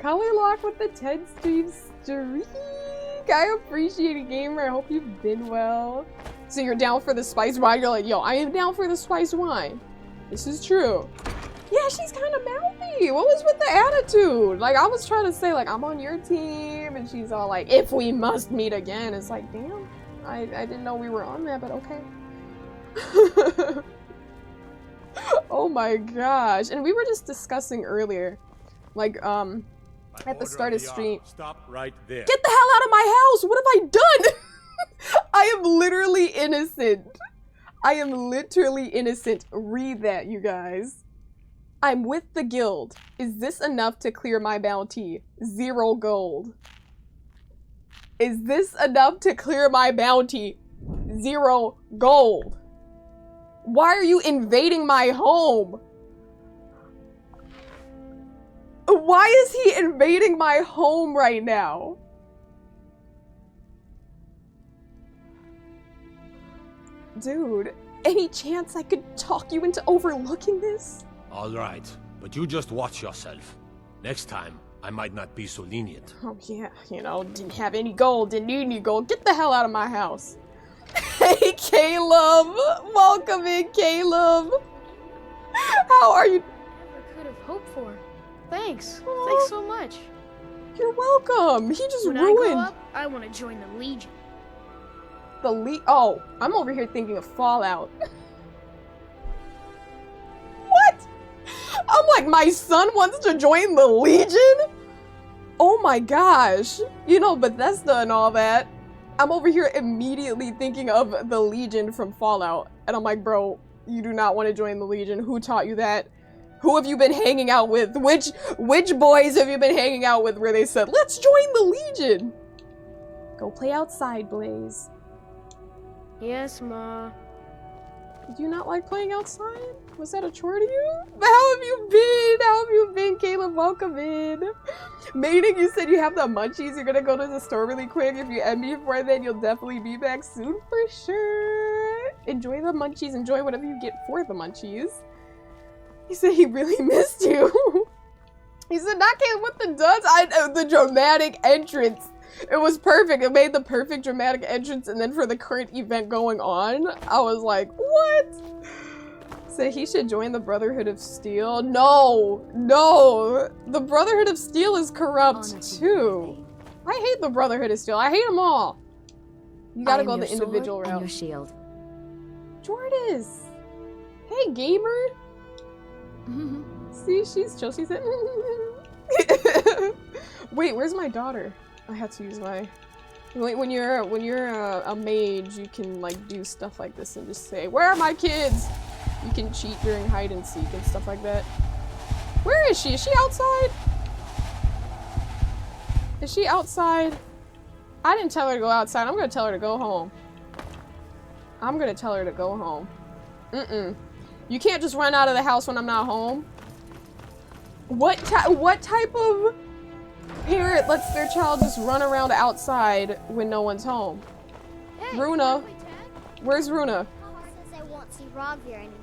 Lock with the 10 stream streak. I appreciate it, gamer. I hope you've been well. So you're down for the spiced wine? You're like, yo, I am down for the spiced wine. This is true. Yeah, she's kind of mouthy. What was with the attitude? Like, I was trying to say, like, I'm on your team, and she's all like, if we must meet again. It's like, damn, I didn't know we were on that, but okay. Oh my gosh. And we were just discussing earlier, like, at the start of stream. Stop right there. Get the hell out of my house! What have I done? I am literally innocent. I am literally innocent. Read that, you guys. I'm with the guild. Is this enough to clear my bounty? 0 gold. Is this enough to clear my bounty? 0 gold. Why are you invading my home? Why is he invading my home right now? Dude, any chance I could talk you into overlooking this? All right, but you just watch yourself. Next time, I might not be so lenient. Oh yeah, you know, didn't have any gold, didn't need any gold. Get the hell out of my house. Hey, Caleb! Welcome in, Caleb! How are you? Never could have hoped for. Thanks. Aw. Thanks so much. You're welcome. He just When I grow ruined up, I want to join the Legion. the Oh, I'm over here thinking of Fallout. What? I'm like, my son wants to join the Legion? Oh my gosh. You know, Bethesda and all that. I'm over here immediately thinking of the Legion from Fallout. And I'm like, bro, you do not want to join the Legion. Who taught you that? Who have you been hanging out with? Which boys have you been hanging out with where they said, let's join the Legion? Go play outside, Blaze. Yes, Ma. Do you not like playing outside? Was that a chore to you? How have you been? How have you been, Caleb? Welcome in. Meaning you said you have the munchies. You're gonna go to the store really quick. If you end me before then, you'll definitely be back soon for sure. Enjoy the munchies. Enjoy whatever you get for the munchies. He said he really missed you. He said, not Caleb with the duds. The dramatic entrance. It was perfect. It made the perfect dramatic entrance, and then for the current event going on, I was like, what? So he should join the Brotherhood of Steel? No, no. The Brotherhood of Steel is corrupt too. I hate the Brotherhood of Steel. I hate them all. You gotta go the individual route. Your shield. Jordis. Hey, gamer. See, she's chill. She said, wait, where's my daughter? I had to use my. When you're a mage, you can like do stuff like this and just say, "Where are my kids?" You can cheat during hide and seek and stuff like that. Where is she? Is she outside? Is she outside? I didn't tell her to go outside. I'm gonna tell her to go home. I'm gonna tell her to go home. You can't just run out of the house when I'm not home. What type of parent lets their child just run around outside when no one's home? Hey, Runa. Where's Runa? Mama says I won't see Rogvir anymore.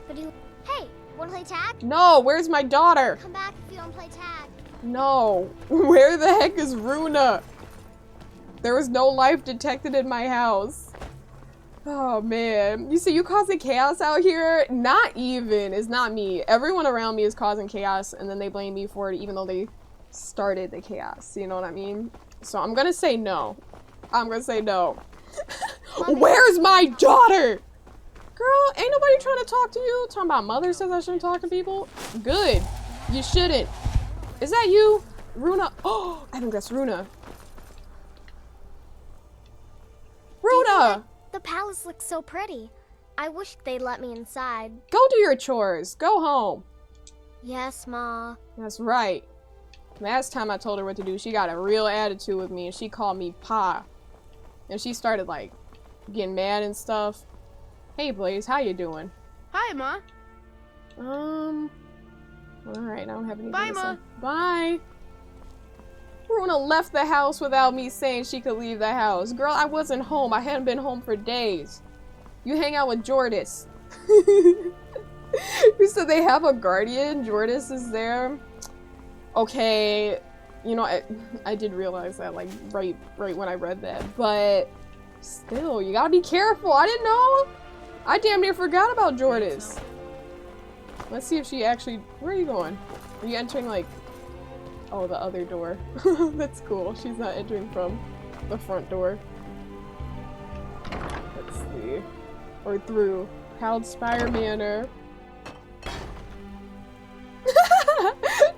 But hey, wanna play tag? No, where's my daughter? Come back if you don't play tag. No. Where the heck is Runa? There was no life detected in my house. Oh man. You see, you causing chaos out here? Not even. It's not me. Everyone around me is causing chaos, and then they blame me for it even though they started the chaos. You know what I mean? So I'm gonna say no. I'm gonna say no. Where's my daughter? Girl, ain't nobody trying to talk to you. Talking about mother says I shouldn't talk to people. Good. You shouldn't. Is that you? Runa? Oh, I think that's Runa. Runa! The palace looks so pretty. I wish they'd let me inside. Go do your chores. Go home. Yes, Ma. That's right. Last time I told her what to do, she got a real attitude with me and she called me Pa. And she started like getting mad and stuff. Hey Blaze, how you doing? Hi, Ma. Alright, I don't have anything Bye, to Ma. say. Bye. Runa left the house without me saying she could leave the house. Girl, I wasn't home. I hadn't been home for days. You hang out with Jordis. You said they have a guardian. Jordis is there. Okay, you know, I did realize that like right when I read that, but still, you gotta be careful. I didn't know. I damn near forgot about Jordis. Let's see if she actually. Where are you going? Are you entering like? Oh, the other door. That's cool. She's not entering from the front door. Let's see. Or through Proud Spire Manor.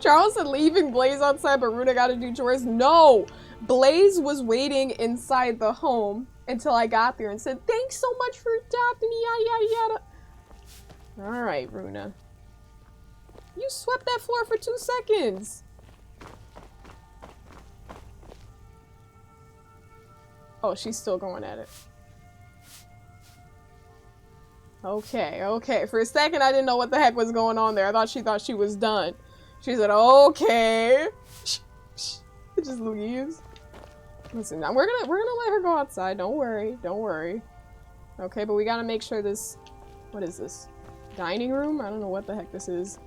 Charles said leaving Blaze outside, but Runa gotta do chores. No! Blaze was waiting inside the home until I got there and said, thanks so much for adopting me, yada yada yada. Alright, Runa. You swept that floor for 2 seconds. Oh, she's still going at it. Okay, okay. For a second, I didn't know what the heck was going on there. I thought she was done. She said, okay. It just leaves. Listen, now we're gonna let her go outside. Don't worry, don't worry. Okay, but we gotta make sure this. What is this? Dining room? I don't know what the heck this is.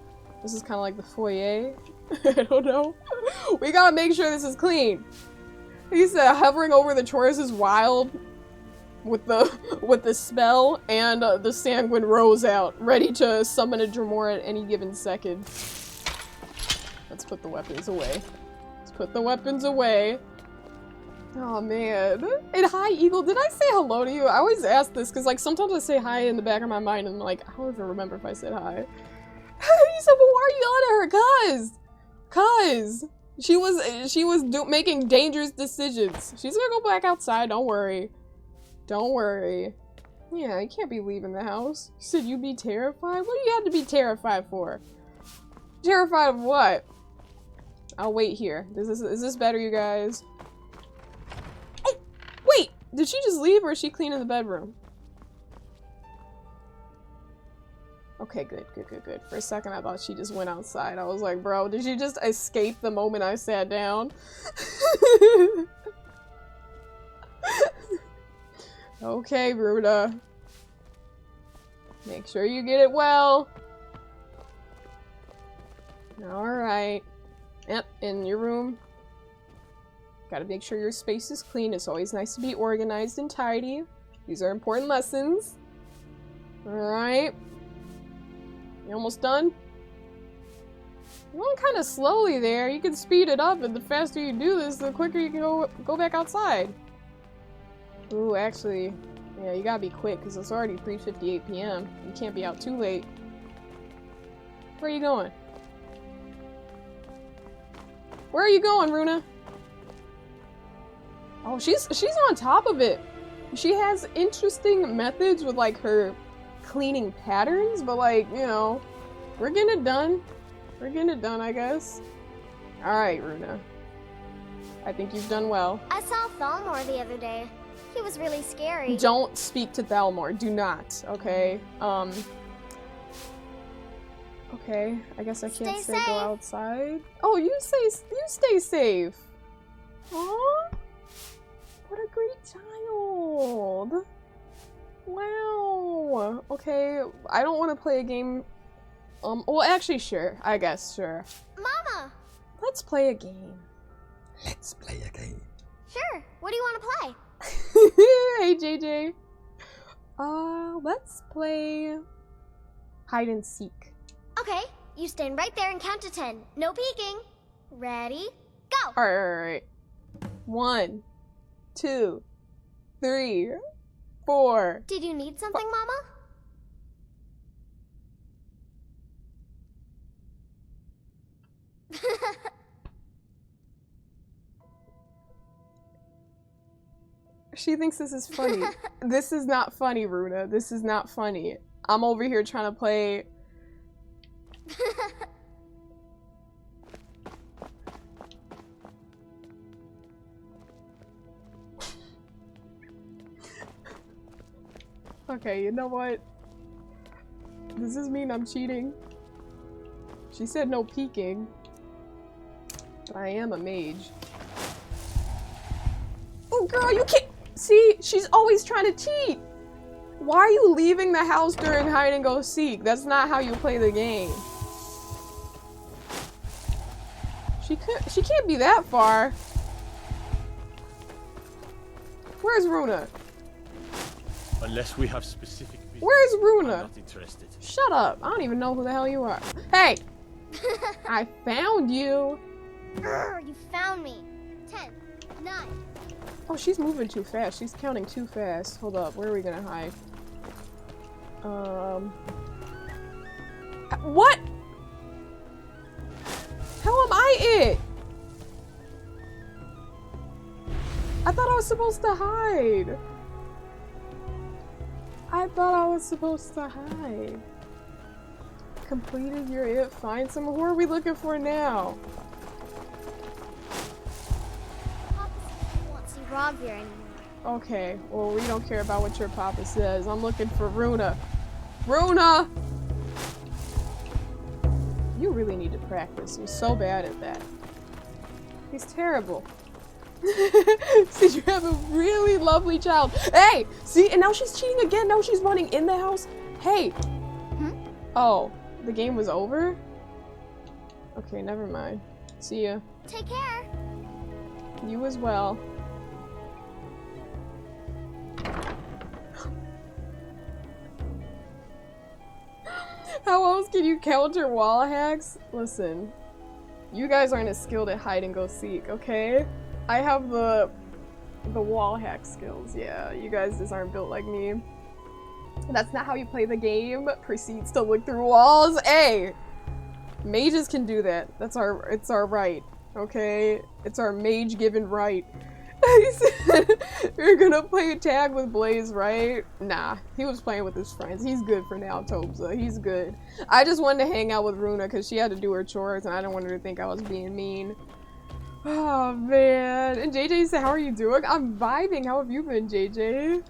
This is kind of like the foyer. I don't know. We gotta make sure this is clean. He said hovering over the chores is wild. With the spell, and the sanguine rose out, ready to summon a Dremor at any given second. Let's put the weapons away. Let's put the weapons away. Oh man. And hi Eagle, did I say hello to you? I always ask this because like sometimes I say hi in the back of my mind and I'm like, I don't even remember if I said hi. He said, but why are you yelling at her? Cuz she was making dangerous decisions. She's gonna go back outside, don't worry. Don't worry. Yeah, you can't be leaving the house. You said you'd be terrified? What do you have to be terrified for? Terrified of what? I'll wait here. Is this better, you guys? Oh! Wait! Did she just leave or is she cleaning the bedroom? Okay, good. For a second I thought she just went outside. I was like, bro, did you just escape the moment I sat down? Okay, Ruda. Make sure you get it well. Alright. Yep, in your room. Gotta make sure your space is clean. It's always nice to be organized and tidy. These are important lessons. Alright. You almost done? You're going kind of slowly there. You can speed it up, and the faster you do this, the quicker you can go back outside. Ooh, actually, yeah, you gotta be quick because it's already 3:58 p.m. You can't be out too late. Where are you going? Where are you going, Runa? Oh, she's on top of it. She has interesting methods with like her cleaning patterns, but like, you know, we're getting it done. We're getting it done, I guess. All right, Runa. I think you've done well. I saw Thalmor the other day. He was really scary. Don't speak to Thalmor. Do not. Okay. Okay. I guess I can't say go outside. Oh, you stay safe. Aw. What a great child. Wow. Okay. I don't want to play a game. Well, actually, sure. I guess, sure. Mama! Let's play a game. Let's play a game. Sure. What do you want to play? Hey, JJ. Let's play hide and seek. Okay. You stand right there and count to 10. No peeking. Ready? Go! Alright. 1, 2, 3, 4. Did you need something, Mama? She thinks this is funny. This is not funny, Runa. This is not funny. I'm over here trying to play. Okay, you know what? Does this mean I'm cheating? She said no peeking. But I am a mage. Oh, girl, you can't. See, she's always trying to cheat. Why are you leaving the house during hide and go seek? That's not how you play the game. She can't be that far. Where's Runa? Unless we have specific business, Where's I'm Runa? not interested. Shut up. I don't even know who the hell you are. Hey! I found you. Grr, you found me. 10, 9. Oh, she's moving too fast. She's counting too fast. Hold up. Where are we gonna hide? What? How am I it? I thought I was supposed to hide. I thought I was supposed to hide. Completed your it. Find some. Who are we looking for now? Papa says he won't see Rob here anymore. Okay, well, we don't care about what your papa says. I'm looking for Runa. Runa! You really need to practice. You're so bad at that. He's terrible. See, you have a really lovely child. Hey! See, and now she's cheating again. Now she's running in the house. Hey! Oh, the game was over? Okay, never mind. See ya. Take care. You as well. How else can you counter wall hacks? Listen, you guys aren't as skilled at hide and go seek, okay? I have the wall hack skills. Yeah, you guys just aren't built like me. That's not how you play the game. Proceeds to look through walls. Hey, mages can do that. It's our right, okay? It's our mage given right. He said, you're gonna play tag with Blaze, right? Nah, he was playing with his friends. He's good for now, Tobza. He's good. I just wanted to hang out with Runa because she had to do her chores and I didn't want her to think I was being mean. Oh, man. And JJ said, how are you doing? I'm vibing. How have you been, JJ?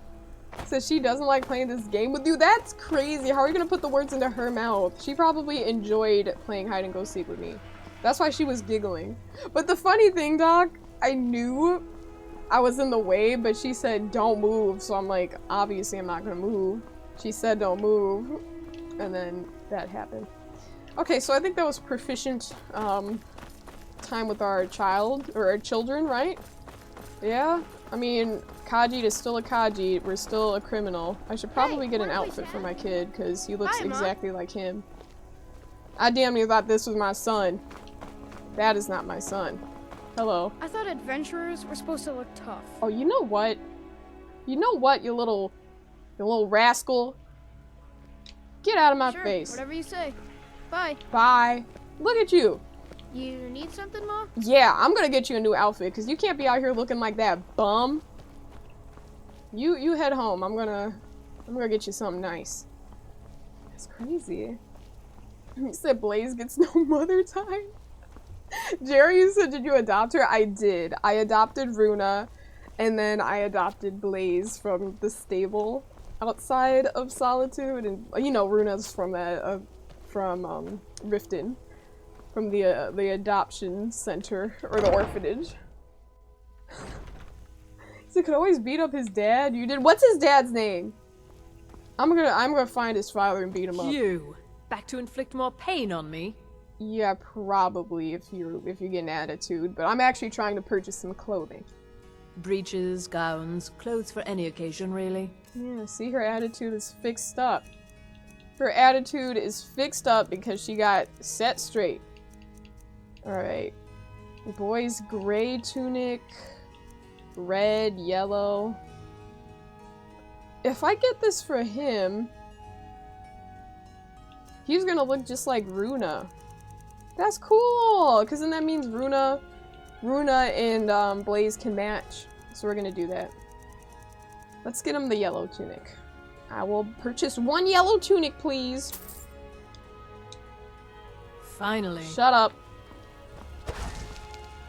Says she doesn't like playing this game with you. That's crazy. How are you gonna put the words into her mouth? She probably enjoyed playing hide and go seek with me. That's why she was giggling. But the funny thing, Doc, I knew I was in the way, but she said don't move, so I'm like, obviously I'm not gonna move. She said don't move, and then that happened. Okay, so I think that was proficient time with our child, or our children, right? Yeah? I mean, Khajiit is still a Khajiit, we're still a criminal. I should probably get an outfit for my kid, because he looks exactly like him. I damn near thought this was my son. That is not my son. Hello. I thought adventurers were supposed to look tough. Oh, you know what? You know what, you little rascal? Get out of my face. Whatever you say. Bye. Bye. Look at you. You need something, Ma? Yeah, I'm gonna get you a new outfit, because you can't be out here looking like that bum. You head home. I'm gonna get you something nice. That's crazy. You said Blaze gets no mother time? Jerry, you said, did you adopt her? I did. I adopted Runa, and then I adopted Blaze from the stable outside of Solitude, and you know Runa's from Riften, from the adoption center or the orphanage. So he could always beat up his dad. You did. What's his dad's name? I'm gonna find his father and beat him up. You back to inflict more pain on me? Yeah, probably if you get an attitude, but I'm actually trying to purchase some clothing. Breeches, gowns, clothes for any occasion, really. Yeah, see, her attitude is fixed up. Her attitude is fixed up because she got set straight. Alright. Boy's gray tunic, red, yellow. If I get this for him, he's gonna look just like Runa. That's cool, because then that means Runa and Blaze can match. So we're gonna do that. Let's get him the yellow tunic. I will purchase one yellow tunic, please. Finally. Shut up.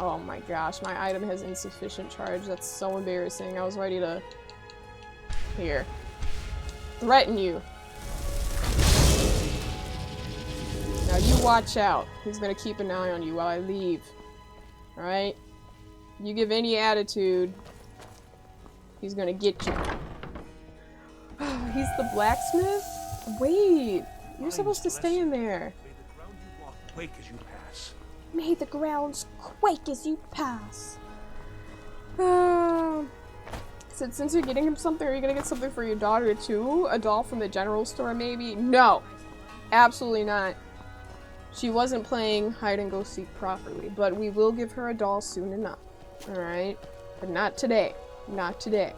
Oh my gosh, my item has insufficient charge. That's so embarrassing. I was ready to... Here. Threaten you. Now you watch out. He's gonna keep an eye on you while I leave. Alright? You give any attitude, he's gonna get you. He's the blacksmith? Wait! You're supposed to stay in there. Quake as you pass. May the grounds quake as you pass. Since you're getting him something, are you gonna get something for your daughter too? A doll from the general store maybe? No! Absolutely not. She wasn't playing hide and go seek properly, but we will give her a doll soon enough. Alright? But not today. Not today.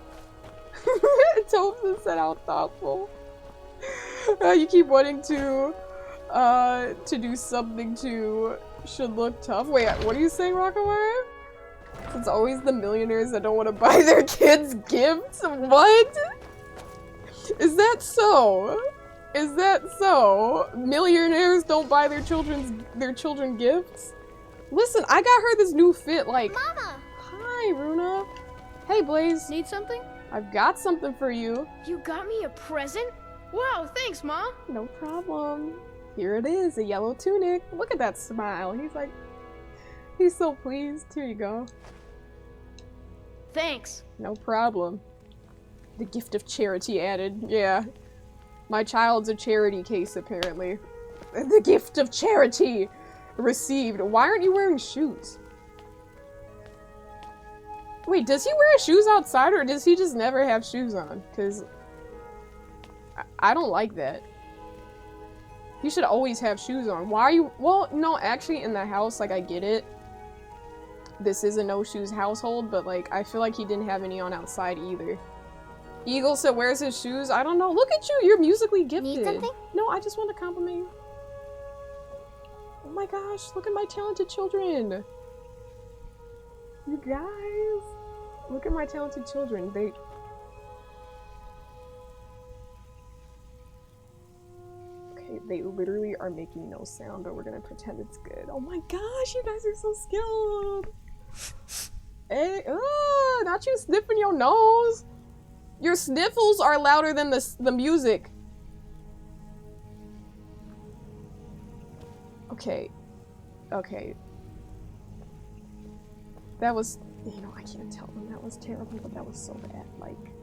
Thompson said how thoughtful. You keep wanting to do something to should look tough. Wait, what are you saying, Rockaway? It's always the millionaires that don't want to buy their kids gifts? What? Is that so? Is that so? Millionaires don't buy their children gifts? Listen, I got her this new fit, like... Mama! Hi, Runa. Hey, Blaze. Need something? I've got something for you. You got me a present? Wow, thanks, Ma. No problem. Here it is, a yellow tunic. Look at that smile. He's like... He's so pleased. Here you go. Thanks. No problem. The gift of charity added. Yeah. My child's a charity case, apparently. The gift of charity received. Why aren't you wearing shoes? Wait, does he wear shoes outside, or does he just never have shoes on? Because I don't like that. You should always have shoes on. Why are you... Well, no, actually, in the house, like, I get it. This is a no-shoes household, but, like, I feel like he didn't have any on outside either. Eagle said, where's his shoes? I don't know. Look at you. You're musically gifted. Need something? No, I just want to compliment you. Oh my gosh. Look at my talented children. You guys. Look at my talented children. Okay, they literally are making no sound, but we're going to pretend it's good. Oh my gosh. You guys are so skilled. Hey, not you sniffing your nose. Your sniffles are louder than the music. Okay. Okay. That was, you know, I can't tell them that was terrible, but that was so bad. Like,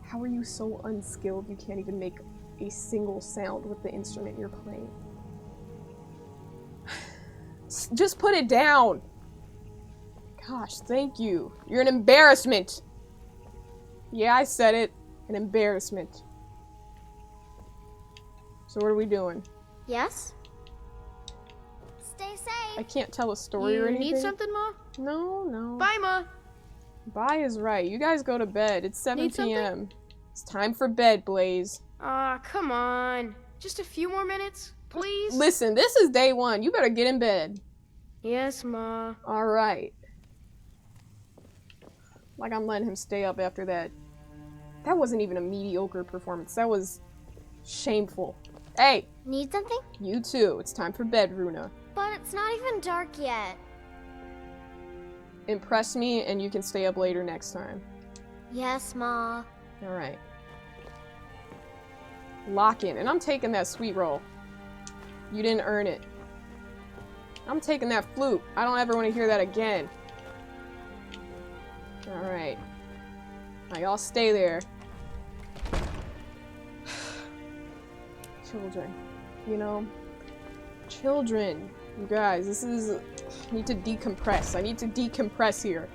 how are you so unskilled you can't even make a single sound with the instrument you're playing? Just put it down. Gosh, thank you. You're an embarrassment. Yeah, I said it. An embarrassment. So what are we doing? Yes? Stay safe. I can't tell a story or anything. You need something, Ma? No, no. Bye, Ma. Bye is right. You guys go to bed. It's 7 Need something? p.m. It's time for bed, Blaze. Ah, come on. Just a few more minutes, please? Listen, this is day one. You better get in bed. Yes, Ma. All right. Like I'm letting him stay up after that. That wasn't even a mediocre performance. That was shameful. Hey, Need something? you too. It's time for bed, Runa. But it's not even dark yet. Impress me and you can stay up later next time. Yes, Ma. All right. Lock in. And I'm taking that sweet roll. You didn't earn it. I'm taking that flute. I don't ever want to hear that again. All right. Now y'all stay there. Children. You know? Children. You guys, this is... I need to decompress. I need to decompress here.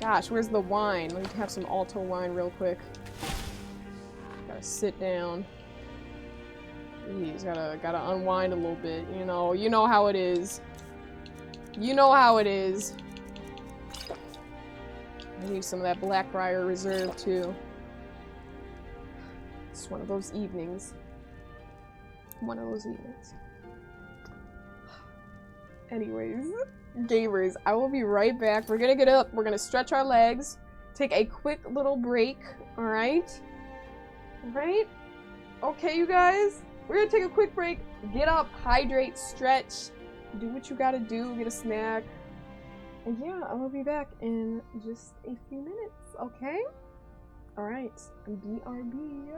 Gosh, where's the wine? Let me have some Alto wine real quick. Gotta sit down. Jeez, gotta unwind a little bit. You know how it is. You know how it is. I need some of that Blackbriar Reserve too. It's one of those evenings. One of those evenings. Anyways, gamers, I will be right back. We're gonna get up, we're gonna stretch our legs, take a quick little break, alright? Alright? Okay, you guys? We're gonna take a quick break, get up, hydrate, stretch, do what you gotta do, get a snack. And yeah, I will be back in just a few minutes, okay? Alright, BRB.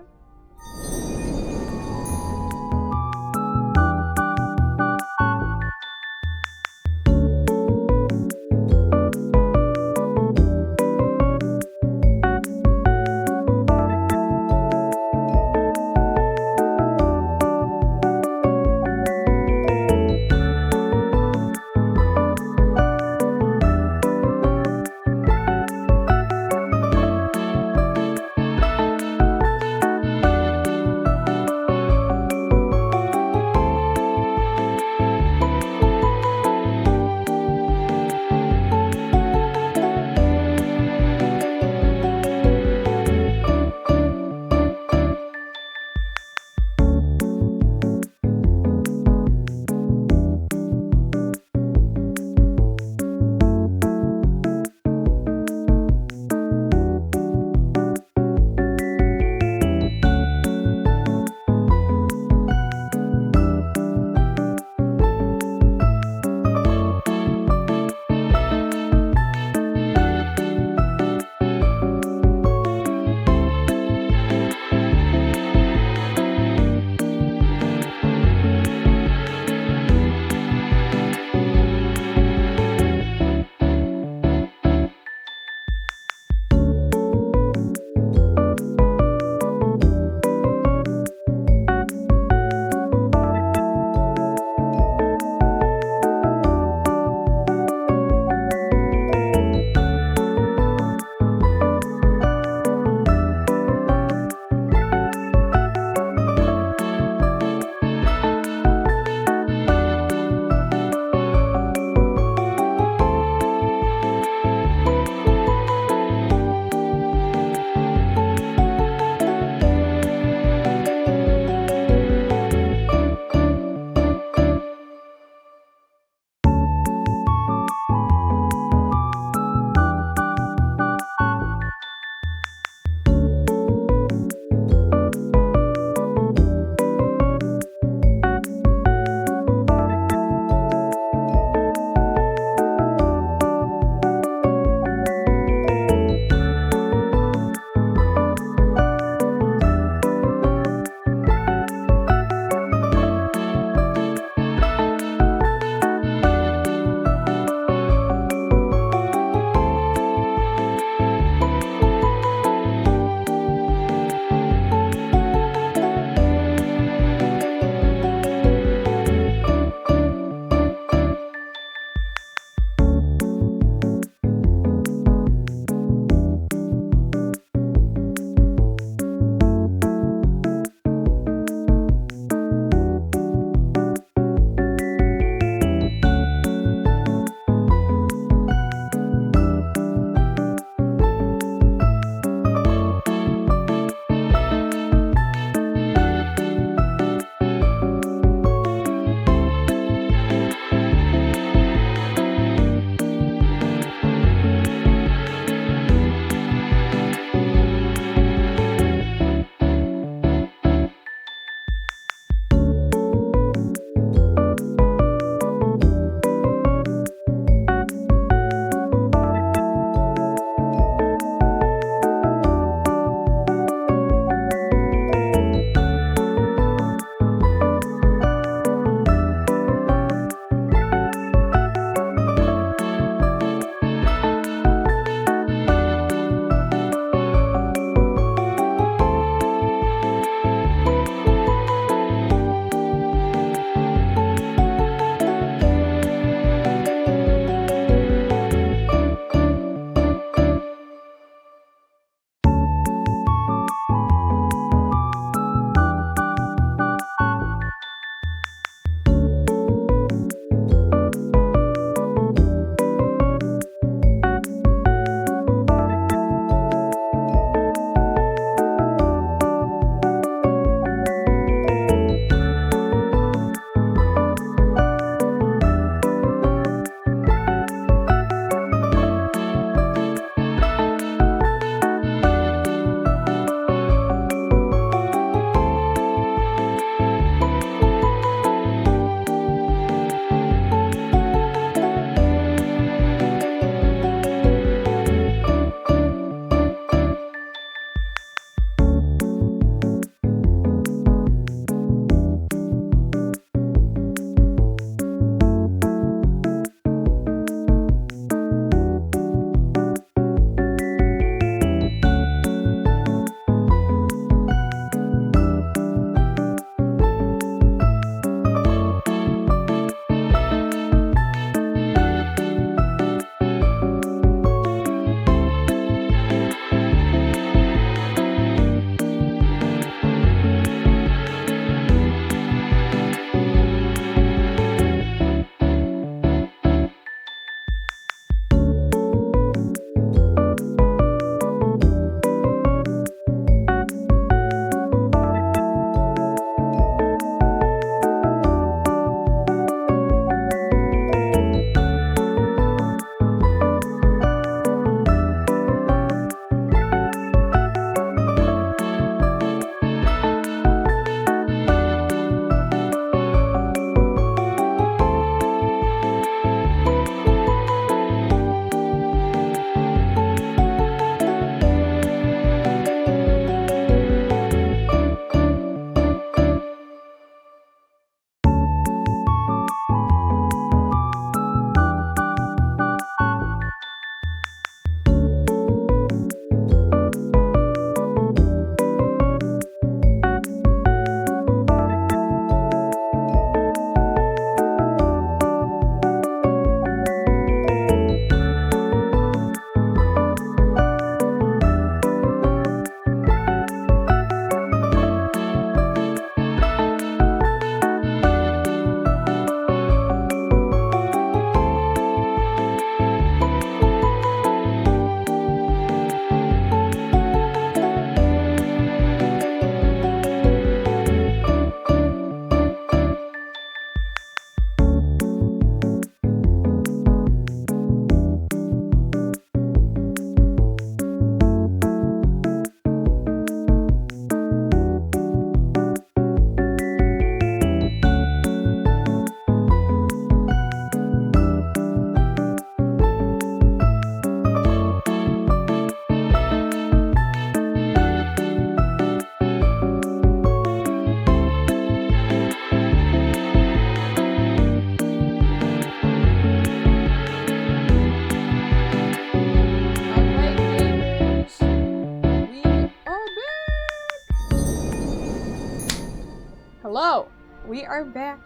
We are back.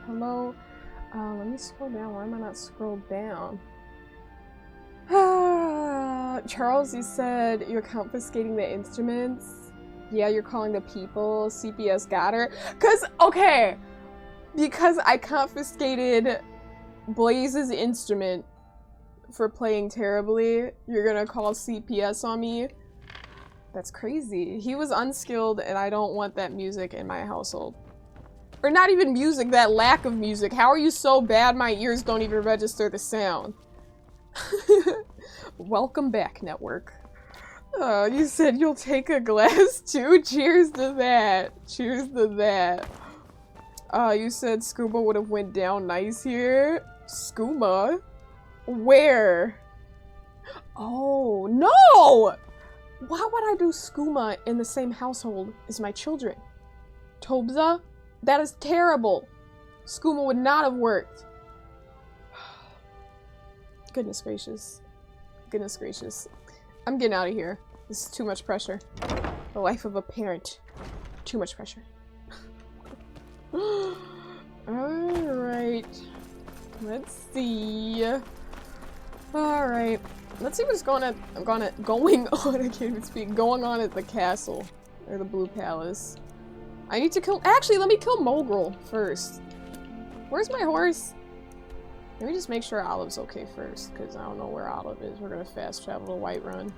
Hello. Let me scroll down. Why am I not scrolled down? Charles, you said you're confiscating the instruments. Yeah, you're calling the people. CPS got her. Because I confiscated Blaze's instrument for playing terribly, you're gonna call CPS on me? That's crazy. He was unskilled and I don't want that music in my household. Or not even music, that lack of music. How are you so bad my ears don't even register the sound? Welcome back, network. You said you'll take a glass too? Cheers to that. Cheers to that. You said scuba would have went down nice here. Scuba? Where? Oh, no! Why would I do skooma in the same household as my children? Tobza? That is terrible. Skooma would not have worked. Goodness gracious. Goodness gracious. I'm getting out of here. This is too much pressure. The life of a parent. Too much pressure. Alright. Let's see. Alright. Let's see what's going on. I can't even speak. Going on at the castle. Or the Blue Palace. I need to kill- actually, let me kill Mogrel first. Where's my horse? Let me just make sure Olive's okay first, because I don't know where Olive is. We're gonna fast travel to Whiterun.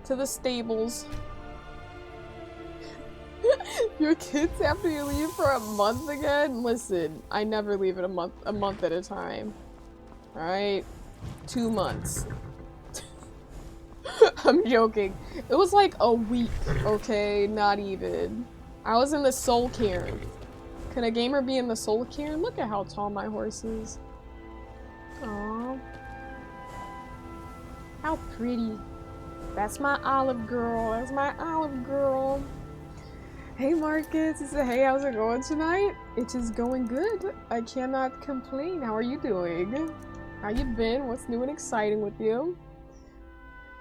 To the stables. Your kids after you leave for a month again? Listen, I never leave it a month at a time. Alright? 2 months. I'm joking. It was like a week, okay? Not even. I was in the Soul Cairn. Can a gamer be in the Soul Cairn? Look at how tall my horse is. Aww. How pretty. That's my Olive girl. That's my Olive girl. Hey Marcus. He said, hey, how's it going tonight? It is going good. I cannot complain. How are you doing? How you been? What's new and exciting with you?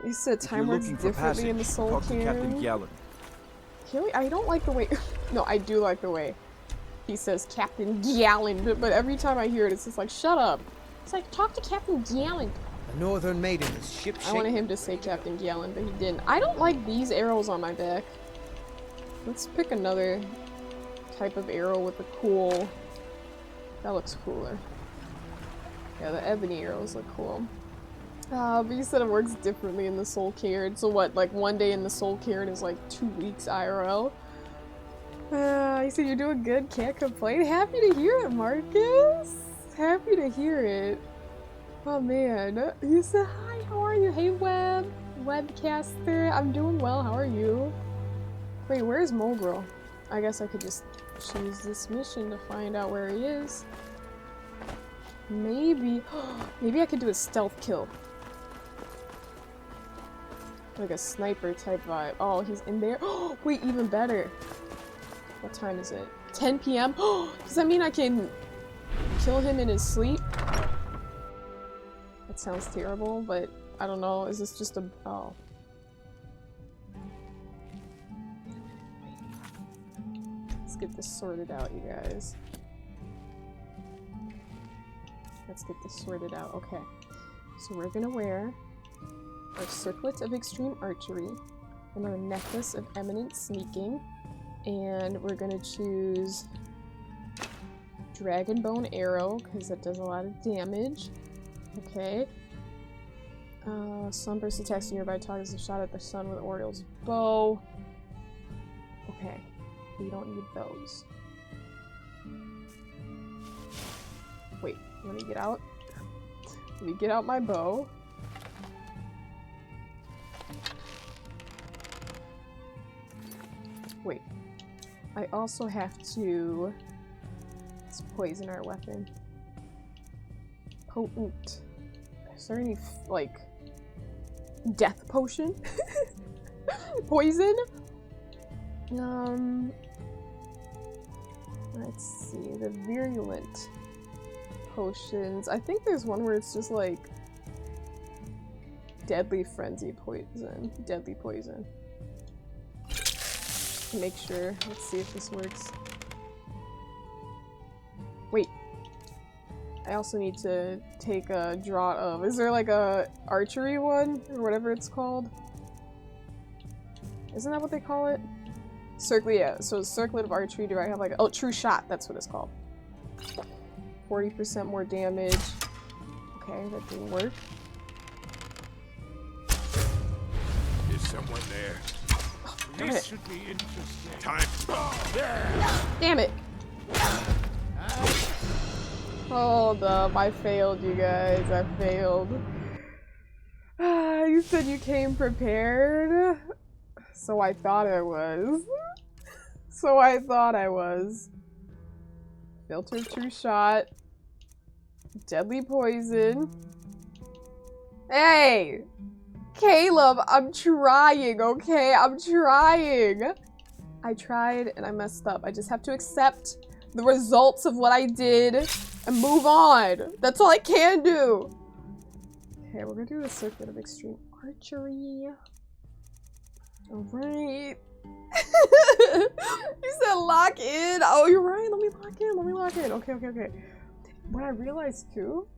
He said time works differently in the Soul Cairn. I don't like the way- no, I do like the way he says Captain Galland, but every time I hear it, it's just like, shut up. It's like, talk to Captain Galland. A northern maiden is shipshape. I wanted him to say Captain Galland, but he didn't. I don't like these arrows on my back. Let's pick another type of arrow with a cool... That looks cooler. Yeah, the ebony arrows look cool. But you said it works differently in the Soul Cairn. So what, like one day in the Soul Cairn is like 2 weeks IRL? You said you're doing good, can't complain. Happy to hear it, Marcus! Happy to hear it. Oh man. You said, hi, how are you? Hey Webcaster. I'm doing well, how are you? Wait, where's Mogrel? I guess I could just choose this mission to find out where he is. Maybe I could do a stealth kill. Like a sniper type vibe. Oh, he's in there. Wait, even better. What time is it? 10 p.m.? Does that mean I can kill him in his sleep? That sounds terrible, but I don't know. Is this just a... oh. Let's get this sorted out, you guys. Let's get this sorted out. Okay. So we're gonna wear our circlet of extreme archery and our necklace of eminent sneaking. And we're gonna choose Dragon Bone Arrow, because that does a lot of damage. Okay. Sunburst attacks nearby targets a shot at the sun with Oriole's bow. Okay. We don't need those. Wait, let me get out. Let me get out my bow. Wait. I also have to... let's poison our weapon. Potent. Is there any, like... death potion? Poison? Let's see. The virulent potions. I think there's one where it's just like... deadly frenzy poison. Deadly poison. Make sure. Let's see if this works. I also need to take a draught of. Is there like a archery one or whatever it's called? Isn't that what they call it? Yeah. So circlet of archery. Do I have like oh true shot? That's what it's called. 40% more damage. Okay, that didn't work. Is someone there? Damn This it. should be interesting. Time. Damn it. Hold up, I failed you guys. I failed. You said you came prepared. So I thought I was. So I thought I was. Filter true shot. Deadly poison. Hey! Caleb, I'm trying, okay? I'm trying. I tried and I messed up. I just have to accept the results of what I did and move on. That's all I can do. Okay, we're gonna do the circuit of extreme archery. Alright. You said lock in. Oh, you're right. Let me lock in. Let me lock in. Okay, okay, okay. What I realized too,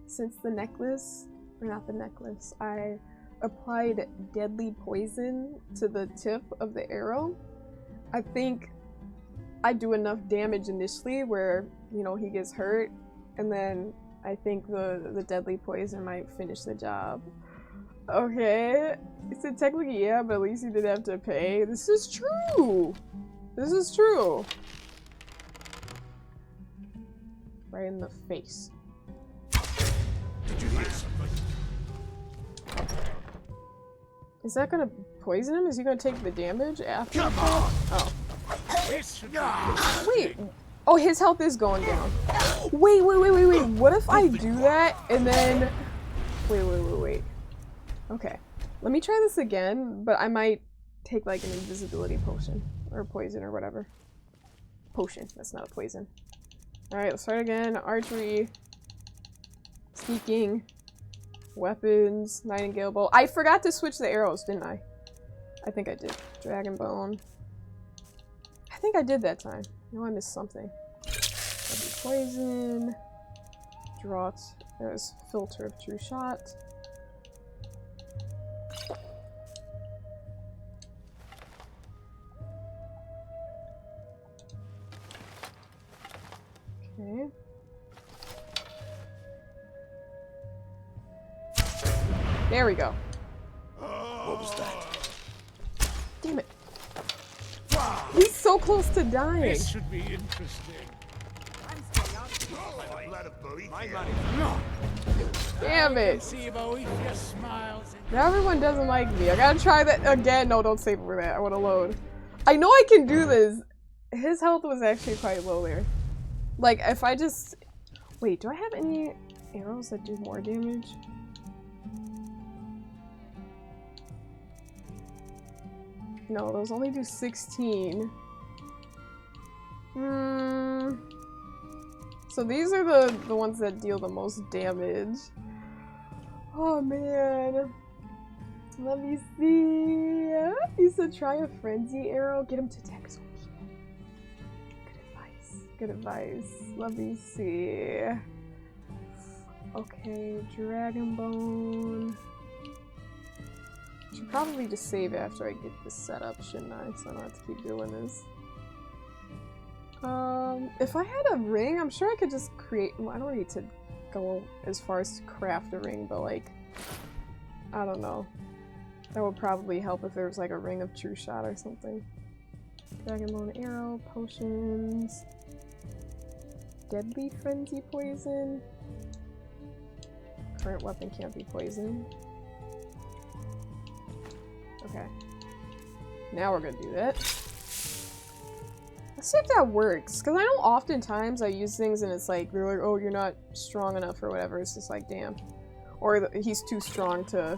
since the necklace, or not the necklace, I applied deadly poison to the tip of the arrow. I think I do enough damage initially where, you know, he gets hurt, and then I think the deadly poison might finish the job. Okay. He said technically yeah, but at least you didn't have to pay. This is true. This is true. Right in the face. Did you hear something? Is that gonna poison him? Is he gonna take the damage after? Come on! Oh. This should be Wait. Oh, his health is going down. Wait. What if I do that and then... Wait. Okay. Let me try this again, but I might take like an invisibility potion. Or poison or whatever. Potion. That's not a poison. Alright, let's start again. Archery. Sneaking. Weapons. Nightingale bow. I forgot to switch the arrows, didn't I? I think I did. Dragon bone. I think I did that time. No, I missed something. That'd be poison. Draught. There's filter of true shot. Okay. There we go. What was that? Damn it. He's so close to dying. This should be interesting. Damn it. See Boethius smiles. Now everyone doesn't like me. I gotta try that again. No, don't save for that. I wanna load. I know I can do this. His health was actually quite low there. Like, if I just... Wait, do I have any arrows that do more damage? No, those only do 16. So these are the ones that deal the most damage. Oh man. Let me see. He said try a frenzy arrow. Get him to attack so good advice. Let me see. Okay, dragon bone. Should probably just save after I get this set up, shouldn't I? So I don't have to keep doing this. If I had a ring, I'm sure I could just create. Well, I don't need to go as far as to craft a ring, but like, I don't know. That would probably help if there was like a ring of true shot or something. Dragon bone arrow, potions, deadly frenzy poison. Current weapon can't be poisoned. Okay. Now we're gonna do that. Let's see if that works. Because I know oftentimes I use things and it's like, they're like, oh, you're not strong enough or whatever. It's just like, damn. Or he's too strong to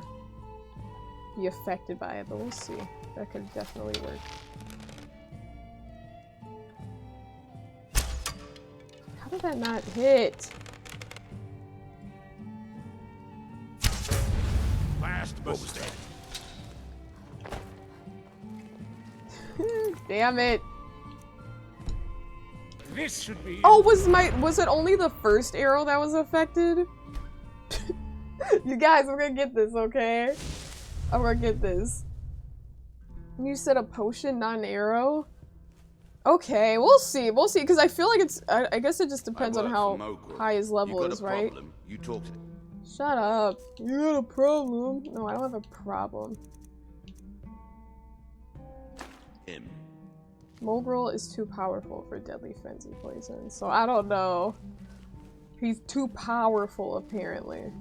be affected by it, but we'll see. That could definitely work. How did that not hit? Last mistake. Damn it. This should be. Oh, was it only the first arrow that was affected? You guys, I'm gonna get this, okay? I'm gonna get this. You said a potion, not an arrow? Okay, we'll see, because I feel like it's, I guess it just depends on how high his level is, right? You talk to Shut up. You got a problem. No, I don't have a problem. him. Mogrel is too powerful for deadly frenzy poison, so I don't know. He's too powerful, apparently.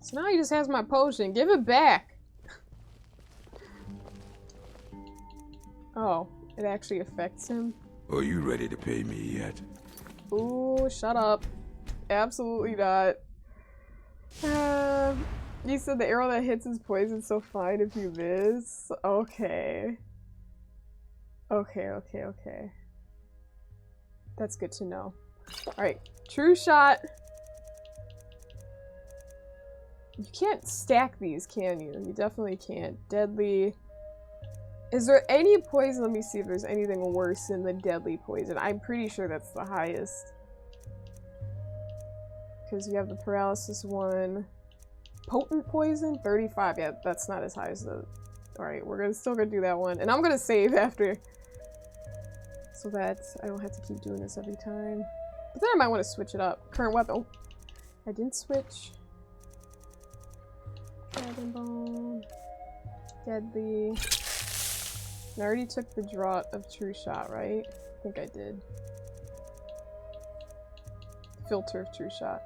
So now he just has my potion. Give it back! Oh, it actually affects him? Are you ready to pay me yet? Ooh, shut up. Absolutely not. You said the arrow that hits is poison, so fine if you miss. Okay. Okay. That's good to know. Alright, true shot. You can't stack these, can you? You definitely can't. Deadly. Is there any poison? Let me see if there's anything worse than the deadly poison. I'm pretty sure that's the highest. Because you have the paralysis one. Potent poison? 35. Yeah, that's not as high as the... Alright, we're still gonna do that one. And I'm gonna save after. So that I don't have to keep doing this every time. But then I might want to switch it up. Current weapon. Oh, I didn't switch. Dragon Bone. Deadly. I already took the draught of True Shot, right? I think I did. Filter of True Shot.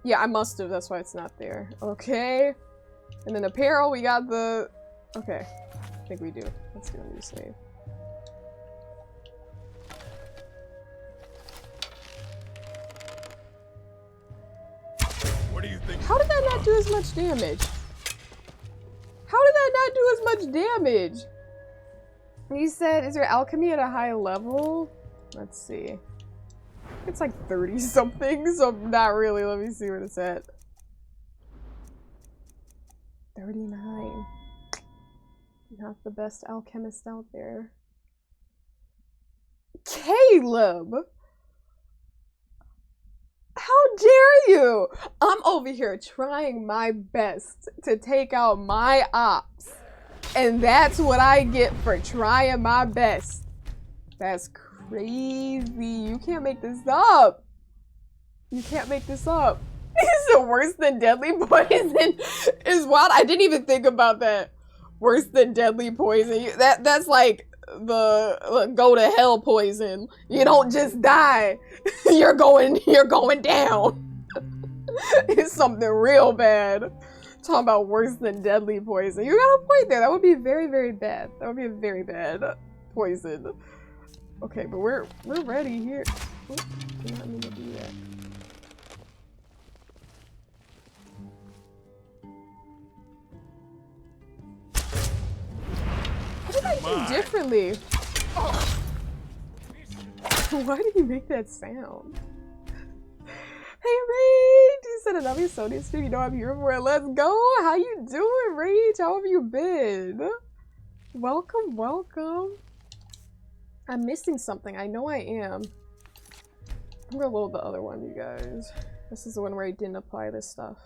Yeah, I must have. That's why it's not there. Okay. And then apparel, we got the... Okay. I think we do. Let's do a new save. What do you think? How did that not do as much damage? How did that not do as much damage? You said, is your alchemy at a high level? Let's see. It's like 30 something, so not really. Let me see what it's at. 39. Not the best alchemist out there. Caleb! How dare you! I'm over here trying my best to take out my ops. And that's what I get for trying my best. That's crazy. You can't make this up. You can't make this up. Is it worse than deadly poison? Is wild. I didn't even think about that. Worse than deadly poison. That's like the go to hell poison. You don't just die. You're going down. It's something real bad. Talking about worse than deadly poison. You got a point there. That would be very, very bad. That would be a very bad poison. Okay, but we're ready here. Oh, did not mean to do that. What did I do differently? Oh. Why did you make that sound? Hey Rage! You said another Sony stream. You know I'm here for it. Let's go! How you doing, Rage? How have you been? Welcome, welcome. I'm missing something. I know I am. I'm gonna load the other one, you guys. This is the one where I didn't apply this stuff.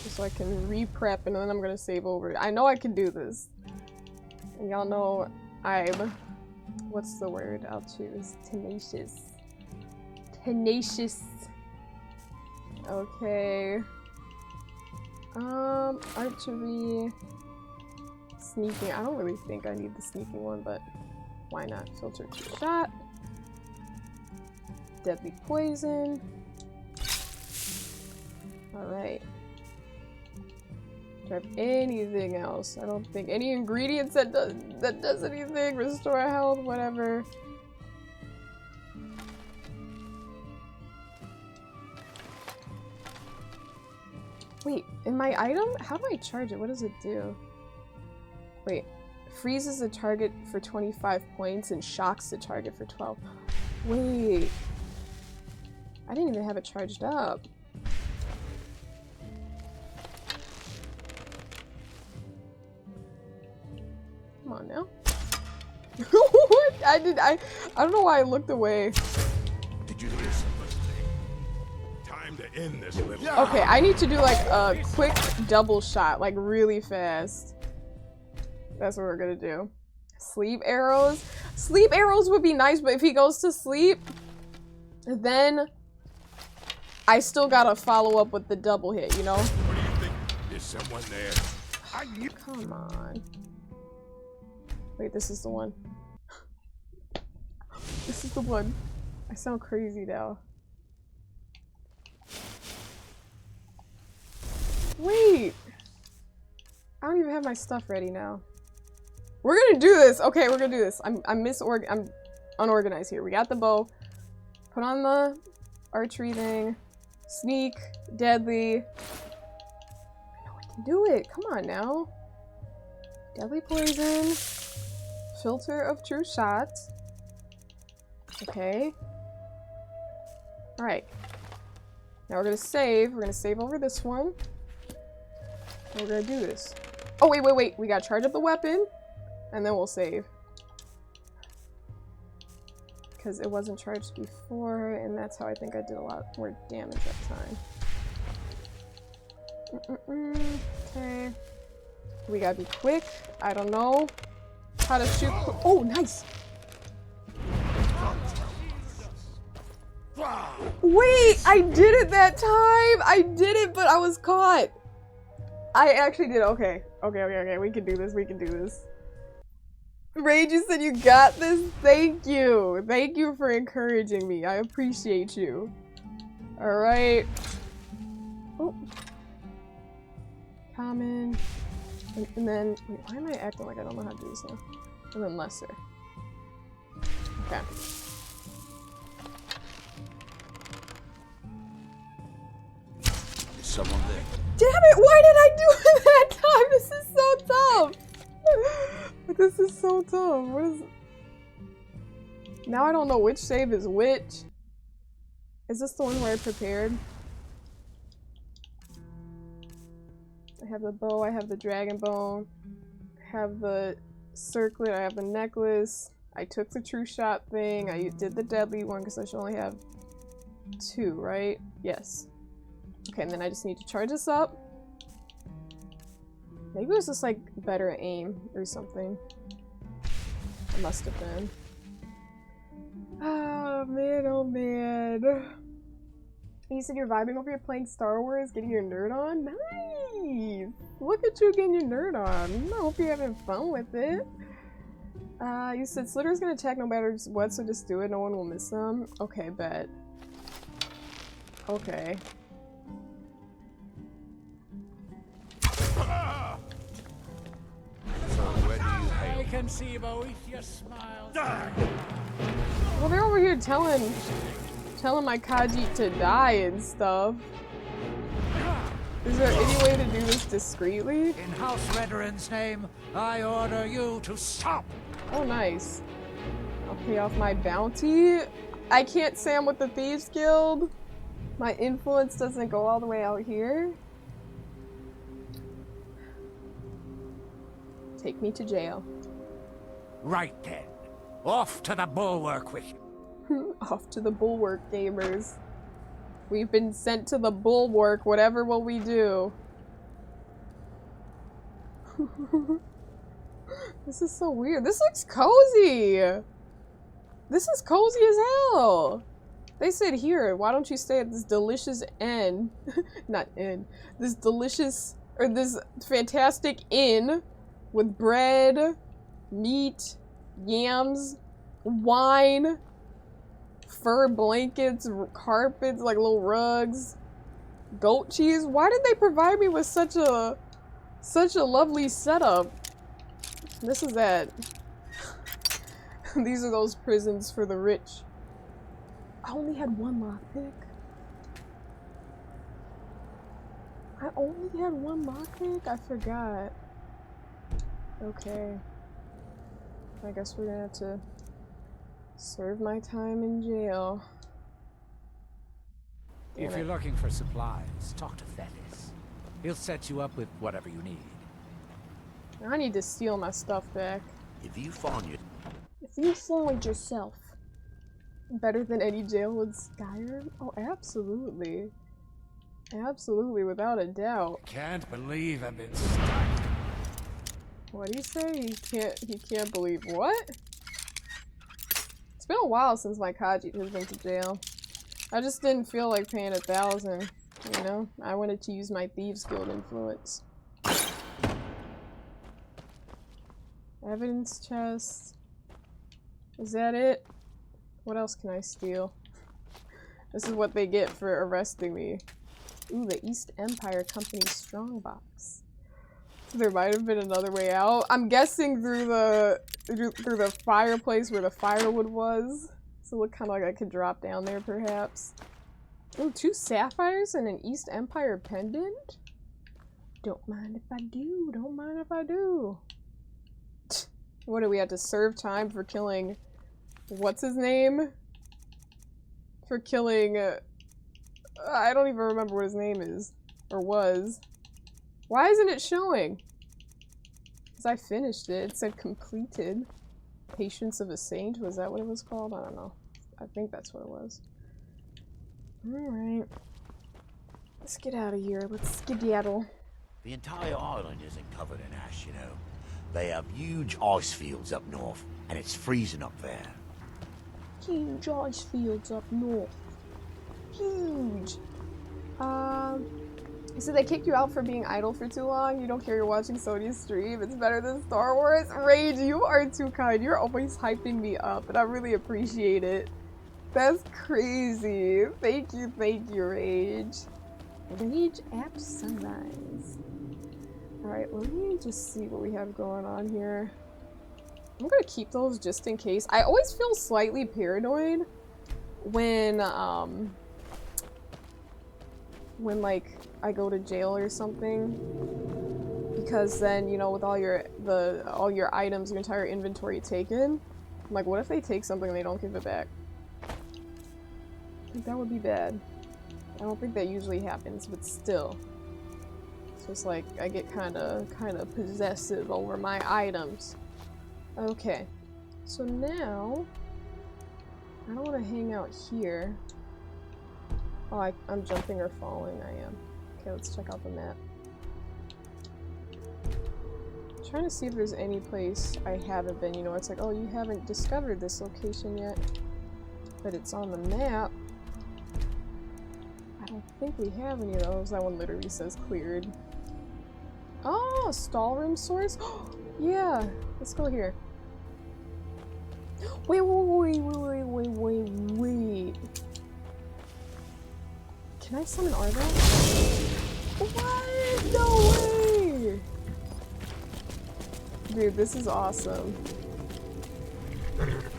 Just so I can re-prep and then I'm gonna save over. I know I can do this. And y'all know I'm... What's the word I'll choose? Tenacious. Tenacious. Okay. Archery. Sneaking. I don't really think I need the sneaking one, but why not? Filter to shot. Deadly poison. Alright. Do I have anything else? I don't think. Any ingredients that does anything? Restore health, whatever. Wait, in my item? How do I charge it? What does it do? Wait. Freezes the target for 25 points and shocks the target for 12. Wait. I didn't even have it charged up. Come on now. What? I don't know why I looked away. Did you hear something? Time to end this little. Okay, I need to do like a quick double shot, like really fast. That's what we're gonna do. Sleep arrows. Sleep arrows would be nice, but if he goes to sleep, then I still gotta follow up with the double hit, you know? What do you think? Is someone there? Come on. Wait, this is the one. This is the one. I sound crazy now. Wait! I don't even have my stuff ready now. We're gonna do this! Okay, we're gonna do this. I'm unorganized here. We got the bow. Put on the archery thing. Sneak. Deadly. I know I can do it! Come on now. Deadly poison. Filter of true shots. Okay. Alright. Now we're gonna save. We're gonna save over this one. And we're gonna do this. Oh, wait. We gotta charge up the weapon. And then we'll save. Because it wasn't charged before, and that's how I think I did a lot more damage that time. Okay. We gotta be quick. I don't know how to shoot. Oh, nice! Wait, I did it that time! I did it, but I was caught! I actually did. Okay. We can do this. We can do this. Rage, you said you got this? Thank you. Thank you for encouraging me. I appreciate you. Alright. Oh. Common. And then, wait, why am I acting like I don't know how to do this now? And then lesser. Okay. Is someone there? Damn it! Why did I do it that time? This is so tough! This is so tough. What is... Now I don't know which save is which. Is this the one where I prepared? I have the bow, I have the dragon bone, I have the circlet, I have the necklace. I took the true shot thing, I did the deadly one because I should only have 2, right? Yes. Okay, and then I just need to charge this up. Maybe it was just like better aim or something. It must have been. Oh man, oh man. You said you're vibing over here playing Star Wars, getting your nerd on? Nice! Look at you getting your nerd on. I hope you're having fun with it. You said Slitter's gonna attack no matter what, so just do it. No one will miss them. Okay, bet. Okay. I can see both your smiles. Well, they're over here telling my Khajiit to die and stuff. Is there any way to do this discreetly? In House Redoran's name, I order you to stop. Oh, nice. I'll pay off my bounty. I can't say I'm with the Thieves Guild. My influence doesn't go all the way out here. Take me to jail. Right then. Off to the bulwark with you. Off to the bulwark, gamers. We've been sent to the bulwark. Whatever will we do? This is so weird. This looks cozy. This is cozy as hell. They said here, why don't you stay at this delicious inn? Not inn. This delicious, or this fantastic inn with bread, meat, yams, wine, fur blankets, carpets, like little rugs, goat cheese. Why did they provide me with such a lovely setup? This is that. These are those prisons for the rich. I only had one lockpick. I only had one lockpick? I forgot. Okay. I guess we're gonna have to serve my time in jail. Damn If it. you're looking for supplies, talk to Thetis. He'll set you up with whatever you need. I need to steal my stuff back. If you find your... If you find yourself? Better than any jail in Skyrim? Oh, absolutely. Absolutely, without a doubt. Can't believe I've been stuck. What do you say? He can't believe what? It's been a while since my Kaji has been to jail. I just didn't feel like paying 1,000, you know? I wanted to use my Thieves Guild influence. Evidence chest. Is that it? What else can I steal? This is what they get for arresting me. Ooh, the East Empire Company strongbox. There might have been another way out. I'm guessing through the fireplace where the firewood was. So it looked kind of like I could drop down there, perhaps. Ooh, 2 sapphires and an East Empire pendant? Don't mind if I do. Don't mind if I do. What do we have to serve time for killing... What's his name? For killing... I don't even remember what his name is. Or was. Why isn't it showing? Because I finished it. It said completed. Patience of a Saint? Was that what it was called? I don't know. I think that's what it was. Alright. Let's get out of here. Let's skedaddle. The entire island isn't covered in ash, you know. They have huge ice fields up north, and it's freezing up there. Huge ice fields up north. Huge. So they kicked you out for being idle for too long? You don't care you're watching Sony's stream? It's better than Star Wars? Rage, you are too kind. You're always hyping me up, and I really appreciate it. That's crazy. Thank you, Rage. Rage at sunrise. Alright, let me just see what we have going on here. I'm gonna keep those just in case. I always feel slightly paranoid when like I go to jail or something, because then, you know, with all your items, your entire inventory taken, I'm like, what if they take something and they don't give it back? I think that would be bad. I don't think that usually happens, but still. It's just like I get kind of possessive over my items. Okay, so now I don't want to hang out here. Oh, I'm jumping or falling. I am. Okay, let's check out the map. I'm trying to see if there's any place I haven't been. You know, it's like, oh, you haven't discovered this location yet, but it's on the map. I don't think we have any of those. That one literally says cleared. Oh, stall room source? Yeah, let's go here. Wait. Can I summon Arvac? What? No way! Dude, this is awesome.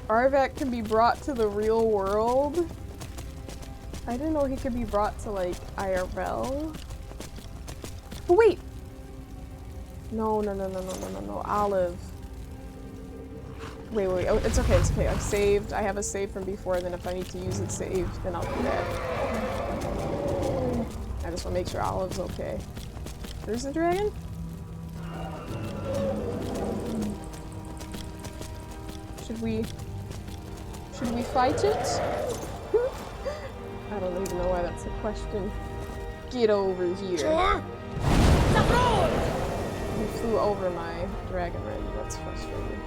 Arvac can be brought to the real world? I didn't know he could be brought to, like, IRL. But wait! No, Olive. Wait, oh, it's okay, I've saved. I have a save from before, then if I need to use it saved, then I'll do that. I just want to make sure Olive's okay. There's the dragon? Should we fight it? I don't even know why that's a question. Get over here. You flew over my dragon ring. That's frustrating.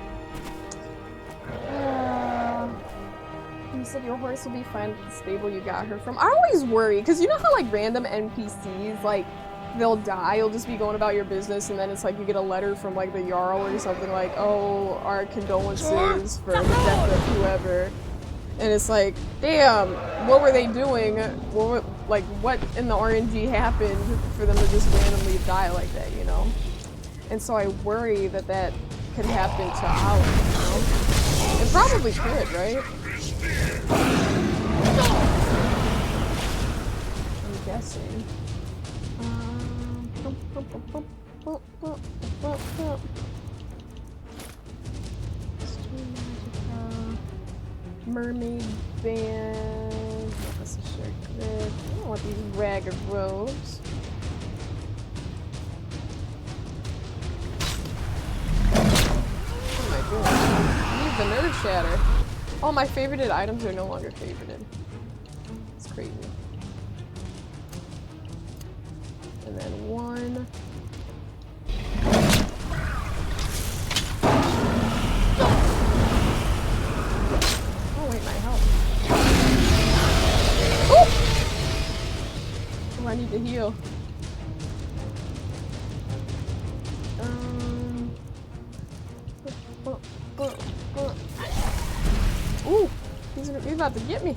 You said your horse will be fine at the stable you got her from. I always worry, because you know how like random NPCs, like, they'll die, you'll just be going about your business, and then it's like you get a letter from like the Jarl or something like, oh, our condolences for the death of whoever. And it's like, damn, what were they doing? What in the RNG happened for them to just randomly die like that, you know? And so I worry that that could happen to Olive, you know? It probably could, right? I'm guessing. Mermaid band. That's a shirt grip. I don't want these ragged robes. What am I doing? Leave the nerve shatter. All my favorited items are no longer favorited. It's crazy. And then 1. Oh wait, my health. Ooh! Oh, I need to heal. Ooh, he's about to get me.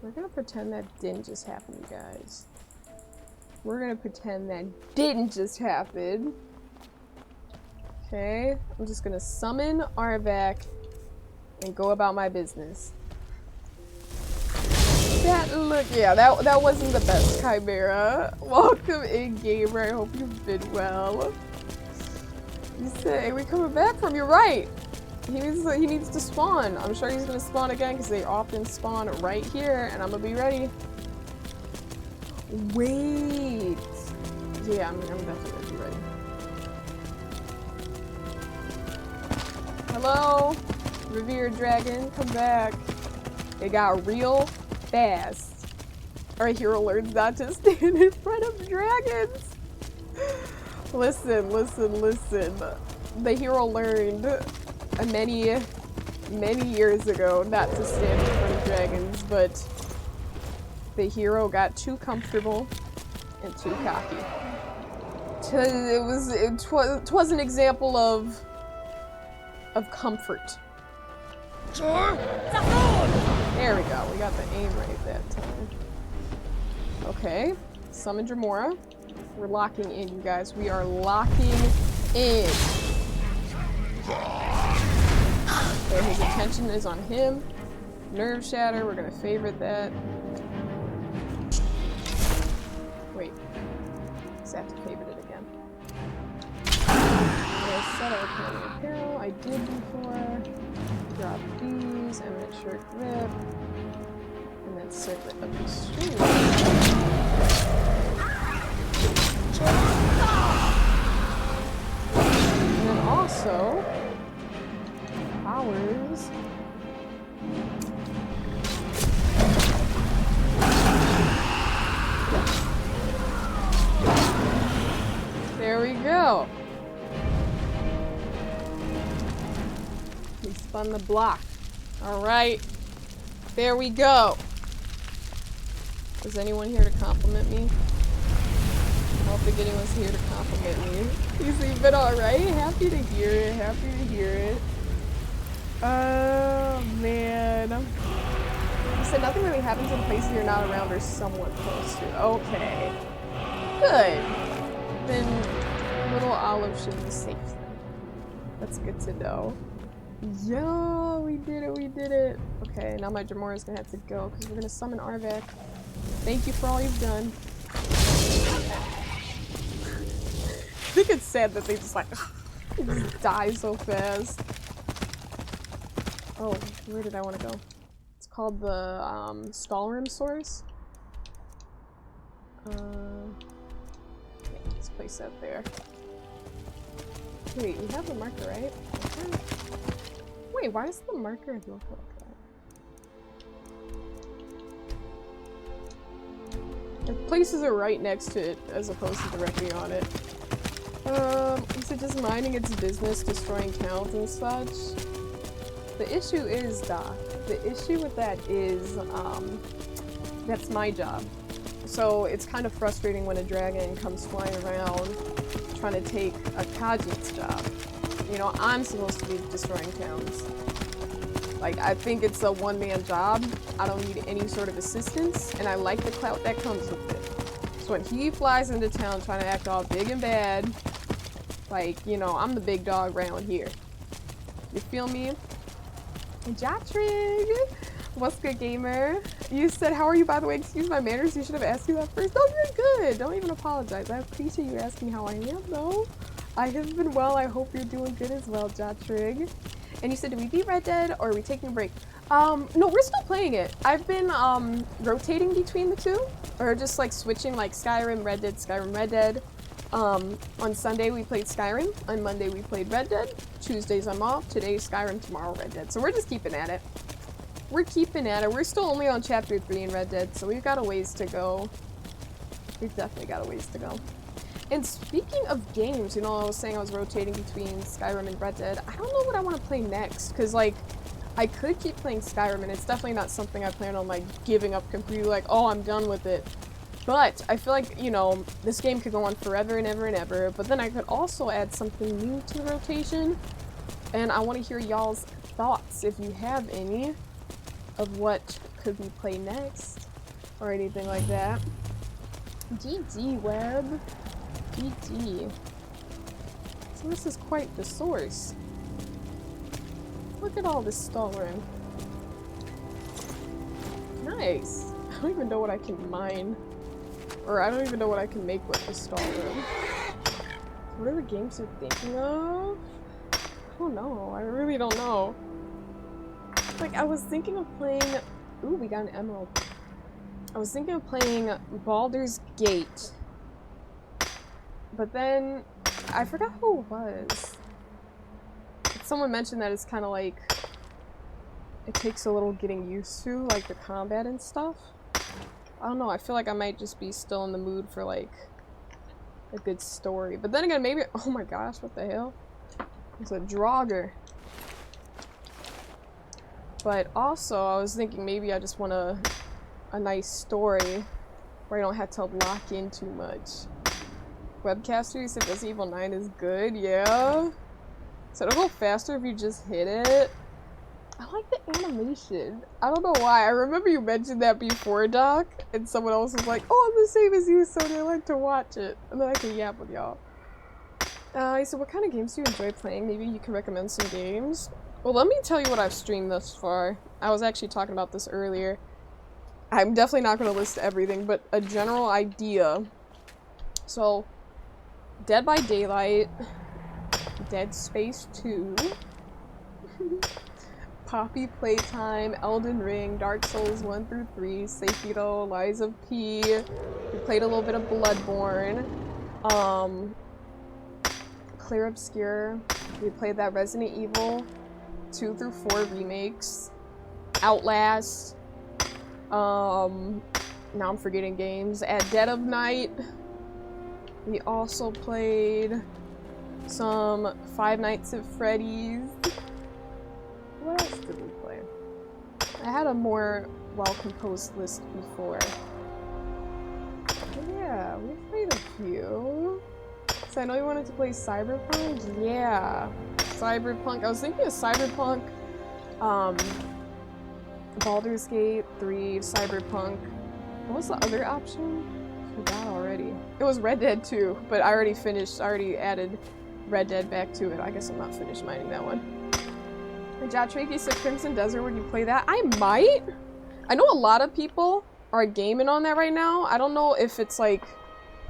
We're gonna pretend that didn't just happen, you guys. We're gonna pretend that didn't just happen. Okay, I'm just gonna summon Arvac and go about my business. That wasn't the best Chimera. Welcome in, gamer. I hope you've been well. You said, hey, we coming back from? You're right. He needs to spawn. I'm sure he's gonna spawn again because they often spawn right here, and I'm gonna be ready. Wait. Yeah, I'm definitely gonna be ready. Hello, revered dragon, come back. It got real fast. Our hero learns not to stand in front of dragons. Listen. The hero learned many years ago not to stand in front of dragons, but the hero got too comfortable and too cocky. It was an example of comfort. There we go. We got the aim right that time. Okay. Summon Dramora. We're locking in, you guys. We are locking in. Okay, his attention is on him. Nerve shatter. We're gonna favorite that. Wait. Just have to favorite it again. Set our common apparel. I did before. Drop these, eminent short grip, and then circlet of the stream. And then also powers. There we go. We spun the block. Alright. There we go. Is anyone here to compliment me? I don't think anyone's here to compliment me. You seem been alright? Happy to hear it. Happy to hear it. Oh, man. You said nothing really happens in places you're not around or somewhat close to. Okay. Good. Then little Olive should be safe. That's good to know. Yo, we did it. Okay, now my Dramora is gonna have to go because we're gonna summon Arvac. Thank you for all you've done. I think it's sad that they just like just die so fast. Oh, where did I want to go? It's called the Skyrim source. Okay, let's place that there. Wait, you have the marker, right? Okay. Wait, why does the marker look like that? It places it right next to it as opposed to directly on it. Is it just minding its business, destroying towns and such? The issue is, the issue with that is, that's my job. So it's kind of frustrating when a dragon comes flying around trying to take a Khajiit's job. You know, I'm supposed to be destroying towns. Like, I think it's a one-man job. I don't need any sort of assistance, and I like the clout that comes with it. So when he flies into town trying to act all big and bad, like, you know, I'm the big dog around here. You feel me? Jatrig! What's good, gamer? You said, how are you, by the way? Excuse my manners, you should have asked you that first. No, you're good! Don't even apologize. I appreciate you asking how I am, though. I have been well. I hope you're doing good as well, Jatrig. And you said, did we beat Red Dead or are we taking a break? No, we're still playing it. I've been rotating between the two, or just like switching, like Skyrim, Red Dead, Skyrim, Red Dead. On Sunday we played Skyrim, on Monday we played Red Dead, Tuesdays I'm off, today Skyrim, tomorrow Red Dead. So we're just keeping at it. We're keeping at it. We're still only on chapter 3 in Red Dead, so we've got a ways to go. We've definitely got a ways to go. And speaking of games, you know, I was saying I was rotating between Skyrim and Red Dead. I don't know what I want to play next, because, like, I could keep playing Skyrim, and it's definitely not something I plan on, like, giving up completely, like, oh, I'm done with it. But I feel like, you know, this game could go on forever and ever and ever, but then I could also add something new to the rotation, and I want to hear y'all's thoughts, if you have any, of what could we play next, or anything like that. GG, web. GG. So this is quite the source. Look at all this stall room. Nice. I don't even know what I can mine. Or I don't even know what I can make with the stall room. What are the games you're thinking of? I don't know. I really don't know. Like, I was thinking of playing... Ooh, we got an emerald. I was thinking of playing Baldur's Gate. But then, I forgot who it was. Someone mentioned that it's kind of like... It takes a little getting used to, like the combat and stuff. I don't know, I feel like I might just be still in the mood for like a good story. But then again, maybe... Oh my gosh, what the hell? It's a Draugr. But also, I was thinking maybe I just want a nice story where I don't have to lock in too much. Webcaster, you said Resident Evil 9 is good, yeah? So it'll go faster if you just hit it. I like the animation. I don't know why. I remember you mentioned that before, Doc, and someone else was like, oh, I'm the same as you, so they like to watch it. And then I can yap with y'all. So what kind of games do you enjoy playing? Maybe you can recommend some games? Well, let me tell you what I've streamed thus far. I was actually talking about this earlier. I'm definitely not going to list everything, but a general idea. So, Dead by Daylight, Dead Space 2, Poppy Playtime, Elden Ring, Dark Souls 1 through 3, Sekiro, Lies of P. We played a little bit of Bloodborne. Clear Obscure. We played that Resident Evil 2 through 4 remakes. Outlast. Now I'm forgetting games. At Dead of Night. We also played some Five Nights at Freddy's. What else did we play? I had a more well-composed list before. Yeah, we played a few. So I know you wanted to play Cyberpunk? Yeah. Cyberpunk. I was thinking of Cyberpunk, Baldur's Gate 3, Cyberpunk. What was the other option? I forgot already. It was Red Dead 2, but I already finished, I already added Red Dead back to it. I guess I'm not finished mining that one. Jatrakey said Crimson Desert, would you play that? I might! I know a lot of people are gaming on that right now. I don't know if it's like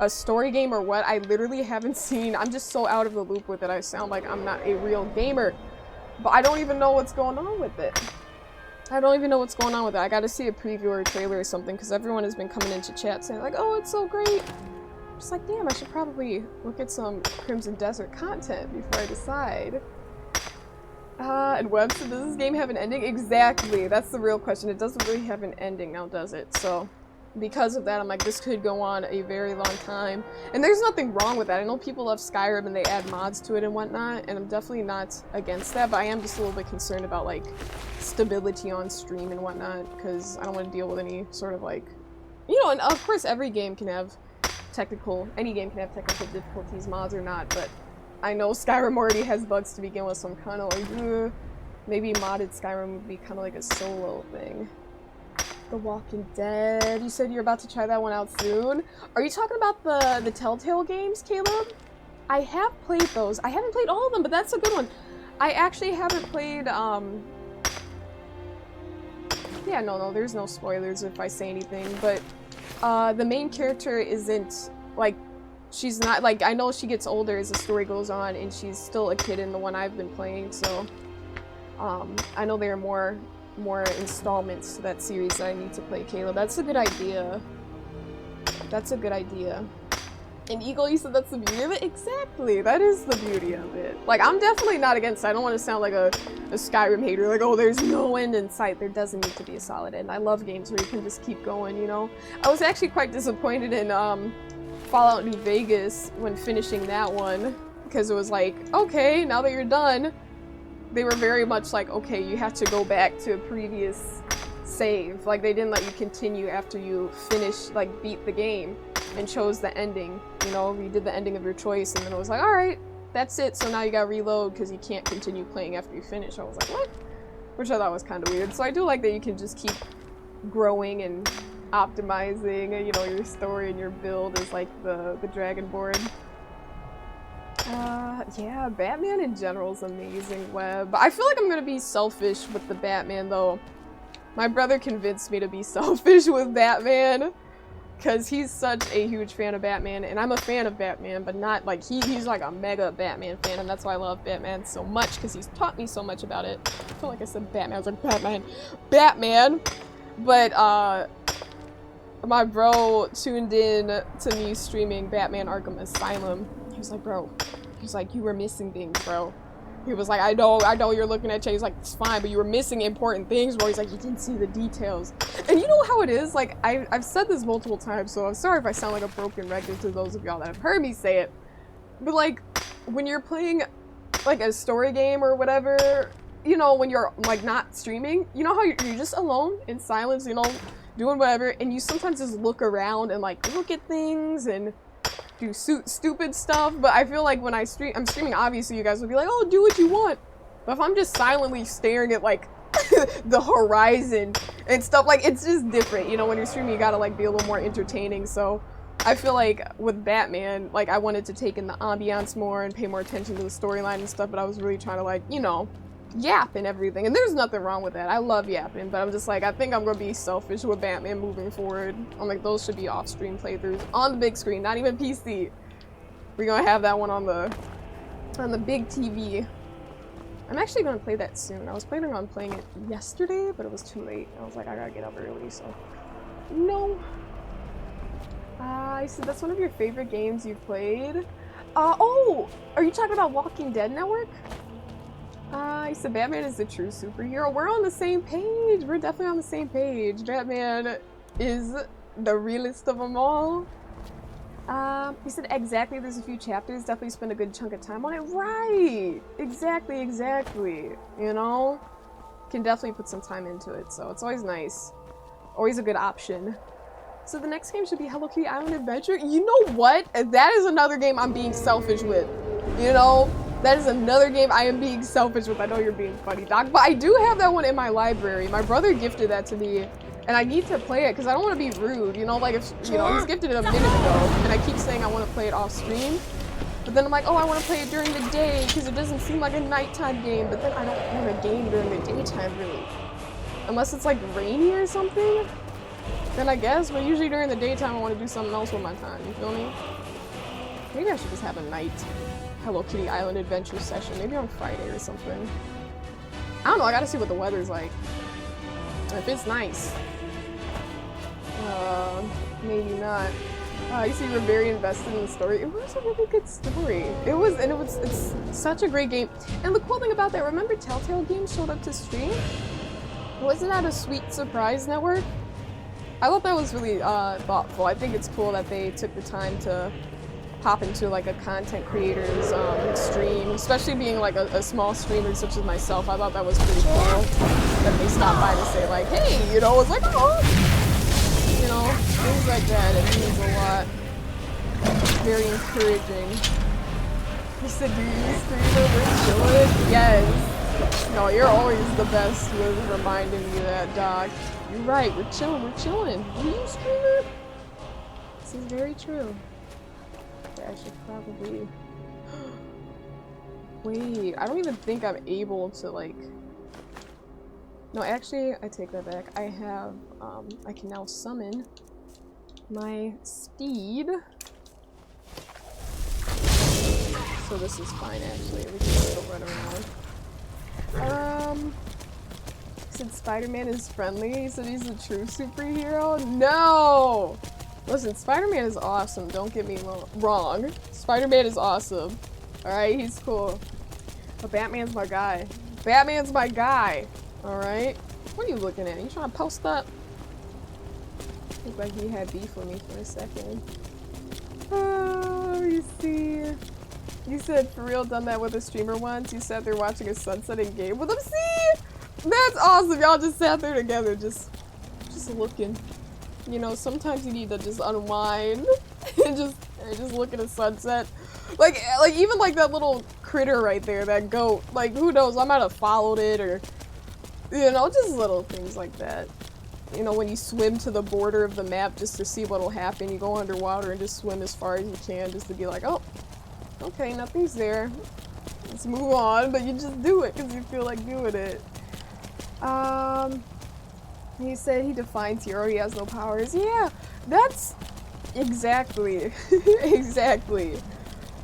a story game or what. I literally haven't seen, I'm just so out of the loop with it. I sound like I'm not a real gamer. But I don't even know what's going on with it. I don't even know what's going on with it. I gotta see a preview or a trailer or something, because everyone has been coming into chat saying like, oh, it's so great. I'm just like, damn, I should probably look at some Crimson Desert content before I decide. And Webb said, does this game have an ending? Exactly, that's the real question. It doesn't really have an ending now, does it? So, because of that, I'm like, this could go on a very long time. And there's nothing wrong with that. I know people love Skyrim and they add mods to it and whatnot, and I'm definitely not against that, but I am just a little bit concerned about, like, stability on stream and whatnot, because I don't want to deal with any sort of, like, you know, and of course every game can have any game can have technical difficulties, mods or not, but I know Skyrim already has bugs to begin with, so I'm kind of like, ugh. Maybe modded Skyrim would be kind of like a solo thing. The Walking Dead. You said you're about to try that one out soon. Are you talking about the Telltale games, Caleb? I have played those. I haven't played all of them, but that's a good one. I actually haven't played, yeah, no, there's no spoilers if I say anything, but the main character isn't, like, she's not, like, I know she gets older as the story goes on, and she's still a kid in the one I've been playing, so I know there are more installments to that series that I need to play, Caleb. That's a good idea. That's a good idea. And Eagle, you said that's the beauty of it? Exactly! That is the beauty of it. Like, I'm definitely not against it. I don't want to sound like a Skyrim hater, like, oh, there's no end in sight. There doesn't need to be a solid end. I love games where you can just keep going, you know? I was actually quite disappointed in Fallout New Vegas when finishing that one, because it was like, okay, now that you're done, they were very much like, okay, you have to go back to a previous save. Like, they didn't let you continue after you finish, like, beat the game and chose the ending. You know, you did the ending of your choice, and then it was like, alright, that's it, so now you gotta reload because you can't continue playing after you finish. I was like, what? Which I thought was kind of weird. So I do like that you can just keep growing and optimizing, you know, your story and your build is like the Dragonborn. Yeah, Batman in general is amazing, Web. I feel like I'm gonna be selfish with the Batman, though. My brother convinced me to be selfish with Batman, because he's such a huge fan of Batman, and I'm a fan of Batman, but not, like, he's like a mega Batman fan, and that's why I love Batman so much, because he's taught me so much about it. I feel like I said Batman, I was like, Batman! But, my bro tuned in to me streaming Batman Arkham Asylum. He was like, bro, he's like, you were missing things, bro. He was like, I know you're looking at you. He's like, it's fine, but you were missing important things, bro. He's like, you didn't see the details. And you know how it is? Like, I've said this multiple times, so I'm sorry if I sound like a broken record to those of y'all that have heard me say it. But, like, when you're playing, like, a story game or whatever, you know, when you're, like, not streaming, you know how you're just alone in silence, you know, doing whatever, and you sometimes just look around and, like, look at things and do stupid stuff. But I feel like when I'm streaming, obviously you guys will be like, oh, do what you want. But if I'm just silently staring at, like, the horizon and stuff, like, it's just different, you know? When you're streaming, you gotta, like, be a little more entertaining. So I feel like with Batman, like, I wanted to take in the ambiance more and pay more attention to the storyline and stuff, but I was really trying to, like, you know, yap and everything. And there's nothing wrong with that. I love yapping, but I'm just like, I think I'm gonna be selfish with Batman moving forward. I'm like, those should be off-stream playthroughs on the big screen, not even PC. We're gonna have that one on the big TV. I'm actually gonna play that soon. I was planning on playing it yesterday, but it was too late. I was like, I gotta get up early, so no. I said that's one of your favorite games you've played. Oh, are you talking about Walking Dead Network? He said Batman is the true superhero. We're on the same page. We're definitely on the same page. Batman is the realest of them all. He said exactly, there's a few chapters. Definitely spend a good chunk of time on it. Right! Exactly. You know? Can definitely put some time into it, so it's always nice. Always a good option. So the next game should be Hello Kitty Island Adventure. You know what? That is another game I'm being selfish with. You know? That is another game I am being selfish with. I know you're being funny, Doc, but I do have that one in my library. My brother gifted that to me, and I need to play it because I don't want to be rude. You know, like, if, you know, he's gifted it a minute ago, and I keep saying I want to play it off stream, but then I'm like, oh, I want to play it during the day because it doesn't seem like a nighttime game, but then I don't want a game during the daytime, really. Unless it's, like, rainy or something, then I guess, but usually during the daytime I want to do something else with my time, you feel me? Maybe I should just have a night Hello Kitty Island Adventure session, maybe on Friday or something. I don't know, I gotta see what the weather's like. If it's nice. Maybe not. You see, you were very invested in the story. It was a really good story. It's such a great game. And the cool thing about that, remember Telltale Games showed up to stream? Wasn't that a Sweet Surprise Network? I thought that was really thoughtful. I think it's cool that they took the time to hop into like a content creator's stream, especially being like a small streamer such as myself. I thought that was pretty cool that they stopped by to say like, hey, you know, it's like, oh, you know, things like that. It means a lot. Very encouraging. You said, do you stream over chilling? Yes. No, you're always the best with reminding me of that, Doc. You're right, we're chilling. Do you streamer? This is very true. I should probably... Wait, I don't even think I'm able to, like... No, actually, I take that back. I have, I can now summon my steed. So this is fine, actually. We can still run around. He said Spider-Man is friendly. He said he's a true superhero. No! Listen, Spider-Man is awesome. Don't get me wrong. Spider-Man is awesome. Alright, he's cool. But Batman's my guy. Batman's my guy. Alright? What are you looking at? You trying to post up? Looked like he had beef with me for a second. Oh, you see. You said for real done that with a streamer once. You sat there watching a sunsetting game with him. See? That's awesome. Y'all just sat there together just looking. You know, sometimes you need to just unwind and just look at a sunset. Like even like that little critter right there, that goat. Like who knows? I might have followed it or you know, just little things like that. You know, when you swim to the border of the map just to see what'll happen, you go underwater and just swim as far as you can just to be like, oh, okay, nothing's there. Let's move on, but you just do it because you feel like doing it. He said he defines hero, he has no powers. Yeah, that's exactly, exactly.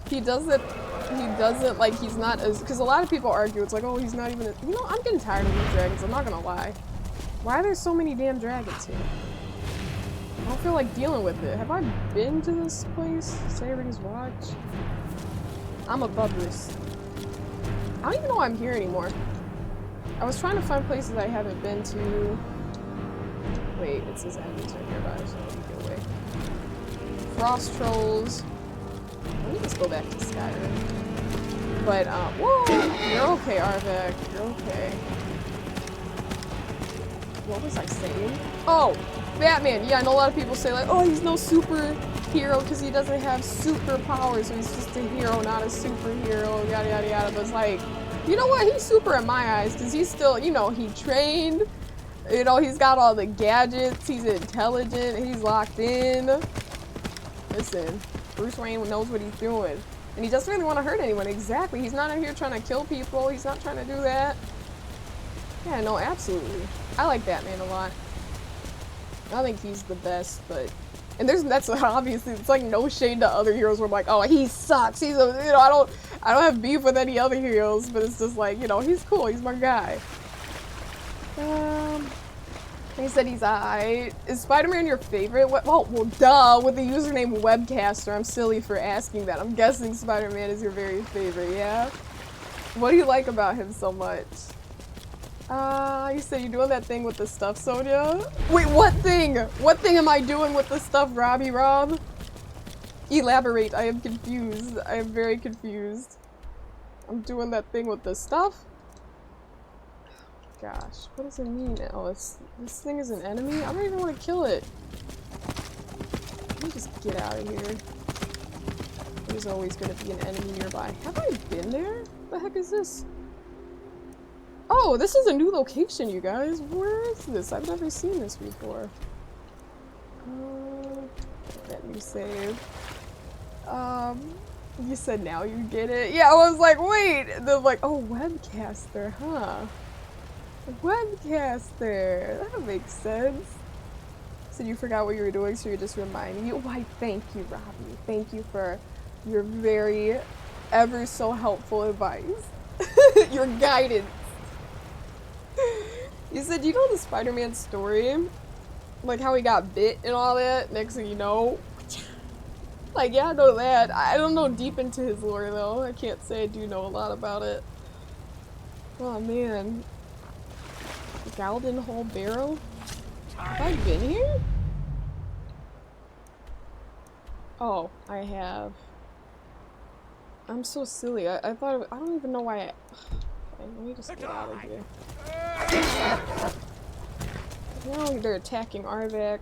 He doesn't, like, he's not as, because a lot of people argue, it's like, oh, he's not even, you know, I'm getting tired of these dragons, I'm not gonna lie. Why are there so many damn dragons here? I don't feel like dealing with it. Have I been to this place? Saber's Watch? I'm above this. I don't even know why I'm here anymore. I was trying to find places I haven't been to. Wait, it says enemies right nearby, so let me get away. Frost Trolls. Let me just go back to Skyrim. But, whoa! You're okay, Arvek. You're okay. What was I saying? Oh! Batman! Yeah, I know a lot of people say like, oh, he's no superhero because he doesn't have superpowers, so he's just a hero, not a superhero, yada yada yada. But it's like, you know what? He's super in my eyes because he's still, you know, he trained. You know, he's got all the gadgets, he's intelligent, he's locked in. Listen, Bruce Wayne knows what he's doing. And he doesn't really want to hurt anyone, exactly. He's not out here trying to kill people, he's not trying to do that. Yeah, no, absolutely. I like Batman a lot. I think he's the best, but... And that's obviously, it's like no shade to other heroes where I'm like, oh, he sucks, he's a, you know, I don't have beef with any other heroes, but it's just like, you know, he's cool, he's my guy. He said he's alright. Is Spider-Man your favorite? Well, duh, with the username Webcaster, I'm silly for asking that. I'm guessing Spider-Man is your very favorite, yeah? What do you like about him so much? You said you're doing that thing with the stuff, Sonia? Wait, what thing? What thing am I doing with the stuff, Robbie Rob? Elaborate, I am confused. I am very confused. I'm doing that thing with the stuff? Gosh, what does it mean? Oh, this thing is an enemy? I don't even want to kill it. Let me just get out of here. There's always going to be an enemy nearby. Have I been there? What the heck is this? Oh, this is a new location, you guys. Where is this? I've never seen this before. Let me save. You said now you get it? Yeah, I was like, wait! They're like, oh, Webcaster, huh? Webcaster! That makes sense. So you forgot what you were doing, so you're just reminding you. Why, thank you, Robbie. Thank you for your very, ever so helpful advice. Your guidance. You said, you know the Spider-Man story? Like how he got bit and all that? Next thing you know. Like, yeah, I know that. I don't know deep into his lore, though. I can't say I do know a lot about it. Oh, man. Galden Hole Barrow? Have I been here? Oh, I have. I'm so silly. I thought I don't even know why I... Okay, let me just get out of here. Now they're attacking Arvek.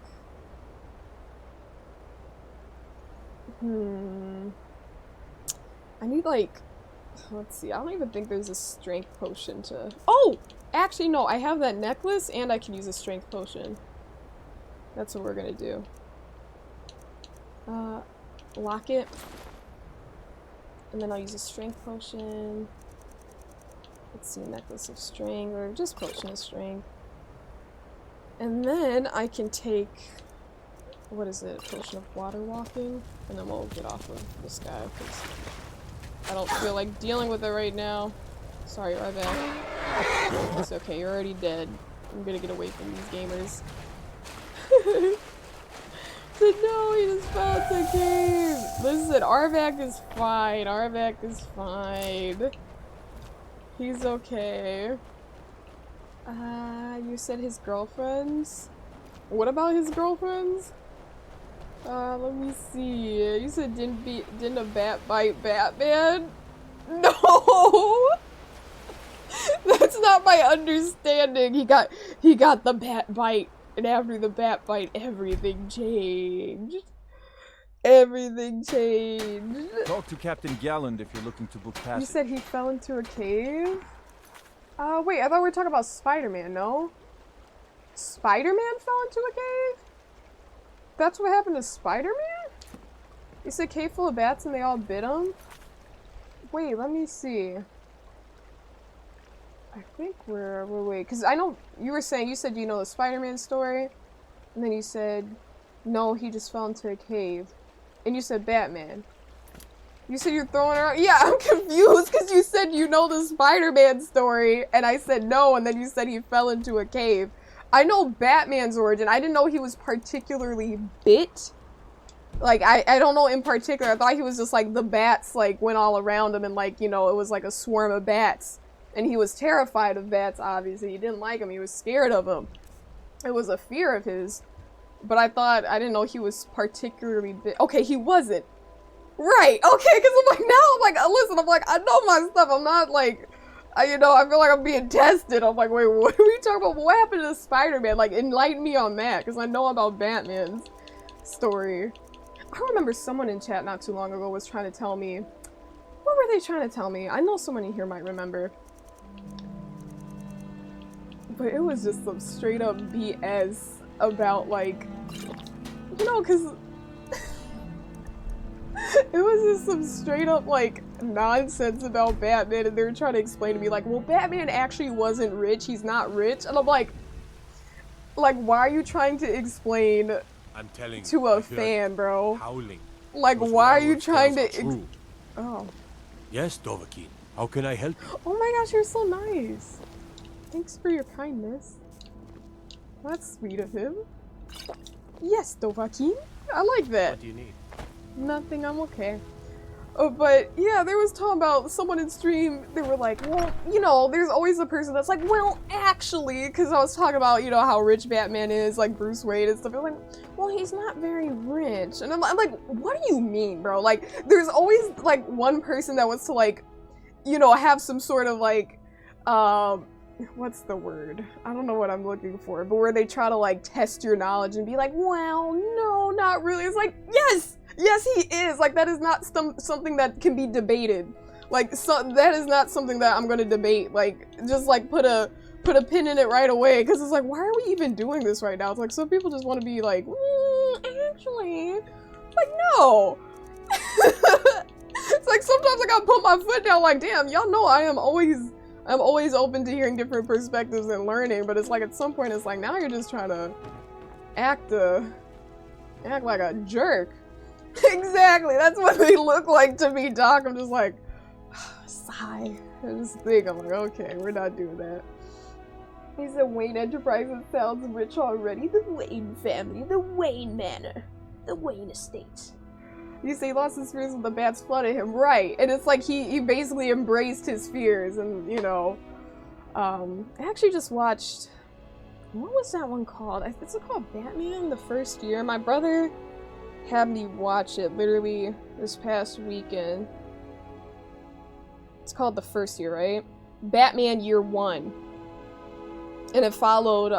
I need like... Let's see, I don't even think there's a strength potion to... Oh! Actually, no, I have that necklace and I can use a strength potion. That's what we're gonna do. Lock it. And then I'll use a strength potion. Let's see, necklace of strength, or just potion of strength. And then I can take... What is it? Potion of water walking? And then we'll get off of this guy, because I don't feel like dealing with it right now. Sorry, Arvek. It's okay, you're already dead. I'm gonna get away from these gamers. So no, he just fell into a cave. Listen, Arvac is fine. Arvac is fine. He's okay. You said his girlfriends? What about his girlfriends? Let me see. You said didn't a bat bite Batman? No! That's not my understanding. He got the bat bite, and after the bat bite, everything changed. Everything changed. Talk to Captain Galland if you're looking to book passage. You said he fell into a cave? Wait, I thought we were talking about Spider-Man, no? Spider-Man fell into a cave? That's what happened to Spider-Man? You said cave full of bats and they all bit him? Wait, let me see. I think we're wait, because I know you were saying, you said you know the Spider-Man story, and then you said, no, he just fell into a cave. And you said Batman. You said you're throwing around. Yeah, I'm confused because you said you know the Spider-Man story, and I said no, and then you said he fell into a cave. I know Batman's origin. I didn't know he was particularly bit. Like, I don't know in particular. I thought he was just like the bats like went all around him and like, you know, it was like a swarm of bats. And he was terrified of bats, obviously. He didn't like them. He was scared of them. It was a fear of his. But I didn't know he was particularly bit. Okay, he wasn't. Right, okay, because I'm like, now I'm like, listen, I'm like, I know my stuff. I'm not like, you know, I feel like I'm being tested. I'm like, wait, what are we talking about? What happened to Spider-Man? Like, enlighten me on that, because I know about Batman's story. I remember someone in chat not too long ago was trying to tell me, what were they trying to tell me? I know someone in here might remember. But it was just some straight up BS about like, you know, because it was just some straight up like nonsense about Batman, and they were trying to explain to me like, well, Batman actually wasn't rich, he's not rich, and I'm like, why are you trying to explain I'm telling to a fan, bro? Howling. Like, why are you trying to oh. Yes, Dovahkiin. How can I help you? Oh my gosh, you're so nice. Thanks for your kindness. That's sweet of him. Yes, Dovahkiin. I like that. What do you need? Nothing, I'm okay. Oh, but yeah, there was talking about someone in stream, they were like, well, you know, there's always a person that's like, well, actually, because I was talking about, you know, how rich Batman is, like Bruce Wayne and stuff. They're like, well, he's not very rich. And I'm like, what do you mean, bro? Like, there's always, like, one person that wants to, like, you know, have some sort of, like, what's the word? I don't know what I'm looking for, but where they try to, like, test your knowledge and be like, well, no, not really. It's like, yes! Yes, he is. Like, that is not something that can be debated. Like, that is not something that I'm gonna debate. Like, just like put a pin in it right away. Because it's like, why are we even doing this right now? It's like, some people just want to be like, actually, like, no. It's like, sometimes I gotta put my foot down. Like, damn, y'all know I'm always open to hearing different perspectives and learning. But it's like, at some point, it's like, now you're just trying to act like a jerk. Exactly, that's what they look like to me, Doc. I'm just like, sigh. I just think, I'm like, okay, we're not doing that. He said Wayne Enterprises sounds rich already. The Wayne family, the Wayne Manor, the Wayne estate. You say he lost his fears when the bats flooded him, right? And it's like he basically embraced his fears, and you know, I actually just watched, what was that one called? Is it called Batman the First Year? My brother had me watch it literally this past weekend. It's called The First Year, right? Batman Year One. And it followed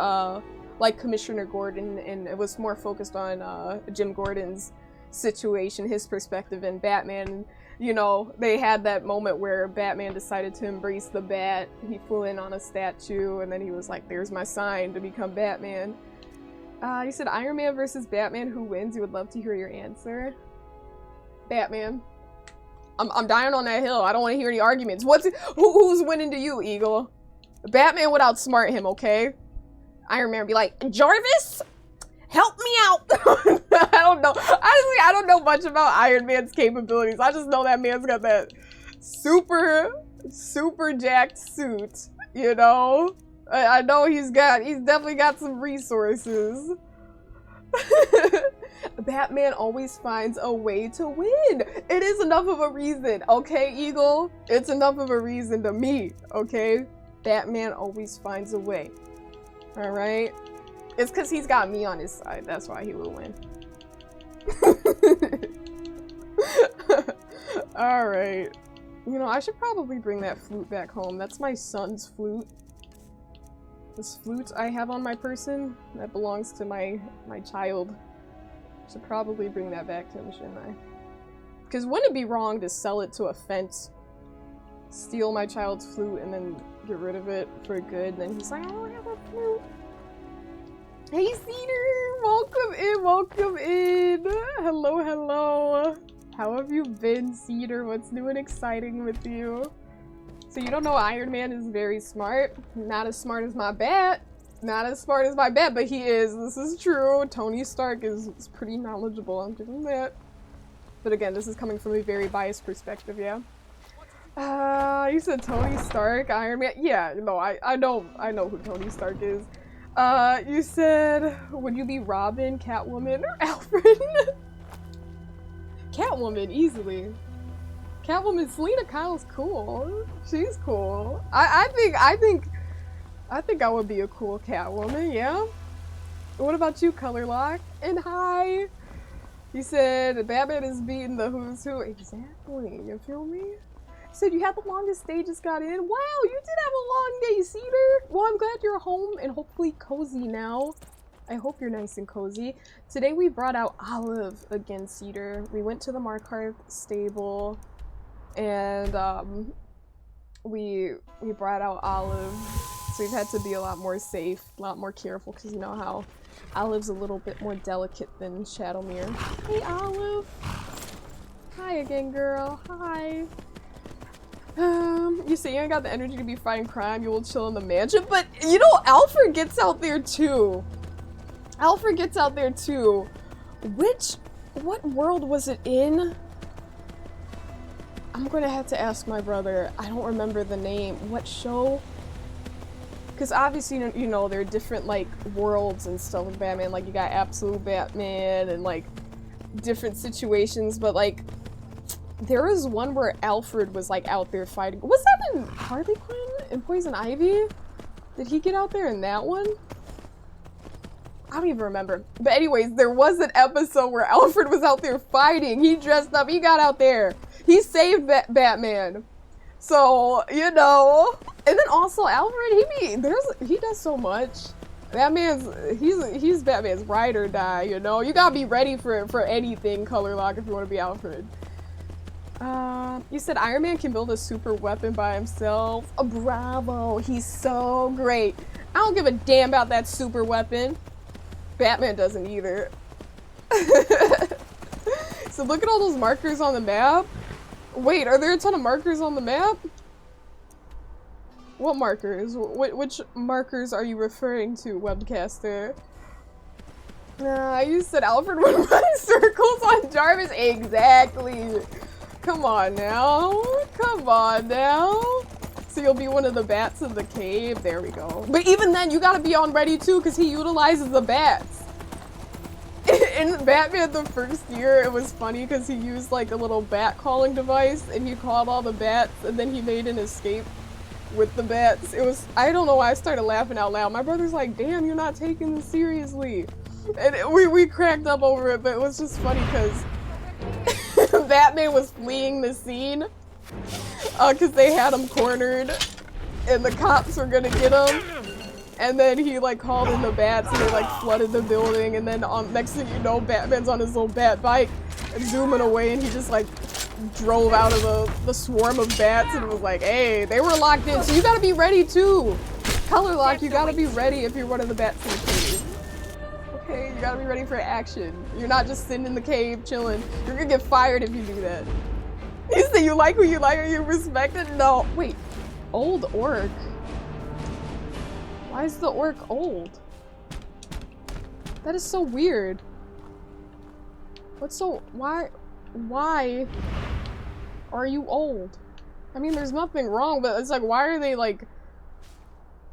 like Commissioner Gordon, and it was more focused on Jim Gordon's situation, his perspective in Batman. You know, they had that moment where Batman decided to embrace the bat. He flew in on a statue, and then he was like, there's my sign to become Batman. You said Iron Man versus Batman, who wins? You would love to hear your answer. Batman. I'm dying on that hill. I don't want to hear any arguments. Who's winning to you, Eagle? Batman would outsmart him, okay? Iron Man would be like, Jarvis, help me out. I don't know. Honestly, I don't know much about Iron Man's capabilities. I just know that man's got that super jacked suit. you know? I know he's definitely got some resources. Batman always finds a way to win. It is enough of a reason, okay, Eagle? It's enough of a reason to me, okay? Batman always finds a way. Alright? It's because he's got me on his side. That's why he will win. Alright. You know, I should probably bring that flute back home. That's my son's flute. This flute I have on my person, that belongs to my child. Should probably bring that back to him, shouldn't I? Because wouldn't it be wrong to sell it to a fence, steal my child's flute, and then get rid of it for good? Then he's like, I don't have a flute. Hey Cedar! Welcome in, welcome in! Hello, hello! How have you been, Cedar? What's new and exciting with you? So you don't know Iron Man is very smart. Not as smart as my bat. Not as smart as my bat, but he is. This is true. Tony Stark is pretty knowledgeable. I'm giving that. But again, this is coming from a very biased perspective, yeah? You said Tony Stark, Iron Man. Yeah, no, I know who Tony Stark is. You said, would you be Robin, Catwoman, or Alfred? Catwoman, easily. Catwoman, Selena Kyle's cool. She's cool. I think I would be a cool Catwoman, yeah? What about you, Colorlock? And hi! You said Batman is beating the who's who. Exactly, you feel me? You said you had the longest day, just got in. Wow, you did have a long day, Cedar! Well, I'm glad you're home and hopefully cozy now. I hope you're nice and cozy. Today we brought out Olive again, Cedar. We went to the Markarth stable and we brought out Olive. So we've had to be a lot more safe, a lot more careful, because you know how Olive's a little bit more delicate than Shadowmere. Hey, Olive! Hi again, girl. Hi. You say you ain't got the energy to be fighting crime, you will chill in the mansion, but you know, Alfred gets out there too. Alfred gets out there too. What world was it in? I'm gonna have to ask my brother. I don't remember the name. What show? Because obviously, you know, there are different, like, worlds and stuff with Batman. Like, you got Absolute Batman and, like, different situations. But, like, there was one where Alfred was, like, out there fighting. Was that in Harley Quinn and Poison Ivy? Did he get out there in that one? I don't even remember. But anyways, there was an episode where Alfred was out there fighting. He dressed up. He got out there. He saved Batman. So, you know. And then also Alfred, he does so much. He's Batman's ride or die, you know. You gotta be ready for anything, Colorlock, if you want to be Alfred. You said Iron Man can build a super weapon by himself. Oh, bravo, he's so great. I don't give a damn about that super weapon. Batman doesn't either. So look at all those markers on the map. Wait, are there a ton of markers on the map? What markers? Which markers are you referring to, Webcaster? You said Alfred would run circles on Jarvis? Exactly. Come on now. Come on now. So you'll be one of the bats in the cave. There we go. But even then, you gotta be on ready too, because he utilizes the bats. In Batman the first year, it was funny because he used like a little bat calling device and he called all the bats and then he made an escape with the bats. It was, I don't know why I started laughing out loud. My brother's like, damn, you're not taking this seriously. And we cracked up over it, but it was just funny because Batman was fleeing the scene because they had him cornered and the cops were gonna get him. And then he like called in the bats and they like flooded the building, and then next thing you know, Batman's on his little bat bike zooming away and he just like drove out of the swarm of bats and it was like, hey, they were locked in, so you gotta be ready too. Colorlock, you gotta be ready if you're one of the bats in the cave. Okay, you gotta be ready for action. You're not just sitting in the cave chilling. You're gonna get fired if you do that. You say you like who you like or you respect it? No, wait, old orc. Why is the orc old? That is so weird. What's so, why are you old? I mean, there's nothing wrong, but it's like, why are they like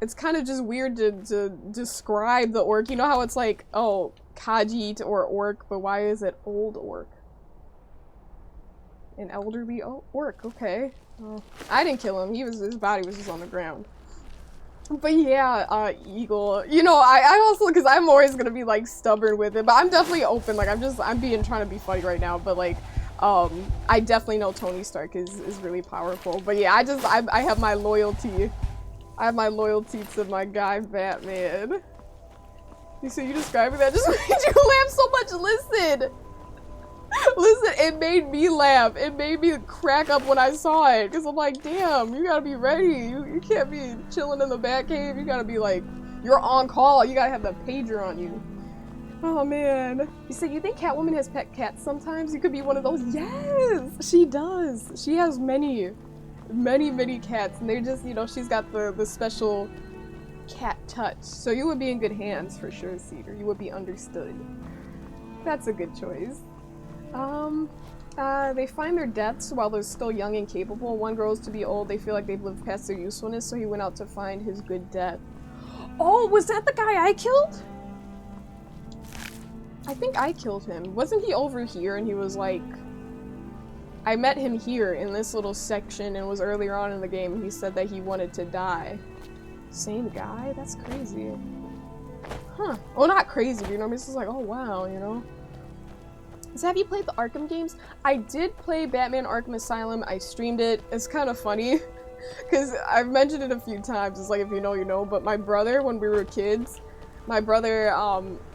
it's kind of just weird to describe the orc. You know how it's like, oh, Khajiit or orc, but why is it old orc? An elderly orc, okay. Oh, I didn't kill him. His body was just on the ground. But yeah, Eagle. You know, I also, because I'm always gonna be like stubborn with it, but I'm definitely open. Like I'm trying to be funny right now, but like, I definitely know Tony Stark is really powerful. But yeah, I have my loyalty. I have my loyalty to my guy Batman. You see, you describing that just made you laugh so much. Listen. Listen, it made me laugh. It made me crack up when I saw it. Because I'm like, damn, you gotta be ready. You can't be chilling in the Batcave. You gotta be like, you're on call. You gotta have the pager on you. Oh, man. You said you think Catwoman has pet cats sometimes? You could be one of those. Yes, she does. She has many cats. And they just, you know, she's got the special cat touch. So you would be in good hands for sure, Cedar. You would be understood. That's a good choice. They find their deaths while they're still young and capable. One grows to be old. They feel like they've lived past their usefulness, so he went out to find his good death. Oh, was that the guy I killed? I think I killed him. Wasn't he over here and he was like... I met him here in this little section and it was earlier on in the game and he said that he wanted to die. Same guy? That's crazy. Huh. Well, not crazy, but you know, it's just like, oh wow, you know? So have you played the Arkham games? I did play Batman Arkham Asylum. I streamed it. It's kind of funny because I've mentioned it a few times. It's like, if you know, you know. But my brother, when we were kids, my brother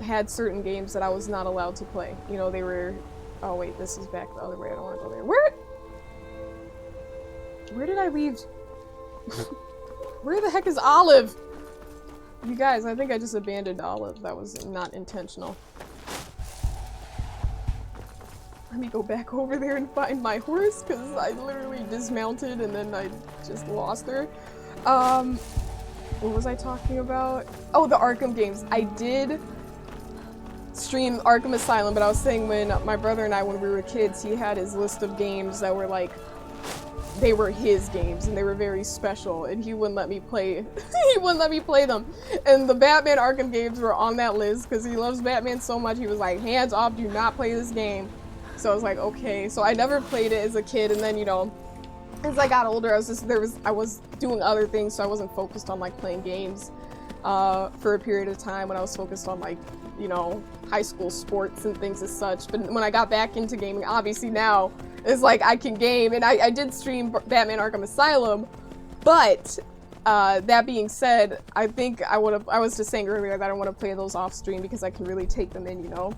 had certain games that I was not allowed to play. You know, they were... Oh wait, this is back the other way. I don't want to go there. Where did I leave? Where the heck is Olive? You guys, I think I just abandoned Olive. That was not intentional. Let me go back over there and find my horse, because I literally dismounted and then I just lost her. What was I talking about? Oh, the Arkham games. I did stream Arkham Asylum, but I was saying when my brother and I, when we were kids, he had his list of games that were like, they were his games and they were very special and he wouldn't let me play, he wouldn't let me play them. And the Batman Arkham games were on that list because he loves Batman so much. He was like, hands off, do not play this game. So I was like, okay. So I never played it as a kid, and then, you know, as I got older, I was doing other things, so I wasn't focused on like playing games for a period of time when I was focused on like, you know, high school sports and things as such. But when I got back into gaming, obviously now it's like I can game, and I did stream Batman Arkham Asylum, but that being said, I think I was just saying earlier that I don't want to play those off stream because I can really take them in, you know.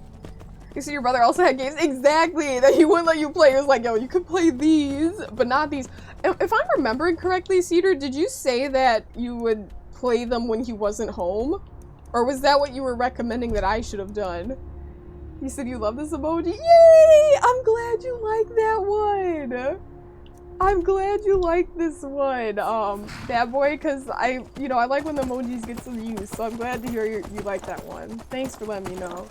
You see, your brother also had games, exactly, that he wouldn't let you play. He was like, yo, you can play these, but not these. If I'm remembering correctly, Cedar, did you say that you would play them when he wasn't home? Or was that what you were recommending that I should have done? You said you love this emoji? Yay! I'm glad you like that one! I'm glad you like this one, Bad Boy, because I like when the emojis get some use, so I'm glad to hear you like that one. Thanks for letting me know.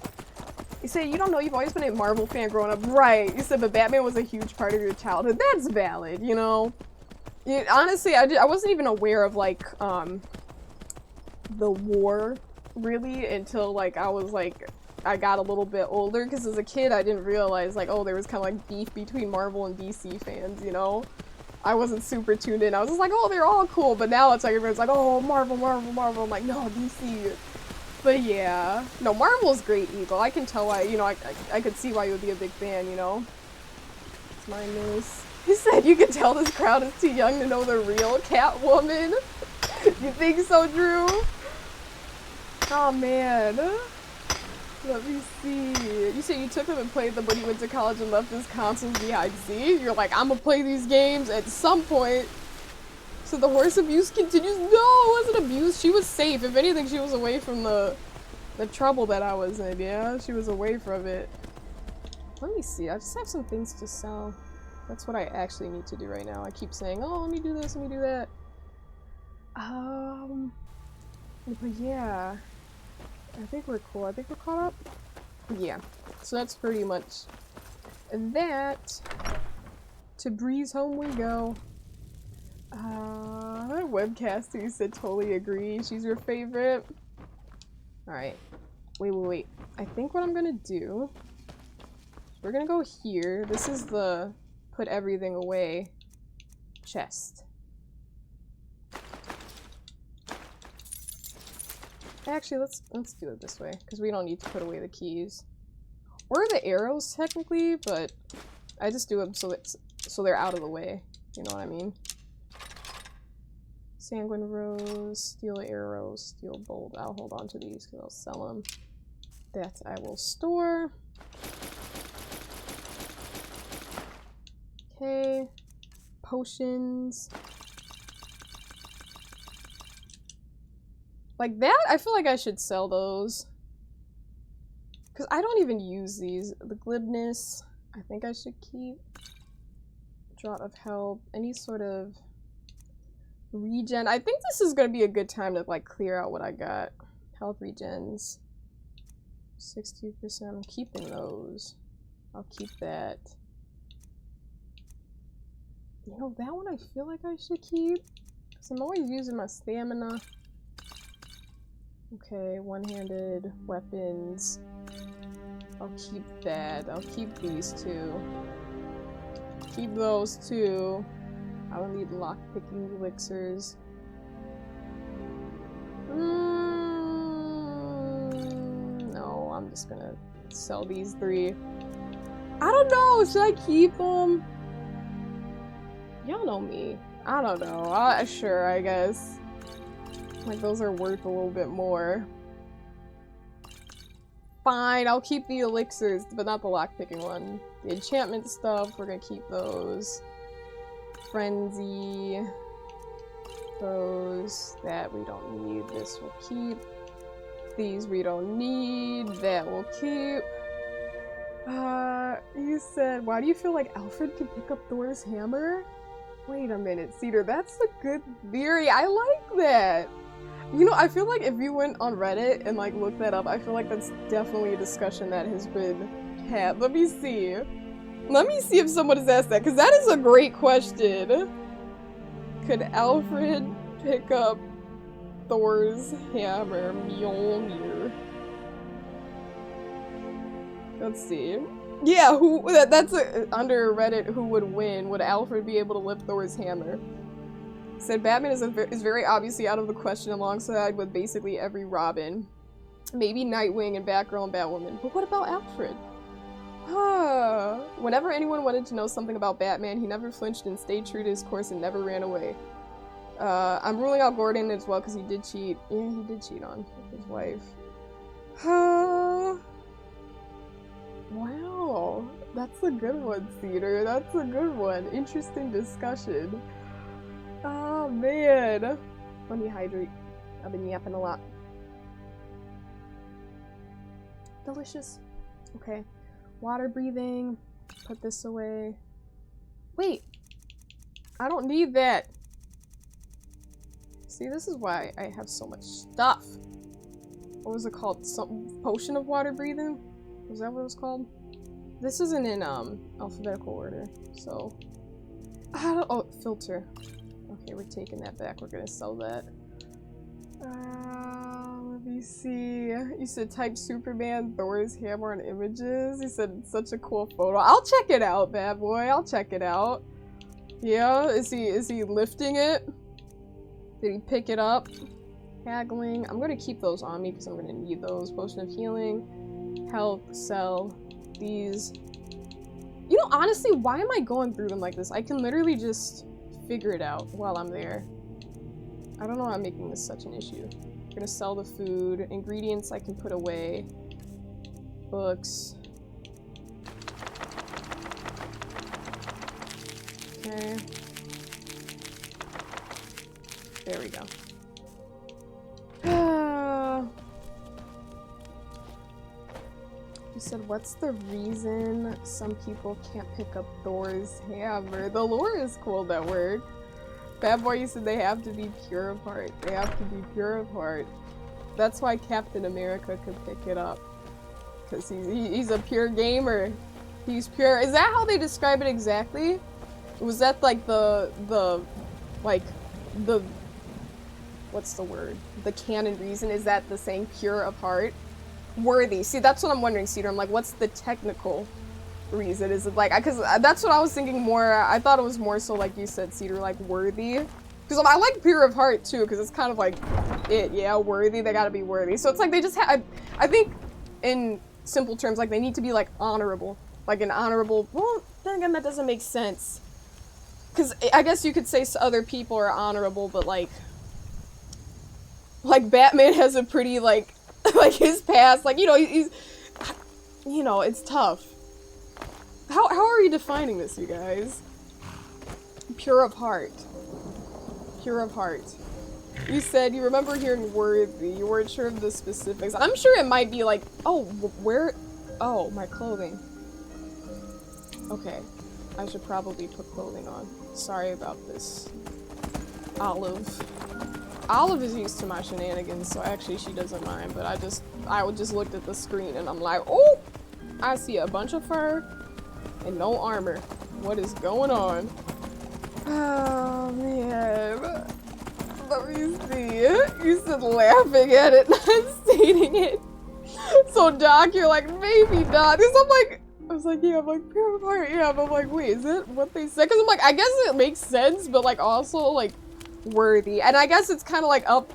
You say you don't know, you've always been a Marvel fan growing up. Right, you said, but Batman was a huge part of your childhood. That's valid, you know? Honestly, I wasn't even aware of, like, the war, really, until, like, I got a little bit older, because as a kid, I didn't realize, like, oh, there was kind of, like, beef between Marvel and DC fans, you know? I wasn't super tuned in. I was just like, oh, they're all cool, but now it's like, everyone's like, oh, Marvel, Marvel, Marvel. I'm like, no, DC. But yeah, no, Marvel's great, Eagle. I can tell why, you know, I could see why you would be a big fan, you know? It's my news. He said you can tell this crowd is too young to know the real Catwoman. You think so, Drew? Oh, man. Let me see. You said you took him and played them when he went to college and left his consoles behind. See? You're like, I'm gonna play these games at some point. So the horse abuse continues? No, it wasn't abuse. She was safe. If anything, she was away from the trouble that I was in, yeah? She was away from it. Let me see. I just have some things to sell. That's what I actually need to do right now. I keep saying, oh, let me do this, let me do that. But yeah. I think we're cool. I think we're caught up? Yeah. So that's pretty much that. To Breeze home we go. Webcaster said totally agree. She's your favorite. Alright. Wait. I think what I'm gonna do... We're gonna go here. This is the put everything away chest. Actually, let's do it this way, because we don't need to put away the keys. Or the arrows, technically, but I just do them so they're out of the way. You know what I mean? Sanguine Rose, Steel Arrow, Steel Bolt. I'll hold on to these because I'll sell them. That I will store. Okay. Potions. Like that, I feel like I should sell those. Because I don't even use these. The glibness, I think I should keep. Draught of Help, any sort of regen. I think this is going to be a good time to like clear out what I got. Health regens. 60%. I'm keeping those. I'll keep that. You know, that one I feel like I should keep. Because I'm always using my stamina. Okay, one-handed weapons. I'll keep that. I'll keep these two. Keep those two. I don't need lock-picking elixirs. No, I'm just gonna sell these 3. I don't know. Should I keep them? Y'all know me. I don't know. Sure, I guess. Like, those are worth a little bit more. Fine, I'll keep the elixirs, but not the lockpicking one. The enchantment stuff, we're gonna keep those. Frenzy. Those. That we don't need. This we'll keep. These we don't need. That we'll keep. You said, why do you feel like Alfred can pick up Thor's hammer? Wait a minute, Cedar, that's a good theory. I like that. You know, I feel like if you went on Reddit and like looked that up, I feel like that's definitely a discussion that has been had. Let me see. Let me see if someone has asked that, because that is a great question. Could Alfred pick up Thor's hammer, Mjolnir? Let's see. Yeah, that's under Reddit, who would win? Would Alfred be able to lift Thor's hammer? Said Batman is very obviously out of the question alongside with basically every Robin. Maybe Nightwing and Batgirl and Batwoman. But what about Alfred? Whenever anyone wanted to know something about Batman, he never flinched and stayed true to his course and never ran away. I'm ruling out Gordon as well because he did cheat. Yeah, he did cheat on his wife. Wow. That's a good one, Cedar. That's a good one. Interesting discussion. Oh, man. Let me hydrate. I've been yapping a lot. Delicious. Okay. Water breathing. Put this away. Wait. I don't need that. See, this is why I have so much stuff. What was it called? Some potion of water breathing? Was that what it was called? This isn't in alphabetical order, so oh, filter. Okay, we're taking that back. We're gonna sell that. Let me see. You said type Superman, Thor's hammer on images. You said it's such a cool photo. I'll check it out, bad boy. I'll check it out. Yeah, is he lifting it? Did he pick it up? Haggling. I'm gonna keep those on me because I'm gonna need those. Potion of healing, health, sell. These. You know, honestly, why am I going through them like this? I can literally just figure it out while I'm there. I don't know why I'm making this such an issue. I'm gonna sell the food. Ingredients I can put away. Books. Okay. There we go. You said, what's the reason some people can't pick up Thor's hammer? The lore is cool, that word. Bad boy, you said they have to be pure of heart. They have to be pure of heart. That's why Captain America could pick it up. Because he's a pure gamer. He's pure. Is that how they describe it exactly? Was that like the like, the, what's the word? The canon reason is that the saying pure of heart? Worthy. See, that's what I'm wondering, Cedar. I'm like, what's the technical reason? Is it like, because that's what I was thinking more. I thought it was more so like you said, Cedar, like worthy. Because I like pure of heart too, because it's kind of like it, yeah, worthy. They gotta be worthy. So it's like they just have, I think in simple terms, like they need to be like honorable. Like an honorable, well, then again, that doesn't make sense. Because I guess you could say other people are honorable, but like Batman has a pretty like his past, like, you know, he's, you know, it's tough. How are you defining this, you guys? Pure of heart. Pure of heart. You said you remember hearing worthy. You weren't sure of the specifics. I'm sure it might be like, oh, where? Oh, my clothing. Okay. I should probably put clothing on. Sorry about this. Olive. Olive is used to my shenanigans, so actually she doesn't mind, but I just looked at the screen and I'm like, oh! I see a bunch of fur and no armor. What is going on? Oh, man. Let me see. You said laughing at it, not stating it. So, Doc, you're like, maybe not. Because I was like, yeah, I'm like, pure of heart, yeah. But I'm like, wait, is it what they said? Because I'm like, I guess it makes sense, but like, also, like, worthy. And I guess it's kind of like not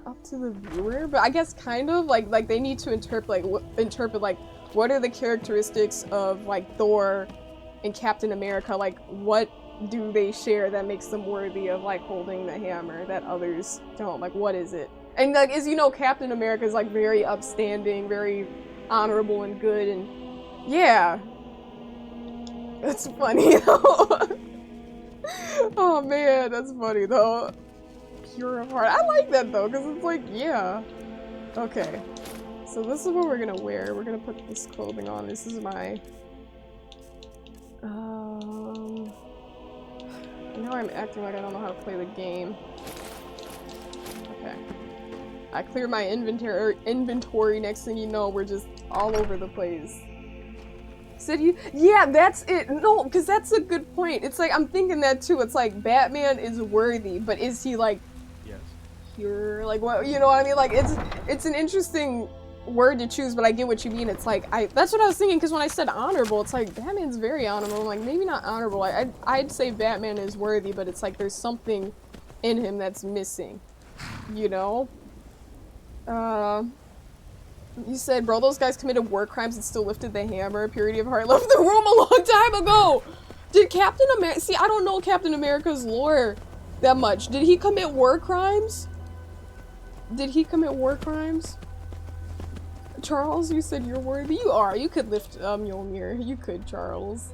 up to the viewer, but I guess kind of like they need to interpret like what are the characteristics of like Thor and Captain America, like what do they share that makes them worthy of like holding the hammer that others don't, like what is it? And like, as you know, Captain America is like very upstanding, very honorable and good, and yeah, it's funny though. Oh man, that's funny though. Pure of heart. I like that though, because it's like, yeah. Okay. So this is what we're gonna wear. We're gonna put this clothing on. This is my now I'm acting like I don't know how to play the game. Okay. I clear my inventory, next thing you know, we're just all over the place. City? Yeah, that's it. No, because that's a good point. It's like, I'm thinking that too. It's like, Batman is worthy, but is he like, yes, pure? Like, what, you know what I mean? Like, it's an interesting word to choose, but I get what you mean. It's like, that's what I was thinking, because when I said honorable, it's like, Batman's very honorable. I'm like, maybe not honorable. I'd say Batman is worthy, but it's like, there's something in him that's missing, you know? You said, bro, those guys committed war crimes and still lifted the hammer. Purity of heart left the room a long time ago. Did Captain America... See, I don't know Captain America's lore that much. Did he commit war crimes? Did he commit war crimes? Charles, you said you're worthy. You are. You could lift Mjolnir. You could, Charles.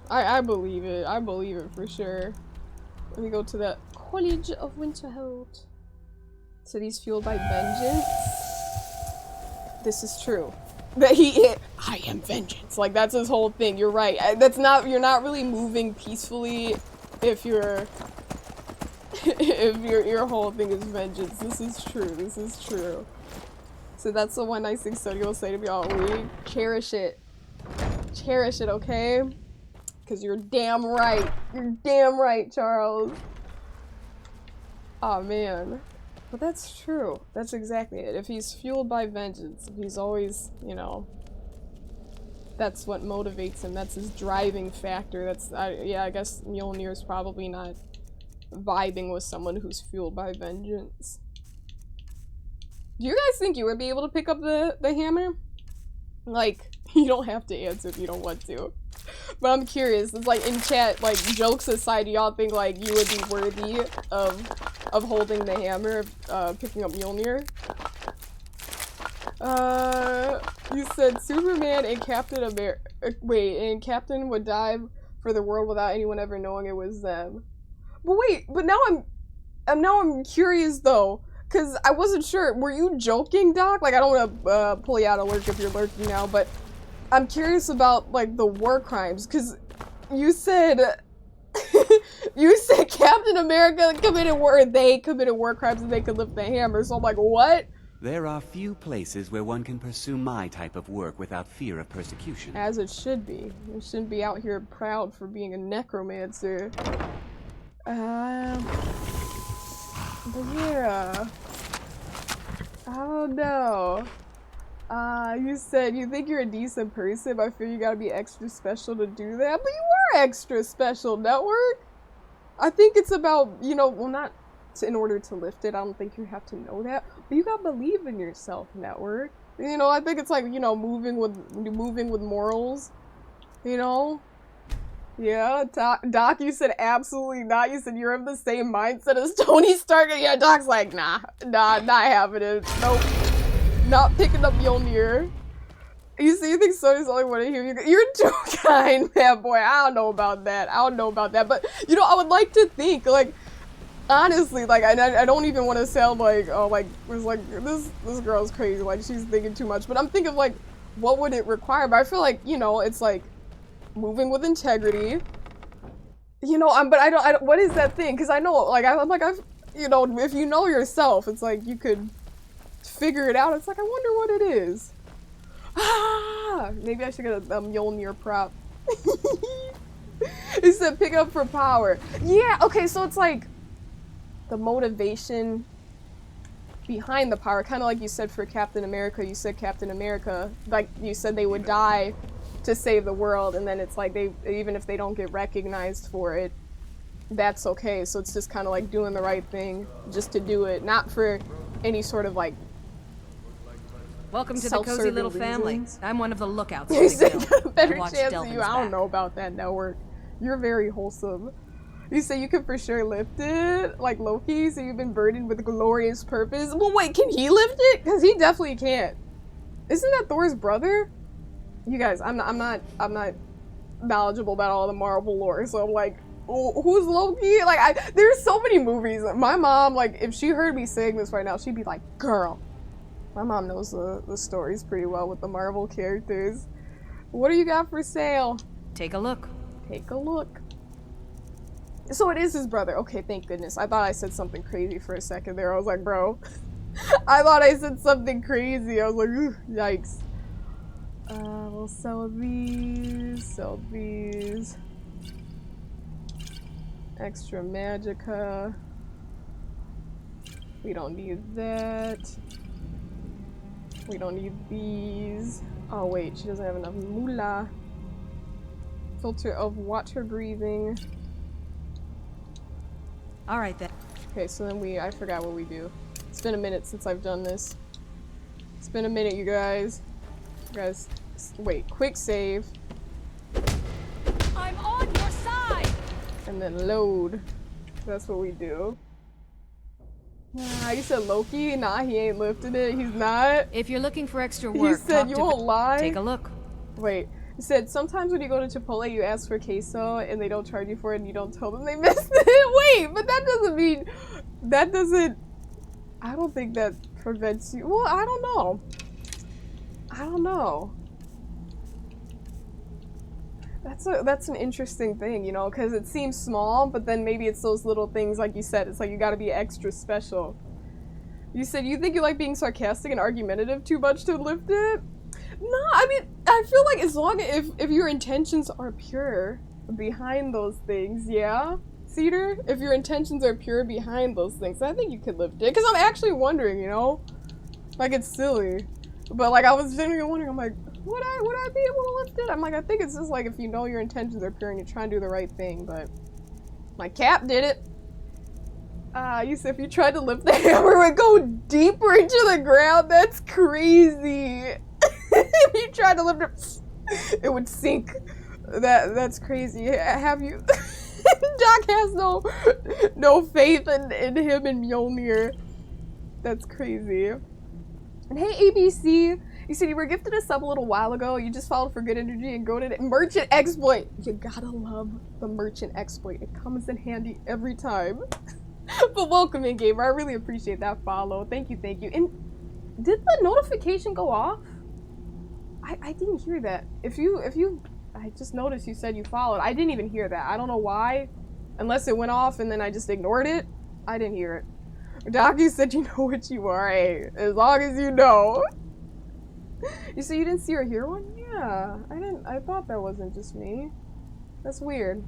I believe it. I believe it for sure. Let me go to the College of Winterhold. Cities fueled by vengeance. This is true. That I am vengeance. Like, that's his whole thing. You're right. You're not really moving peacefully if your whole thing is vengeance. This is true. This is true. So that's the one nice thing Sonny will say to me all week. Cherish it. Cherish it, okay? Because you're damn right. You're damn right, Charles. Oh, man. But that's true. That's exactly it. If he's fueled by vengeance, if he's always, you know, that's what motivates him. That's his driving factor. Yeah, I guess Mjolnir's probably not vibing with someone who's fueled by vengeance. Do you guys think you would be able to pick up the hammer? Like, you don't have to answer if you don't want to. But I'm curious. It's like, in chat, like, jokes aside, do y'all think, like, you would be worthy of holding the hammer, picking up Mjolnir? You said Superman and Captain America. Wait, and Captain would dive for the world without anyone ever knowing it was them. But wait, but now I'm curious though, because I wasn't sure. Were you joking, Doc? Like, I don't want to pull you out of lurk if you're lurking now, but I'm curious about like the war crimes, because you said you said Captain America committed war crimes and they could lift the hammer. So I'm like, what? There are few places where one can pursue my type of work without fear of persecution. As it should be. You shouldn't be out here proud for being a necromancer. But yeah. I don't know. You said you think you're a decent person, but I feel you gotta be extra special to do that. But you are extra special, Network! I think it's about, you know, well, not in order to lift it, I don't think you have to know that, but you gotta believe in yourself, Network. You know, I think it's like, you know, moving with morals, you know? Yeah, Doc, you said absolutely not. You said you're of the same mindset as Tony Stark. Yeah, Doc's like, nah, not having it. Nope. Not picking up Mjolnir. You see, you think Sony's only want to hear you. You're too kind, man, boy. I don't know about that. But, you know, I would like to think, like, honestly, like, I don't even want to sound like, oh, like, was like, this girl's crazy. Like, she's thinking too much. But I'm thinking, like, what would it require? But I feel like, you know, it's like, moving with integrity. You know, but I don't, what is that thing? Because I know, like, you know, if you know yourself, it's like, you could figure it out. It's like, I wonder what it is. Ah, maybe I should get a Mjolnir prop. He said pick it up for power. Yeah, okay, so it's like the motivation behind the power, kind of like you said for Captain America. You said Captain America, like you said they would die to save the world, and then it's like they, even if they don't get recognized for it, that's okay. So it's just kind of like doing the right thing just to do it, not for any sort of like welcome to the cozy little family. I'm one of the lookouts. Better chance of you. I don't know about that, Network. You're very wholesome. You say you can for sure lift it, like Loki. So you've been burdened with glorious purpose. Well, wait, can he lift it? Because he definitely can't. Isn't that Thor's brother? You guys, I'm not knowledgeable about all the Marvel lore, so I'm like, who's Loki? Like, there's so many movies. My mom, like, if she heard me saying this right now, she'd be like, girl. My mom knows the stories pretty well with the Marvel characters. What do you got for sale? Take a look. Take a look. So it is his brother. Okay, thank goodness. I thought I said something crazy for a second there. I was like, bro. I thought I said something crazy. I was like, ooh, yikes. We'll sell these. Extra magicka. We don't need that. We don't need these. Oh wait, she doesn't have enough moolah. Filter of water breathing. Alright then. Okay, so then I forgot what we do. It's been a minute since I've done this. It's been a minute, you guys. Wait, quick save. I'm on your side! And then load. That's what we do. You said Loki? Nah, he ain't lifting it. He's not. If you're looking for extra work, you said you won't lie. Take a look. Wait. You said sometimes when you go to Chipotle, you ask for queso and they don't charge you for it and you don't tell them they missed it. Wait, but that doesn't mean... I don't think that prevents you... Well, I don't know. That's an interesting thing, you know, because it seems small, but then maybe it's those little things, like you said, it's like you gotta be extra special. You said you think you like being sarcastic and argumentative too much to lift it? No, I mean, I feel like as long as if your intentions are pure behind those things, yeah? Cedar? If your intentions are pure behind those things, I think you could lift it. Because I'm actually wondering, you know? Like, it's silly. But, like, I was genuinely wondering, I'm like, would I be able to lift it? I'm like, I think it's just like if you know your intentions are pure and you're trying to do the right thing, but my Cap did it. You said if you tried to lift the hammer, it would go deeper into the ground. That's crazy. If you tried to lift it, it would sink. That's crazy. Have you? Doc has no faith in him and Mjolnir. That's crazy. And hey, ABC. You said you were gifted a sub a little while ago. You just followed for good energy and go to Merchant Exploit. You gotta love the Merchant Exploit. It comes in handy every time. But welcome in, gamer. I really appreciate that follow. Thank you. And did the notification go off? I didn't hear that. I just noticed you said you followed. I didn't even hear that. I don't know why. Unless it went off and then I just ignored it. I didn't hear it. Docu said you know what you are, hey, as long as you know. You say you didn't see or hear one? Yeah, I thought that wasn't just me. That's weird.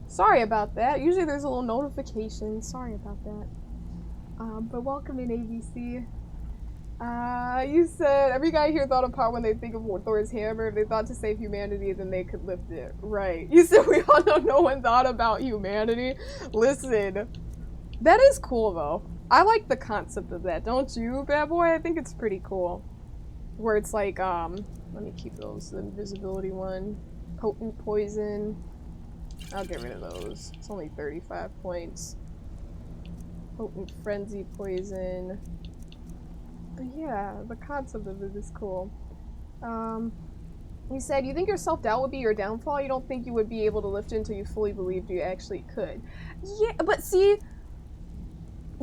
Sorry about that. Usually there's a little notification. Sorry about that. But welcome in, ABC. You said, every guy here thought of part when they think of Thor's hammer. If they thought to save humanity, then they could lift it. Right. You said we all know no one thought about humanity. Listen, that is cool, though. I like the concept of that, don't you, bad boy? I think it's pretty cool. Where it's like, let me keep those. The invisibility one. Potent poison. I'll get rid of those. It's only 35 points. Potent frenzy poison. But yeah, the concept of it is cool. You said, you think your self-doubt would be your downfall? You don't think you would be able to lift it until you fully believed you actually could. Yeah, but see...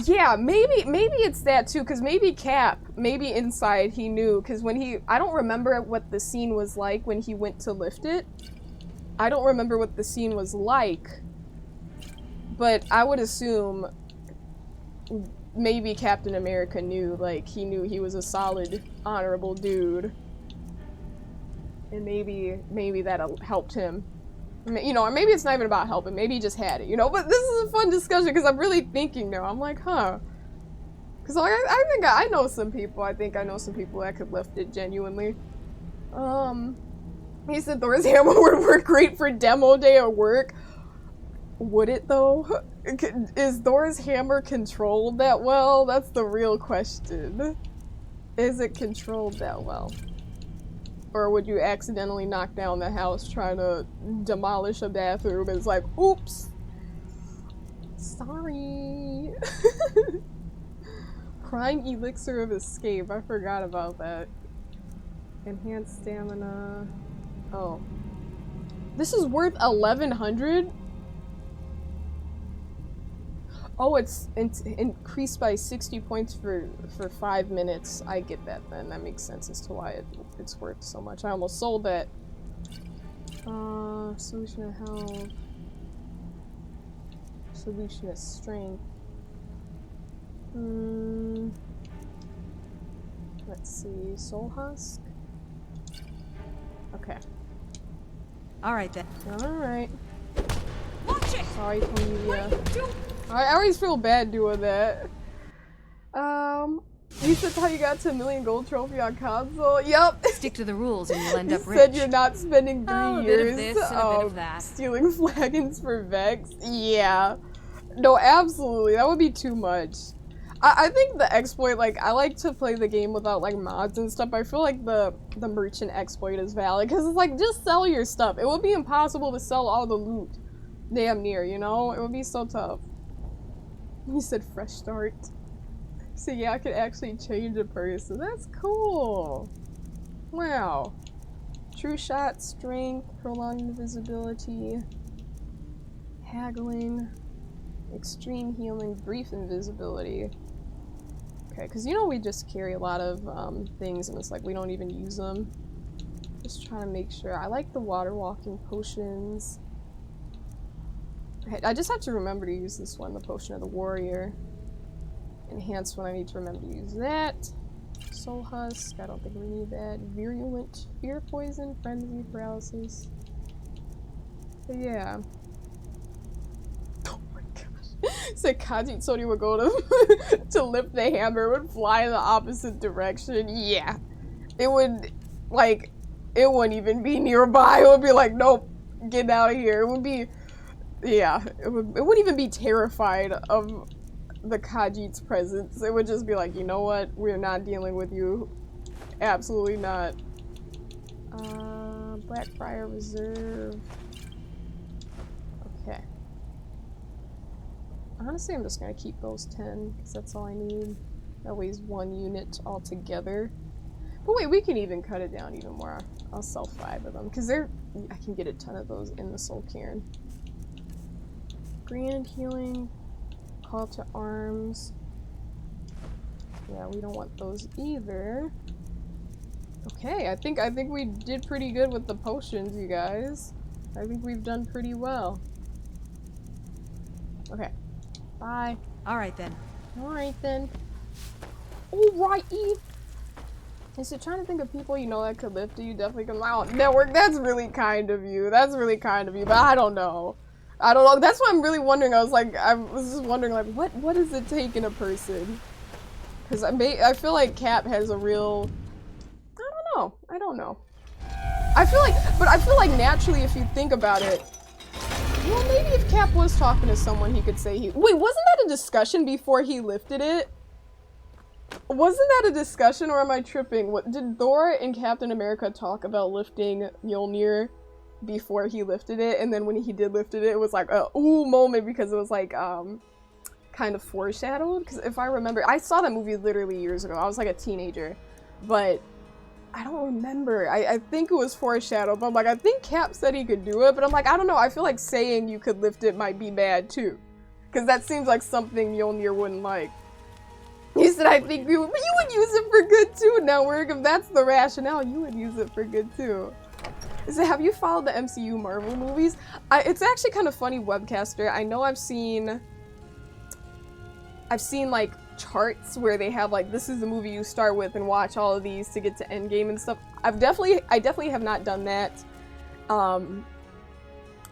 Yeah, maybe it's that too, because maybe Cap, maybe inside he knew, because when he... I don't remember what the scene was like when he went to lift it. I don't remember what the scene was like, but I would assume maybe Captain America knew, like, he knew he was a solid, honorable dude. And maybe that helped him. You know, or maybe it's not even about helping, maybe he just had it, you know? But this is a fun discussion, because I'm really thinking now. I'm like, huh. Because like, I think I know some people, I know some people that could lift it genuinely. He said Thor's hammer would work great for demo day at work. Would it though? Is Thor's hammer controlled that well? That's the real question. Is it controlled that well? Or would you accidentally knock down the house trying to demolish a bathroom and it's like, oops! Sorry! Prime elixir of escape. I forgot about that. Enhanced stamina. Oh. This is worth 1100? Oh, it's increased by 60 points for 5 minutes. I get that then. That makes sense as to why it's worth so much. I almost sold that. Solution of health. Solution of strength. Let's see. Soul husk? Okay. Alright then. Alright. Watch it! Sorry, Cornelia. I always feel bad doing that. You said how you got to 1 million gold trophy on console? Yep. Stick to the rules and you'll end up You rich. said you're not spending 3 a years bit of this and a bit of that. stealing flagons for Vex. Yeah. No, absolutely. That would be too much. I think the exploit, like, I like to play the game without, like, mods and stuff. I feel like the merchant exploit is valid, because it's like, just sell your stuff. It would be impossible to sell all the loot. Damn near, you know? It would be so tough. He said fresh start. So yeah, I could actually change a person. That's cool. Wow. True shot, strength, prolonged invisibility, haggling, extreme healing, brief invisibility. Okay, because you know we just carry a lot of things and it's like we don't even use them. Just trying to make sure. I like the water walking potions. I just have to remember to use this one, the Potion of the Warrior. Enhanced one, I need to remember to use that. Soul Husk, I don't think we need that. Virulent Fear Poison, Frenzy, Paralysis. But yeah. Oh my gosh. Said Kaji Sony would go to, to lift the hammer, would fly in the opposite direction. Yeah. It would, like, it wouldn't even be nearby. It would be like, nope, get out of here. It would be... Yeah, it wouldn't even be terrified of the Khajiit's presence. It would just be like, you know what? We're not dealing with you. Absolutely not. Blackfriar Reserve. Okay. Honestly, I'm just gonna keep those 10, because that's all I need. That weighs 1 unit altogether. But wait, we can even cut it down even more. I'll sell 5 of them, because I can get a ton of those in the Soul Cairn. Grand healing, call to arms. Yeah, we don't want those either. Okay, I think we did pretty good with the potions, you guys. I think we've done pretty well. Okay, bye. All right then. Alright then. Alrighty. Is it trying to think of people you know that could lift it? You definitely come out. Network, that's really kind of you. That's really kind of you, but I don't know. I don't know. That's what I'm really wondering. I was just wondering, like, what does it take in a person? Because I feel like Cap has a real... I don't know. I feel like naturally, if you think about it, well, maybe if Cap was talking to someone, he could say he... Wait, wasn't that a discussion before he lifted it? Wasn't that a discussion, or am I tripping? What did Thor and Captain America talk about lifting Mjolnir before he lifted it? And then when he did lift it, it was like a ooh moment because it was like kind of foreshadowed. Because if I remember, I saw that movie literally years ago. I was like a teenager, but I don't remember. I think it was foreshadowed, but I'm like, I think Cap said he could do it, but I'm like, I don't know. I feel like saying you could lift it might be bad too, because that seems like something Mjolnir wouldn't like. He said, I think you would use it for good too, Network. If that's the rationale, you would use it for good too. So have you followed the MCU Marvel movies? It's actually kind of funny, Webcaster. I know I've seen like charts where they have like, this is the movie you start with and watch all of these to get to Endgame and stuff. I definitely have not done that.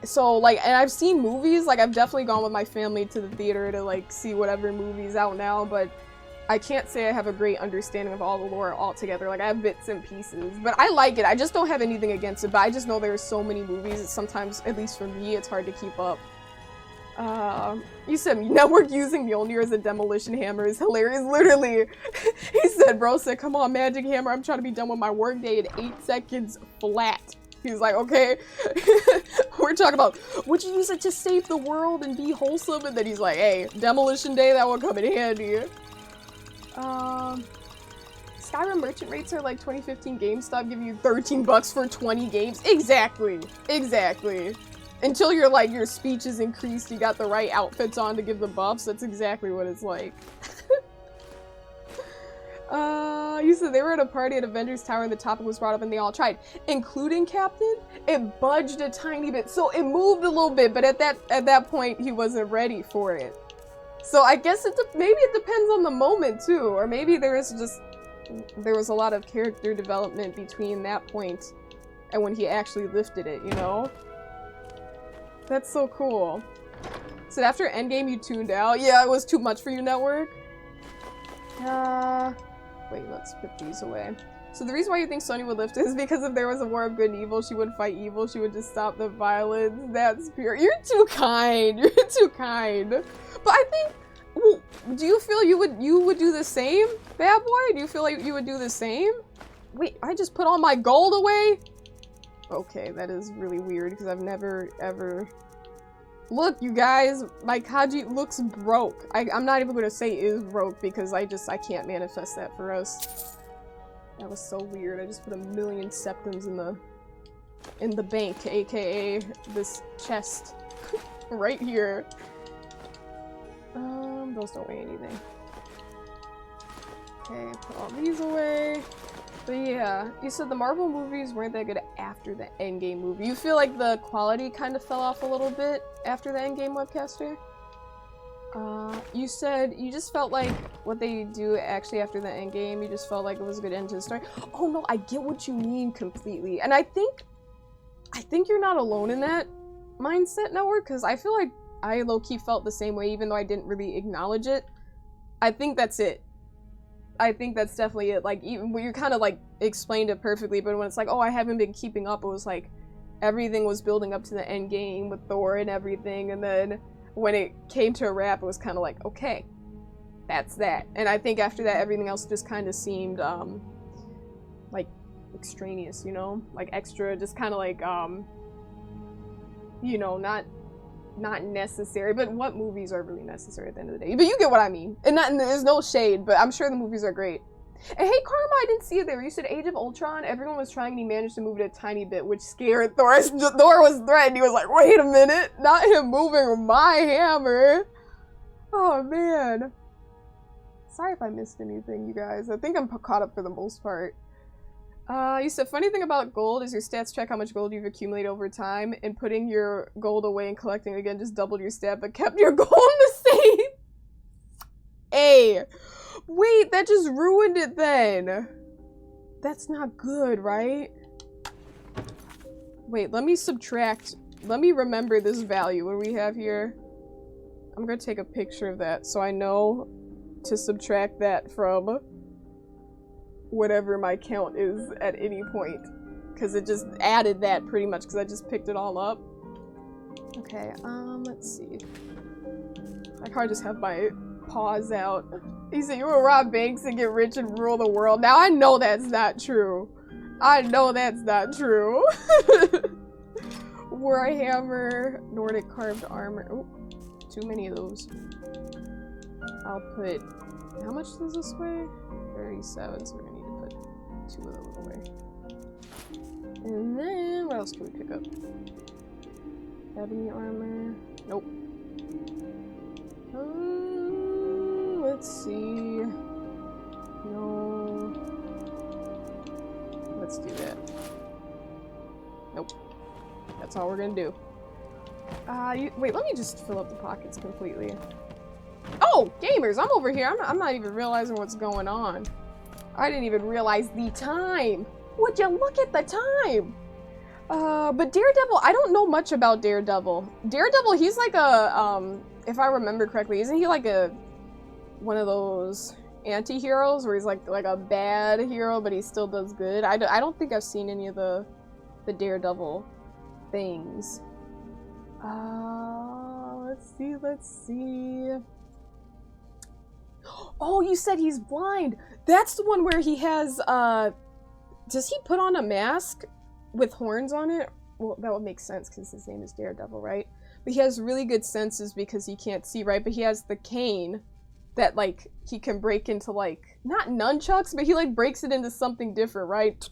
So like, and I've seen movies, like I've definitely gone with my family to the theater to like see whatever movie's out now, but I can't say I have a great understanding of all the lore altogether. Like, I have bits and pieces, but I like it. I just don't have anything against it, but I just know there's so many movies that sometimes, at least for me, it's hard to keep up. You said Network using Mjolnir as a demolition hammer is hilarious. Literally, he said, bro said, come on, magic hammer, I'm trying to be done with my work day in 8 seconds flat. He's like, okay. We're talking about, would you use it to save the world and be wholesome? And then he's like, hey, demolition day, that will come in handy. Skyrim merchant rates are like 2015 GameStop giving you $13 for 20 games. Exactly. Exactly. Until you're like, your speech is increased, you got the right outfits on to give the buffs. That's exactly what it's like. You said they were at a party at Avengers Tower and the topic was brought up and they all tried, including Captain. It budged a tiny bit, so it moved a little bit, but at that point he wasn't ready for it. So I guess maybe it depends on the moment too, or maybe there was a lot of character development between that point and when he actually lifted it, you know? That's so cool. So after Endgame you tuned out? Yeah, it was too much for you, Network? Wait, let's put these away. So the reason why you think Sony would lift it is because if there was a war of good and evil, she wouldn't fight evil, she would just stop the violence. That's pure. You're too kind. You're too kind. But I think, well, do you feel you would do the same, bad boy? Do you feel like you would do the same? Wait, I just put all my gold away? Okay, that is really weird because I've never ever... Look, you guys, my Kaji looks broke. I'm not even gonna say is broke because I can't manifest that for us. That was so weird. I just put 1,000,000 septums in the bank, aka this chest right here. Those don't weigh anything. Okay, put all these away. But yeah, you said the Marvel movies weren't that good after the Endgame movie. You feel like the quality kind of fell off a little bit after the Endgame, Webcaster? You said you just felt like what they do actually after the Endgame, you just felt like it was a good end to the story. Oh no, I get what you mean completely. And I think you're not alone in that mindset, Network, because I feel like I low-key felt the same way even though I didn't really acknowledge it. I think that's it. I think that's definitely it. Like, even when you kind of like explained it perfectly, but when it's like, oh, I haven't been keeping up, it was like everything was building up to the end game with Thor and everything, and then when it came to a wrap, it was kind of like, okay, that's that. And I think after that, everything else just kind of seemed like extraneous, you know, like extra, just kind of like you know, not necessary, but what movies are really necessary at the end of the day? But you get what I mean. And there's no shade, but I'm sure the movies are great. And hey, Karma, I didn't see it there. You said Age of Ultron, everyone was trying and he managed to move it a tiny bit, which scared Thor. Thor was threatened. He was like, wait a minute, not him moving my hammer. Oh, man. Sorry if I missed anything, you guys. I think I'm caught up for the most part. You said, funny thing about gold is your stats track how much gold you've accumulated over time, and putting your gold away and collecting again just doubled your stat, but kept your gold the same. way! Wait, that just ruined it then. That's not good, right? Wait, let me subtract. Let me remember this value. What do we have here? I'm gonna take a picture of that so I know to subtract that from whatever my count is at any point. Because it just added that pretty much because I just picked it all up. Okay, let's see. I can probably just have my paws out. He said you will rob banks and get rich and rule the world. Now I know that's not true. I know that's not true. Warhammer, Nordic carved armor. Oh, too many of those. I'll put, how much does this weigh? 37, so we're gonna need to put 2 of those away. And then, what else can we pick up? Ebony armor. Nope. Let's see. No. Let's do that. Nope. That's all we're gonna do. Wait, let me just fill up the pockets completely. Oh, gamers, I'm over here. I'm not even realizing what's going on. I didn't even realize the time. Would you look at the time? But Daredevil, I don't know much about Daredevil. Daredevil, he's like a, if I remember correctly, isn't he like one of those anti-heroes where he's like a bad hero, but he still does good? I don't think I've seen any of the Daredevil things. Let's see. Oh, you said he's blind. That's the one where he has, does he put on a mask with horns on it? Well, that would make sense because his name is Daredevil, right? But he has really good senses because he can't see, right? But he has the cane that, like, he can break into, like, not nunchucks, but he, like, breaks it into something different, right?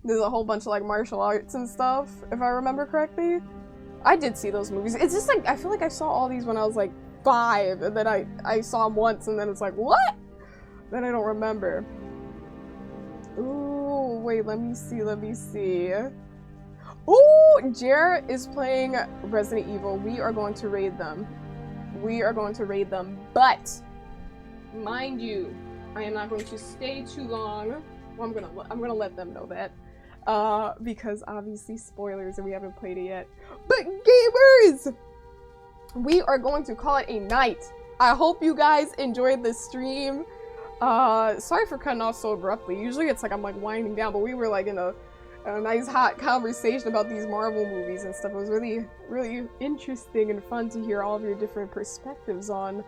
There's a whole bunch of, like, martial arts and stuff, if I remember correctly. I did see those movies. It's just, like, I feel like I saw all these when I was, like, 5, and then I saw them once, and then it's like, what? Then I don't remember. Ooh, wait, let me see. Ooh, Jer is playing Resident Evil. We are going to raid them. But, mind you, I am not going to stay too long. Well, I'm gonna let them know that. Because obviously spoilers and we haven't played it yet. But gamers! We are going to call it a night. I hope you guys enjoyed this stream. Sorry for cutting off so abruptly. Usually it's like I'm like winding down, but we were like in a nice hot conversation about these Marvel movies and stuff. It was really, really interesting and fun to hear all of your different perspectives on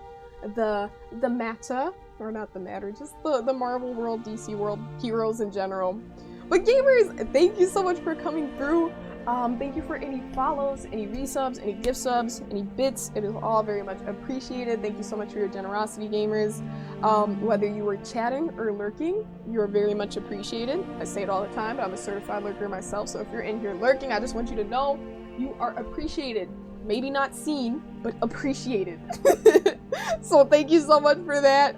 the matter, or not the matter, just the Marvel world, DC world, heroes in general. But gamers, thank you so much for coming through. Thank you for any follows, any resubs, any gift subs, any bits. It is all very much appreciated. Thank you so much for your generosity, gamers. Whether you were chatting or lurking, you're very much appreciated. I say it all the time, but I'm a certified lurker myself, so if you're in here lurking, I just want you to know you are appreciated. Maybe not seen, but appreciated. So thank you so much for that.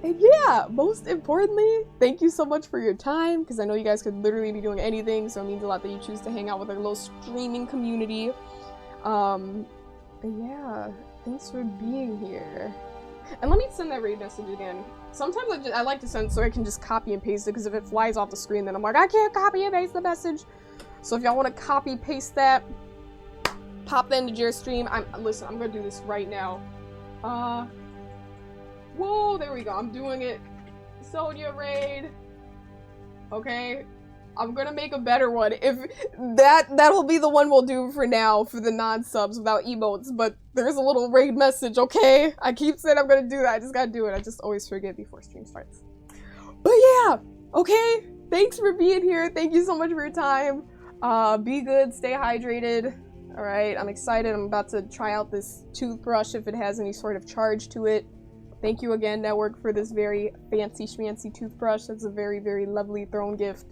And yeah, most importantly, thank you so much for your time, because I know you guys could literally be doing anything, so it means a lot that you choose to hang out with our little streaming community. But yeah, thanks for being here. And let me send that raid message again. Sometimes I like to send so I can just copy and paste it, because if it flies off the screen, then I'm like, I can't copy and paste the message. So if y'all want to copy paste that, pop that into your stream. Listen, I'm gonna do this right now. Whoa, there we go. I'm doing it. Sonya raid. Okay. I'm gonna make a better one. If that'll be the one we'll do for now for the non-subs without emotes, but there's a little raid message, okay? I keep saying I'm gonna do that. I just gotta do it. I just always forget before stream starts. But yeah, okay. Thanks for being here. Thank you so much for your time. Be good, stay hydrated. Alright, I'm excited. I'm about to try out this toothbrush if it has any sort of charge to it. Thank you again, Network, for this very fancy schmancy toothbrush. That's a very, very lovely throne gift.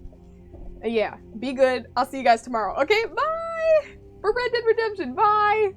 Yeah, be good. I'll see you guys tomorrow. Okay, bye! For Red Dead Redemption, bye!